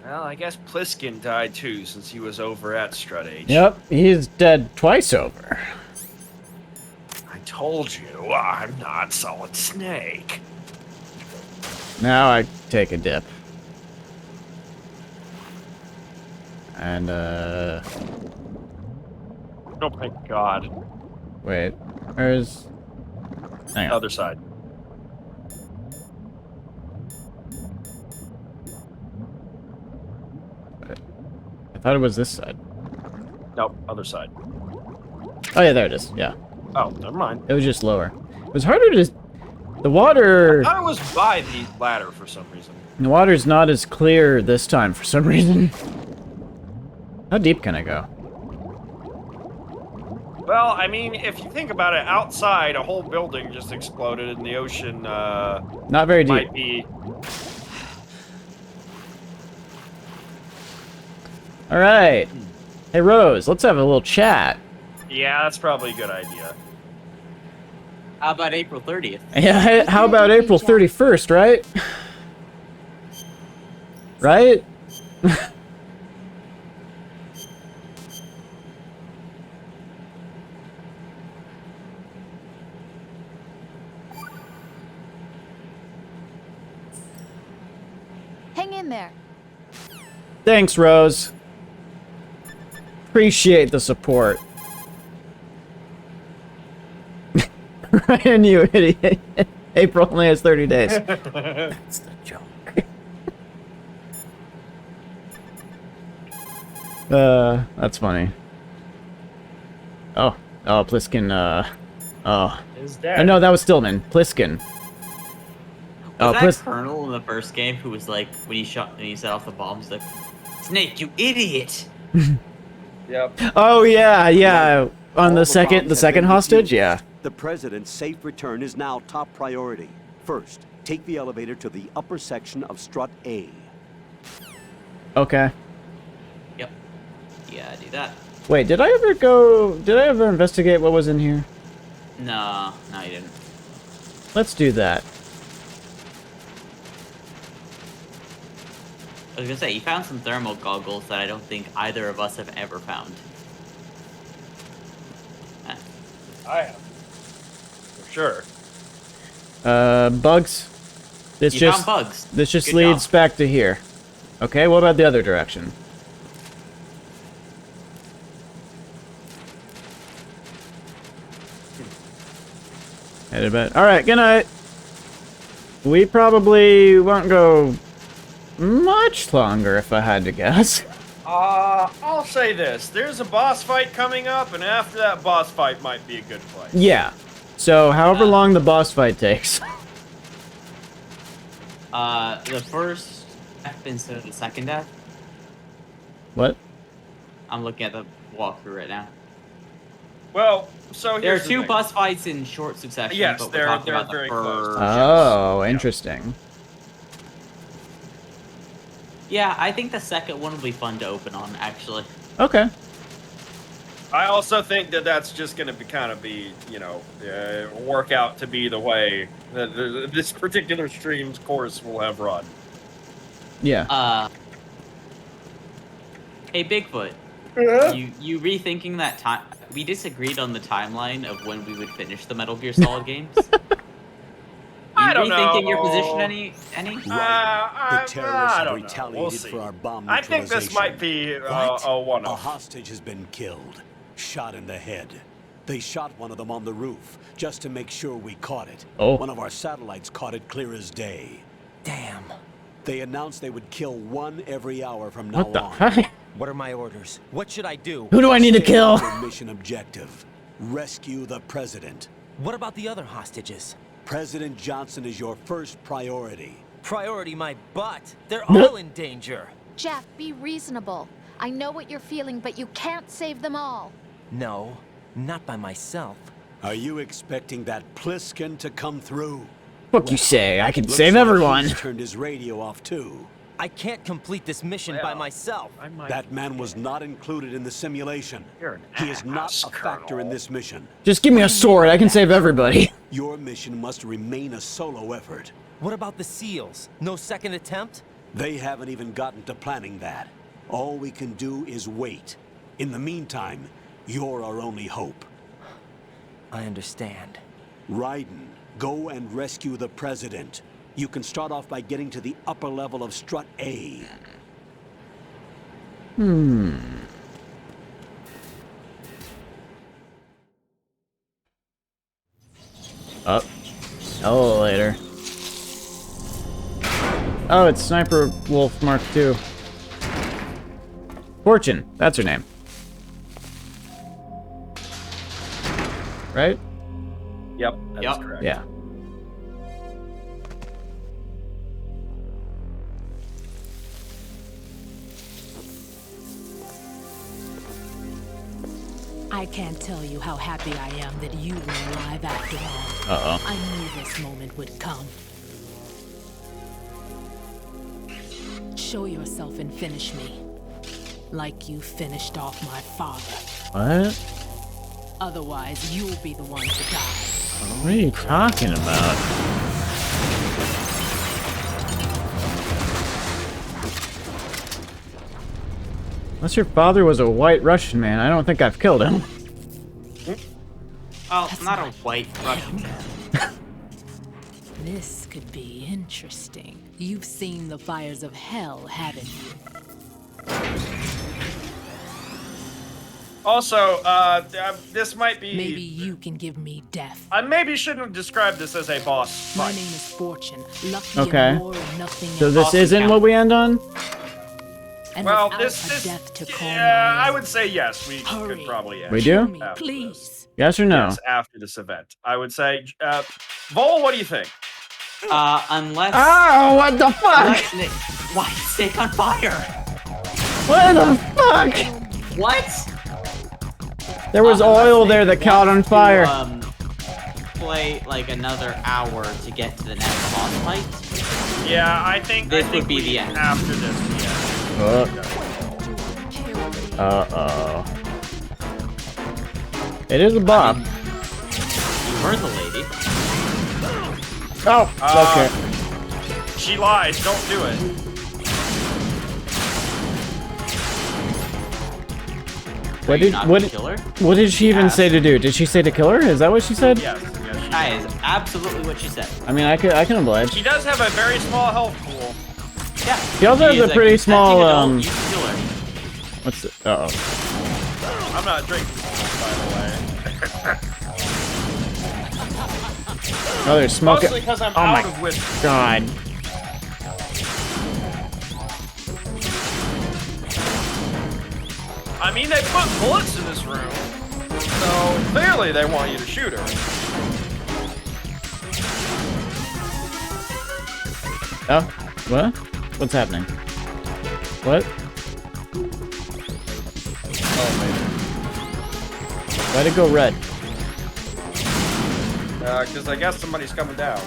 Well, I guess Pliskin died too, since he was over at Strut H. Yep, he's dead twice over. I told you, I'm not Solid Snake. Now I take a dip. And, oh my god. Wait, where's... Hang on. Other side. I thought it was this side. Nope, other side. Oh yeah, there it is, yeah. Oh, never mind. It was just lower. It was harder to... The water... I thought it was by the ladder for some reason. The water's not as clear this time for some reason. How deep can I go? Well, I mean, if you think about it, outside a whole building just exploded in the ocean. Not very deep. Might be. All right. Hey Rose, let's have a little chat. Yeah, that's probably a good idea. How about April 30th? Yeah, how about April 31st, right? Right? Hang in there. Thanks, Rose. Appreciate the support. Ryan, you idiot. April only has 30 days. That's the joke. That's funny. Oh, Pliskin, oh. Is dead. Oh, no, that was Stillman. Pliskin. Was that Colonel in the first game who was like, when he set off the bombs, like, Snake, you idiot! Yep. Oh yeah. On the second hostage, yeah. The president's safe return is now top priority. First, take the elevator to the upper section of strut A. Okay. Yep. Yeah, do that. Wait, did I ever investigate what was in here? No, you didn't. Let's do that. I was gonna say, you found some thermal goggles that I don't think either of us have ever found. I have. For sure. Bugs. This You just found bugs. This just Good leads job. back to here. Okay, what about the other direction? Headed back. All right, good night. We probably won't go much longer if I had to guess. I'll say this. There's a boss fight coming up, and after that boss fight might be a good place. Yeah. So, however long the boss fight takes. The first death instead of the second death? What? I'm looking at the walkthrough right now. Well, so there are here's the two thing. boss fights in short succession, Yes, but they're we're talking about very the close. first. Oh, interesting. Yeah, I think the second one will be fun to open on, actually. Okay. I also think that that's just going to kind of be, work out to be the way that this particular stream's course will have run. Yeah. Hey, Bigfoot. Yeah? You rethinking that time? We disagreed on the timeline of when we would finish the Metal Gear Solid games. I don't rethinking know. your position any? The terrorists I have don't know. retaliated We'll see. for our bomb I think this might be What? a one-off. A hostage has been killed, shot in the head. They shot one of them on the roof, just to make sure we caught it. Oh. One of our satellites caught it clear as day. Damn. They announced they would kill one every hour from now What the on. heck? What are my orders? What should I do? Who do I need to kill? Your mission objective: rescue the president. What about the other hostages? President Johnson is your first priority. Priority my butt. They're all in danger. Jeff, be reasonable. I know what you're feeling, but you can't save them all. No, not by myself. Are you expecting that Pliskin to come through? Fuck you say? I can Looks save like everyone. he's turned his radio off too. I can't complete this mission by myself. That man was not included in the simulation. He is not a factor in this mission. Just give me a sword. I can save everybody. Your mission must remain a solo effort. What about the SEALs? No second attempt? They haven't even gotten to planning that. All we can do is wait. In the meantime, you're our only hope. I understand. Raiden, go and rescue the president. You can start off by getting to the upper level of Strut A. Up. Elevator. Oh, it's Sniper Wolf Mark II. Fortune, that's her name. Right? Yep, that's correct. Yeah. I can't tell you how happy I am that you were alive after all. Uh-oh. I knew this moment would come. Show yourself and finish me. Like you finished off my father. What? Otherwise, you'll be the one to die. What are you talking about? Unless your father was a white Russian man, I don't think I've killed him. Oh, not a white Russian man. This could be interesting. You've seen the fires of hell, haven't you? Also, this might be... Maybe you can give me death. I maybe shouldn't have described this as a boss fight. My name is Fortune. Lucky Okay. and more and nothing So else. this isn't what we end on? And Well, without this a death to call yeah, my I own. would say yes. We Hurry. could probably end. We do? Me, after please. this. Yes or no? Yes, after this event. I would say, Vol, what do you think? Unless... Oh, what the fuck? Why is Snake on fire? What the fuck? What? There was oil there that caught on fire. Play like another hour to get to the next boss fight. Yeah, I think this would be the end. After this, yeah. Uh-oh. It is a bop. You heard the lady. Oh, okay. She lies. Don't do it. What did she even say to do? Did she say to kill her? Is that what she said? Yes. That is absolutely what she said. I mean, I can oblige. She does have a very small health pool. Yeah. She also has a pretty small You can kill her. What's the? Uh-oh. I'm not drinking, by the way. Oh, there's smoke. Mostly because I'm oh out my of whiskey. God. I mean, they put bullets in this room, so clearly they want you to shoot her. Oh, what? What's happening? What? Oh, man. Why'd it go red? Because I guess somebody's coming down.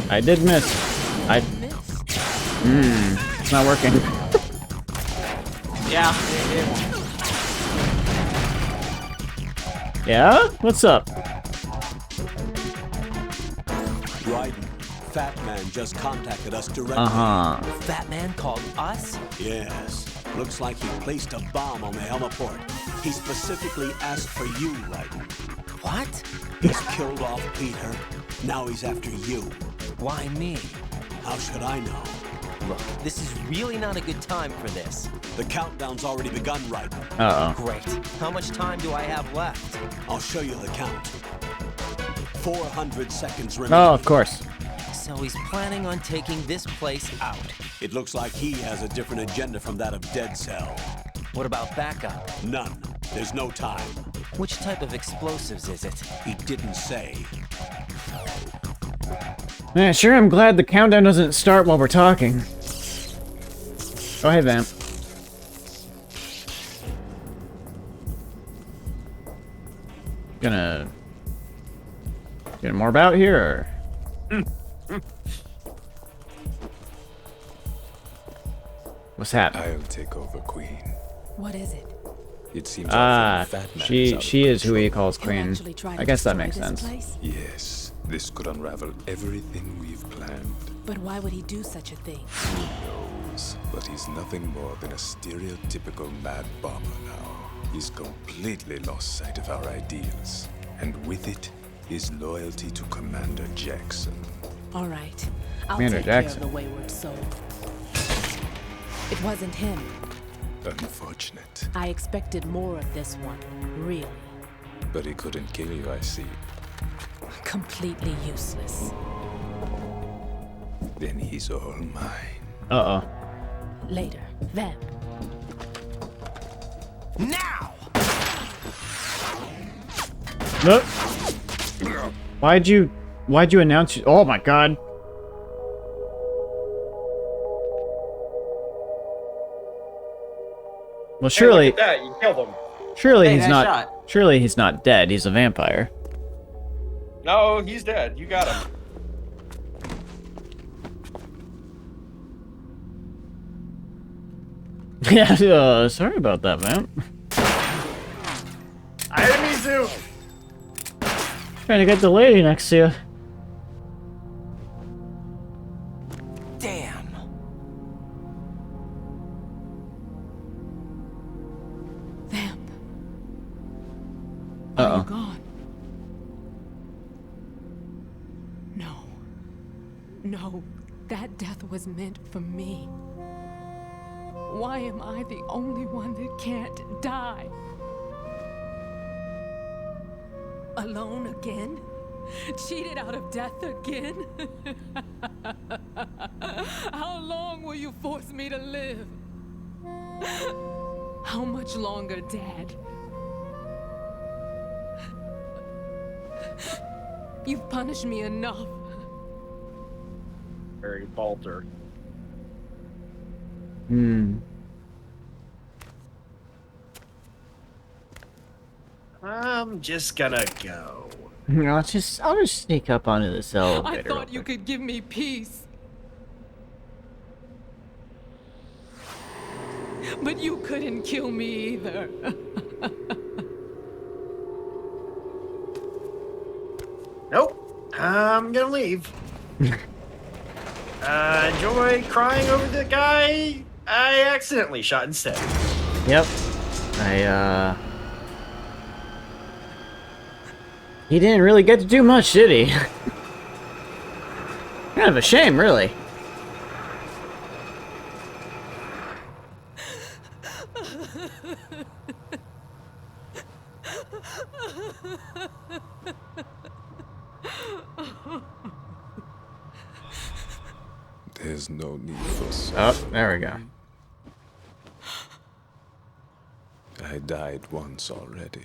I did miss. It's not working. Yeah. Yeah? What's up? Right. Fatman just contacted us directly. Uh-huh. Fatman called us? Yes. Looks like he placed a bomb on the heliport. He specifically asked for you, Raiden. What? He's killed off Peter. Now he's after you. Why me? How should I know? Look, this is really not a good time for this. The countdown's already begun, Raiden. Uh-oh. Great. How much time do I have left? I'll show you the count. 400 seconds remaining. Oh, of course. So he's planning on taking this place out. It looks like he has a different agenda from that of Dead Cell. What about backup? None. There's no time. Which type of explosives is it? He didn't say. Man, sure I'm glad the countdown doesn't start while we're talking. Oh, hey, Vamp. Gonna... Get more about here, or... What's happening? I'll take over, Queen. What is it? It seems she is who he calls Queen. I guess that makes sense. Yes, this could unravel everything we've planned. But why would he do such a thing? Who knows? But he's nothing more than a stereotypical mad bomber now. He's completely lost sight of our ideals. And with it, his loyalty to Commander Jackson. All right. I'll Commander take Jackson. care of the wayward soul. It wasn't him. Unfortunate. I expected more of this one, really. But he couldn't kill you, I see. Completely useless. Then he's all mine. Uh-oh. Later, then. Now! Look! Why'd you... Why'd you announce? Oh my god. Well, surely. Hey, look at that. You killed him. Surely Hey, he's nice not. shot. Surely he's not dead. He's a vampire. No, he's dead. You got him. Yeah. Sorry about that, man. I didn't mean to. Trying to get the lady next to you. Damn. Vamp. Uh-oh. Are you gone? No. No, that death was meant for me. Why am I the only one that can't die? Alone again? Cheated out of death again? How long will you force me to live? How much longer, Dad? You've punished me enough. Very Balter. I'm just gonna go. I'll just sneak up onto this elevator. I thought you could give me peace. But you couldn't kill me either. Nope. I'm gonna leave. Enjoy crying over the guy I accidentally shot instead. Yep. He didn't really get to do much, did he? Kind of a shame, really. There's no need for suffering. Oh, there we go. I died once already.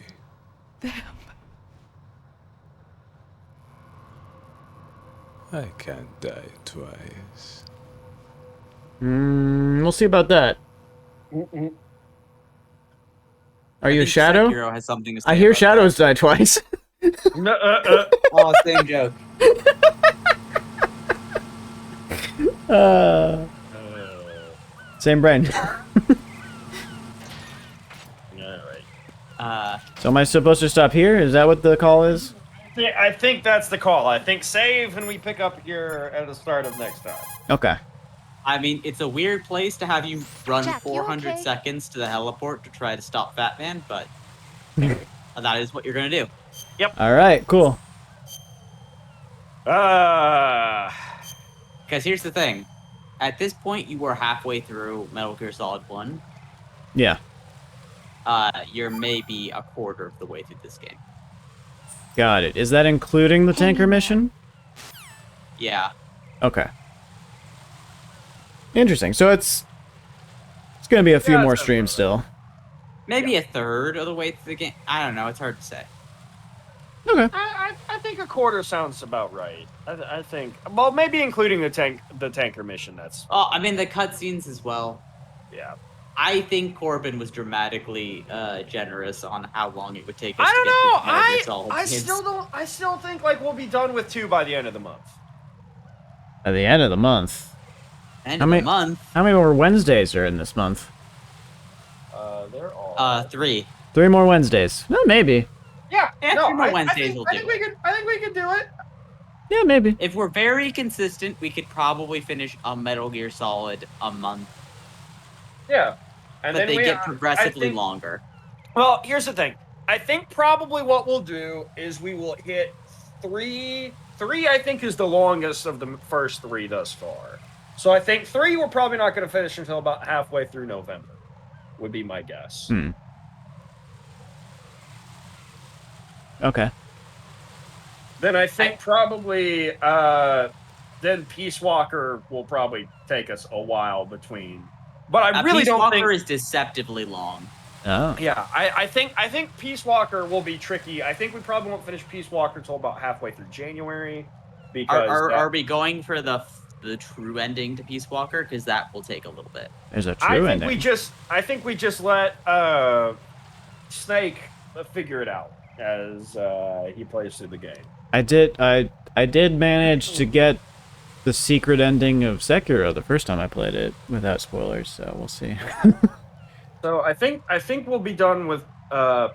I can't die twice. We'll see about that. Are you a shadow? Sekiro has something to say I hear about shadows die twice. Oh, same joke. Same brain. So am I supposed to stop here? Is that what the call is? Yeah, I think that's the call. I think save and we pick up here at the start of next time. Okay. I mean, it's a weird place to have you run Jack, you 400 okay? seconds to the heliport to try to stop Fatman, but that is what you're gonna do. Yep. All right. Cool. Because here's the thing. At this point, you were halfway through Metal Gear Solid 1. Yeah. You're maybe a quarter of the way through this game. Got it. Is that including the tanker mission? Yeah. Okay. Interesting. So it's gonna be a few more streams still. Maybe a third of the way through the game. I don't know. It's hard to say. Okay. I think a quarter sounds about right. I think, well, maybe including the tanker mission. That's. Oh, I mean the cutscenes as well. Yeah. I think Corbin was dramatically generous on how long it would take us I don't to know. get through Metal Gear Solid. I still don't. I still think like we'll be done with 2 by the end of the month. At the end of the month. End of the month. How many more Wednesdays are in this month? There are 3. 3 more Wednesdays. Well, maybe. Yeah. No, 3 more I Wednesdays think, will I do think we could. I think we could do it. Yeah, maybe. If we're very consistent, we could probably finish a Metal Gear Solid a month. Yeah. And But then they get progressively longer. Well, here's the thing. I think probably what we'll do is we will hit 3. 3, I think, is the longest of the first 3 thus far. So I think 3 we're probably not going to finish until about halfway through November, would be my guess. Okay. Then I think probably then Peace Walker will probably take us a while between. But I really Peace don't Walker think is deceptively long. Oh. Yeah, I think Peace Walker will be tricky. I think we probably won't finish Peace Walker until about halfway through January. Because are we going for the true ending to Peace Walker? Because that will take a little bit. There's a true ending. I think we just let Snake figure it out as he plays through the game. I did manage to get the secret ending of Sekiro the first time I played it without spoilers, so we'll see. So I think we'll be done with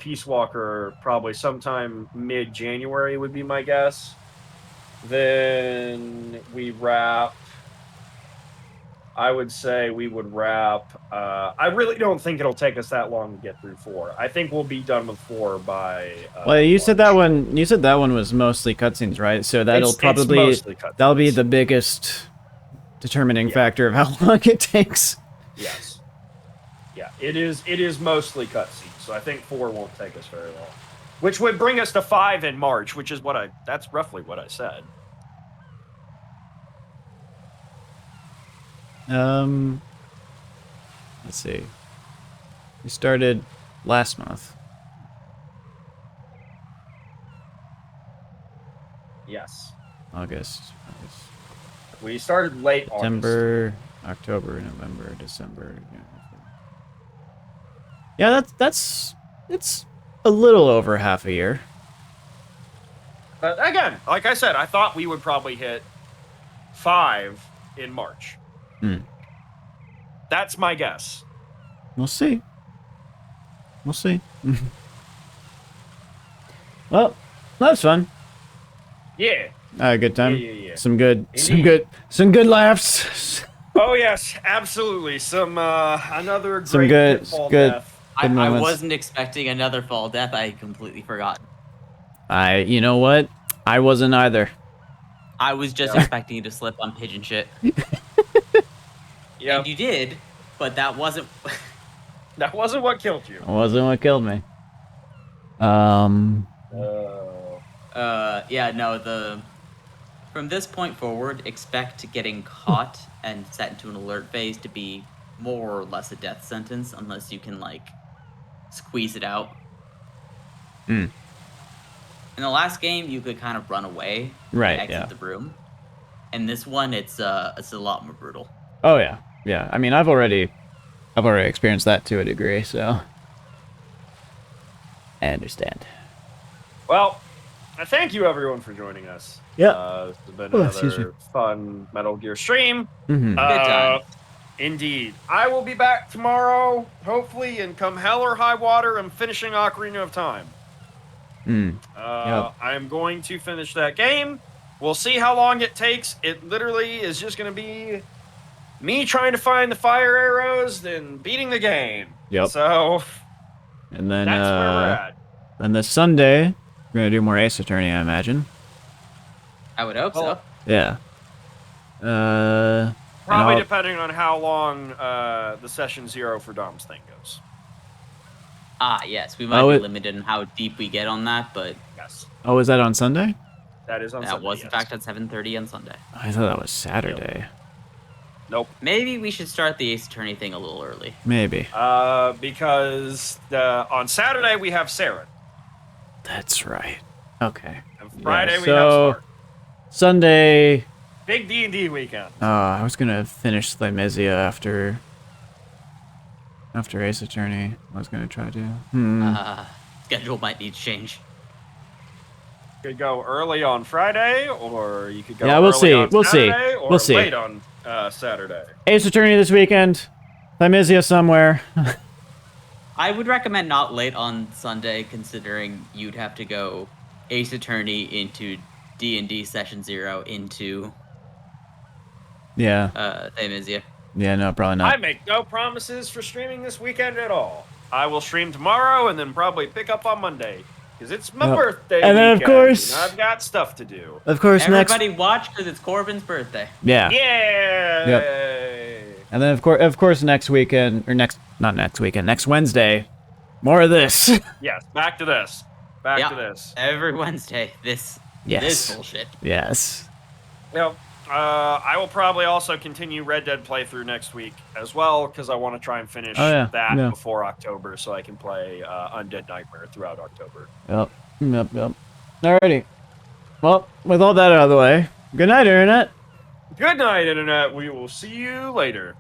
Peace Walker probably sometime mid-January would be my guess. Then we wrap. I would say we would wrap. I really don't think it'll take us that long to get through 4. I think we'll be done with 4 by. Well, you said that one. You said that one was mostly cutscenes, right? So that'll that'll be the biggest determining factor of how long it takes. Yes. Yeah, it is mostly cutscenes, so I think 4 won't take us very long. Which would bring us to 5 in March, which is that's roughly what I said. Let's see. We started last month. Yes. August. We started late September, October, November, December. Yeah, it's a little over half a year. Again, like I said, I thought we would probably hit 5 in March. That's my guess. We'll see. We'll see. Well, that was fun. Yeah. A good time. Yeah. Some good laughs. Oh yes, absolutely. Some another great some good death. I wasn't expecting another fall death. I had completely forgotten. You know what? I wasn't either. I was just expecting you to slip on pigeon shit. Yeah. And you did, but that wasn't. That wasn't what killed you. It wasn't what killed me. Yeah, no, from this point forward, expect getting caught and set into an alert phase to be more or less a death sentence, unless you can, like, squeeze it out. In the last game, you could kind of run away, right? And exit the room. And this one, it's a lot more brutal. Oh yeah, yeah. I mean, I've already experienced that to a degree, so I understand. Well, I thank you everyone for joining us. Yeah. It's been another fun Metal Gear stream. Mm-hmm. Good time. Indeed. I will be back tomorrow, hopefully, and come hell or high water, I'm finishing Ocarina of Time. I'm going to finish that game. We'll see how long it takes. It literally is just going to be me trying to find the fire arrows, then beating the game. Yep. So, and then that's where we're at. And this Sunday, we're gonna do more Ace Attorney, I imagine. I would hope so. Yeah. Probably depending on how long the session 0 for Dom's thing goes. Yes, we might be limited in how deep we get on that, but yes. Oh, is that on Sunday? That is on Sunday. That was in fact at 7:30 on Sunday. I thought that was Saturday. Nope. Maybe we should start the Ace Attorney thing a little early. Maybe. Because on Saturday we have Sarah. That's right. Okay. And Friday we have Spark. Sunday. Big D&D weekend. I was gonna finish Thymesia after Ace Attorney. I was gonna try to. Schedule might need to change. You could go early on Friday, or you could go we'll see. On we'll Saturday, see. Or we'll see. Late on Saturday. Ace Attorney this weekend. Thymesia somewhere. I would recommend not late on Sunday, considering you'd have to go Ace Attorney into D&D Session 0 into Thymesia. Yeah, no, probably not. I make no promises for streaming this weekend at all. I will stream tomorrow and then probably pick up on Monday. Because it's my birthday and then, weekend, of course, and I've got stuff to do. Of course, everybody watch because it's Corbin's birthday. Yeah. Yeah. Yep. And then of course next weekend or next Wednesday, more of this. Yes, back to this. Back to this. Every Wednesday, this bullshit. Yes. Well, I will probably also continue Red Dead playthrough next week as well, because I want to try and finish that before October so I can play Undead Nightmare throughout October. Yep. Alrighty. Well, with all that out of the way, Good night, Internet. Good night, Internet. We will see you later.